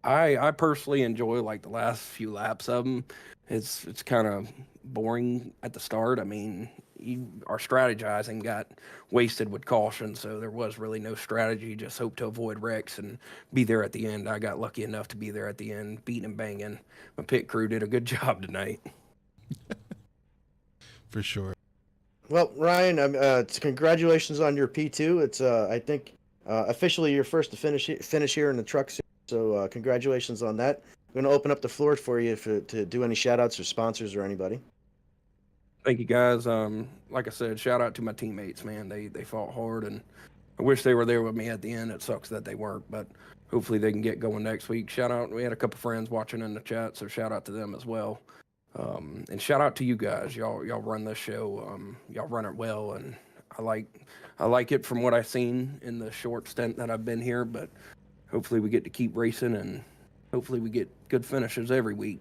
H: I personally enjoy like the last few laps of them. It's kind of boring at the start. I mean, our strategizing got wasted with caution, so there was really no strategy. Just hope to avoid wrecks and be there at the end. I got lucky enough to be there at the end, beating and banging. My pit crew did a good job tonight.
A: For sure.
B: Well, Ryan, congratulations on your P2. It's I think officially your first to finish here in the truck series. So congratulations on that. I'm going to open up the floor for you to do any shout outs or sponsors or anybody.
H: Thank you, guys. Like I said, shout out to my teammates, man. They fought hard, and I wish they were there with me at the end. It sucks that they weren't, but hopefully they can get going next week. Shout out. We had a couple friends watching in the chat, so shout out to them as well. And shout out to you guys. Y'all run this show. Y'all run it well, and I like it from what I've seen in the short stint that I've been here. But hopefully we get to keep racing, and hopefully we get good finishes every week.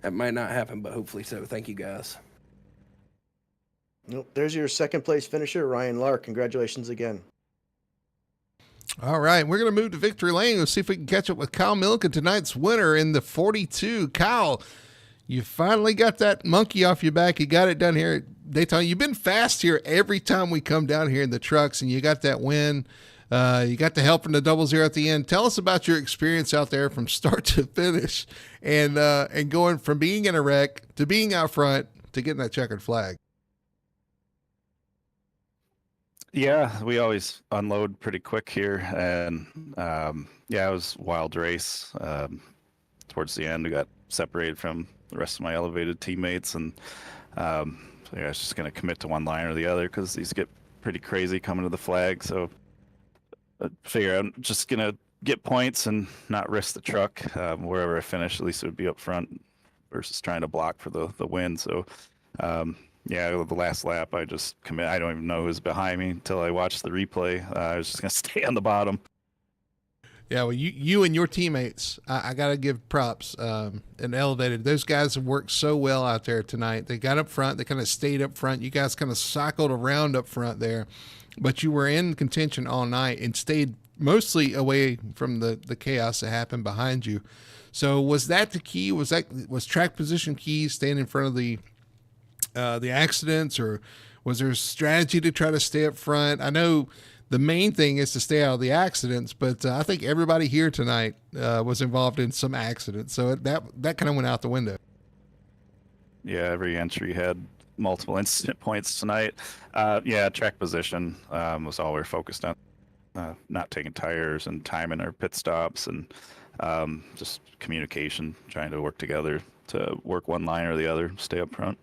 H: That might not happen, but hopefully so. Thank you, guys.
B: Nope. There's your second place finisher, Ryan Lark. Congratulations again.
A: All right, we're going to move to victory lane and see if we can catch up with Kyle Milliken, tonight's winner in the 42. Kyle, you finally got that monkey off your back. You got it done here at Daytona. You've been fast here every time we come down here in the trucks, and you got that win. You got the help from the 00 at the end. Tell us about your experience out there from start to finish, and going from being in a wreck to being out front to getting that checkered flag.
I: Yeah, we always unload pretty quick here, and it was a wild race. Towards the end, we got separated from the rest of my elevated teammates, and I was just going to commit to one line or the other because these get pretty crazy coming to the flag. So I figure I'm just going to get points and not risk the truck. Wherever I finish, at least it would be up front versus trying to block for the win. So the last lap, I just commit. I don't even know who's behind me until I watched the replay. I was just going to stay on the bottom.
A: Yeah, well, you and your teammates, I got to give props. And elevated, those guys have worked so well out there tonight. They got up front. They kind of stayed up front. You guys kind of cycled around up front there, but you were in contention all night and stayed mostly away from the chaos that happened behind you. So was that the key? Was track position key, staying in front of the accidents, or was there a strategy to try to stay up front? I know the main thing is to stay out of the accidents, but I think everybody here tonight was involved in some accidents, so that kind of went out the window.
I: Yeah, every entry had multiple incident points tonight. Track position was all we were focused on, not taking tires and timing our pit stops, and just communication, trying to work together to work one line or the other, stay up front.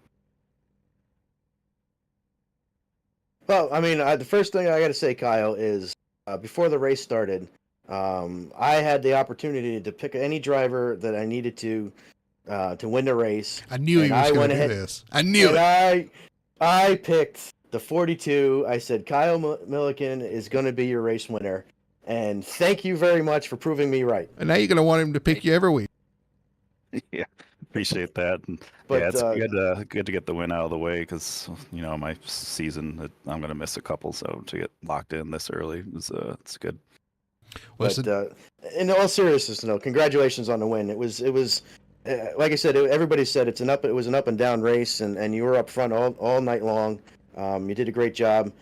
B: Well, I mean, the first thing I got to say, Kyle, is before the race started, I had the opportunity to pick any driver that I needed to win the race.
A: I knew he was going to do this. I knew it.
B: I picked the 42. I said, Kyle Milliken is going to be your race winner. And thank you very much for proving me right.
A: And now you're going to want him to pick you every week.
I: Yeah, appreciate that. And
B: but,
I: it's good to get the win out of the way, because my season, I'm going to miss a couple, so to get locked in this early is it's good.
B: But in all seriousness, congratulations on the win. It was like I said, everybody said it was an up and down race, and you were up front all night long. You did a great job.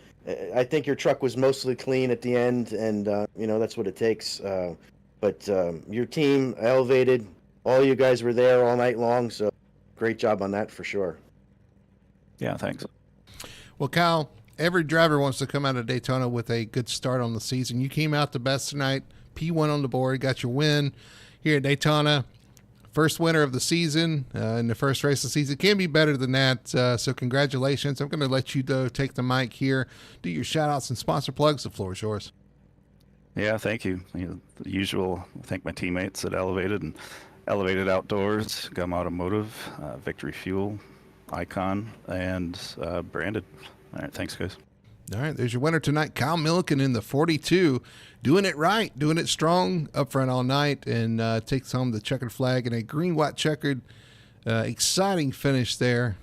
B: I think your truck was mostly clean at the end, and that's what it takes. But your team elevated. All you guys were there all night long, so great job on that for sure.
I: Yeah, thanks.
A: Well, Kyle, every driver wants to come out of Daytona with a good start on the season. You came out the best tonight, P1 on the board, got your win here at Daytona. First winner of the season in the first race of the season. Can be better than that, so congratulations. I'm going to let you take the mic here, do your shout-outs and sponsor plugs. The floor is yours.
I: Yeah, thank you. The usual, thank my teammates at Elevated and Elevated Outdoors, Gum Automotive, Victory Fuel, Icon, and Branded. All right, thanks, guys.
A: All right, there's your winner tonight, Kyle Milliken in the 42. Doing it right, doing it strong up front all night, and takes home the checkered flag in a green-white checkered. Exciting finish there.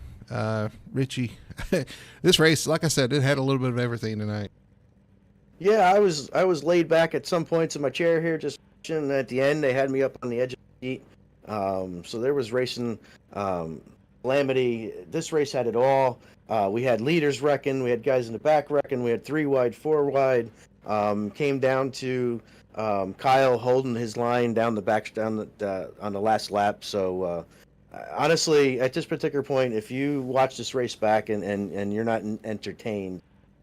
A: Richie, this race, like I said, it had a little bit of everything tonight.
B: Yeah, I was laid back at some points in my chair here, just and at the end they had me up on the edge of the seat. So there was racing calamity. This race had it all. We had leaders wrecking, we had guys in the back wrecking, we had 3 wide, 4 wide. Came down to Kyle holding his line down the back on the last lap. So honestly, at this particular point, if you watch this race back and you're not entertained,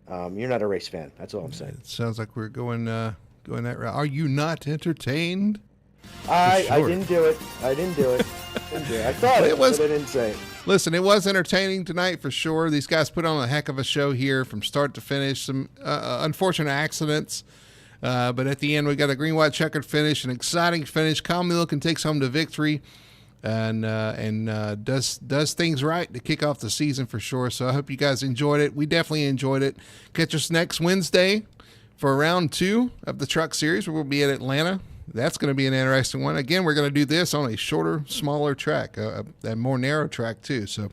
B: you're not a race fan. That's all I'm saying.
A: It sounds like we're going that route. Are you not entertained?
B: I
A: Sure.
B: didn't do it. I didn't do it. I thought it was, but I didn't say it.
A: Listen, it was entertaining tonight for sure. These guys put on a heck of a show here from start to finish. Some unfortunate accidents, but at the end we got a green, white, checkered finish, an exciting finish. Calmly Looking takes home the victory, and does things right to kick off the season for sure. So I hope you guys enjoyed it. We definitely enjoyed it. Catch us next Wednesday for round 2 of the Truck Series. We'll be at Atlanta. That's going to be an interesting one. Again, we're going to do this on a shorter, smaller track, a more narrow track too. So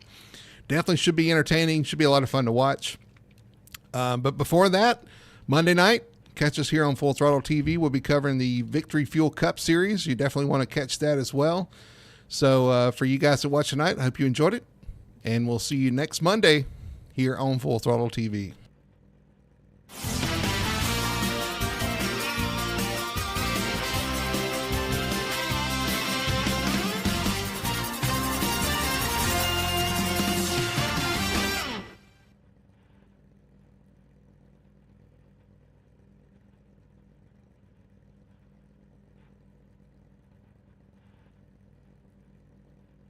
A: definitely should be entertaining. Should be a lot of fun to watch. But before that, Monday night, catch us here on Full Throttle TV. We'll be covering the Victory Fuel Cup Series. You definitely want to catch that as well. So for you guys that watch tonight, I hope you enjoyed it. And we'll see you next Monday here on Full Throttle TV.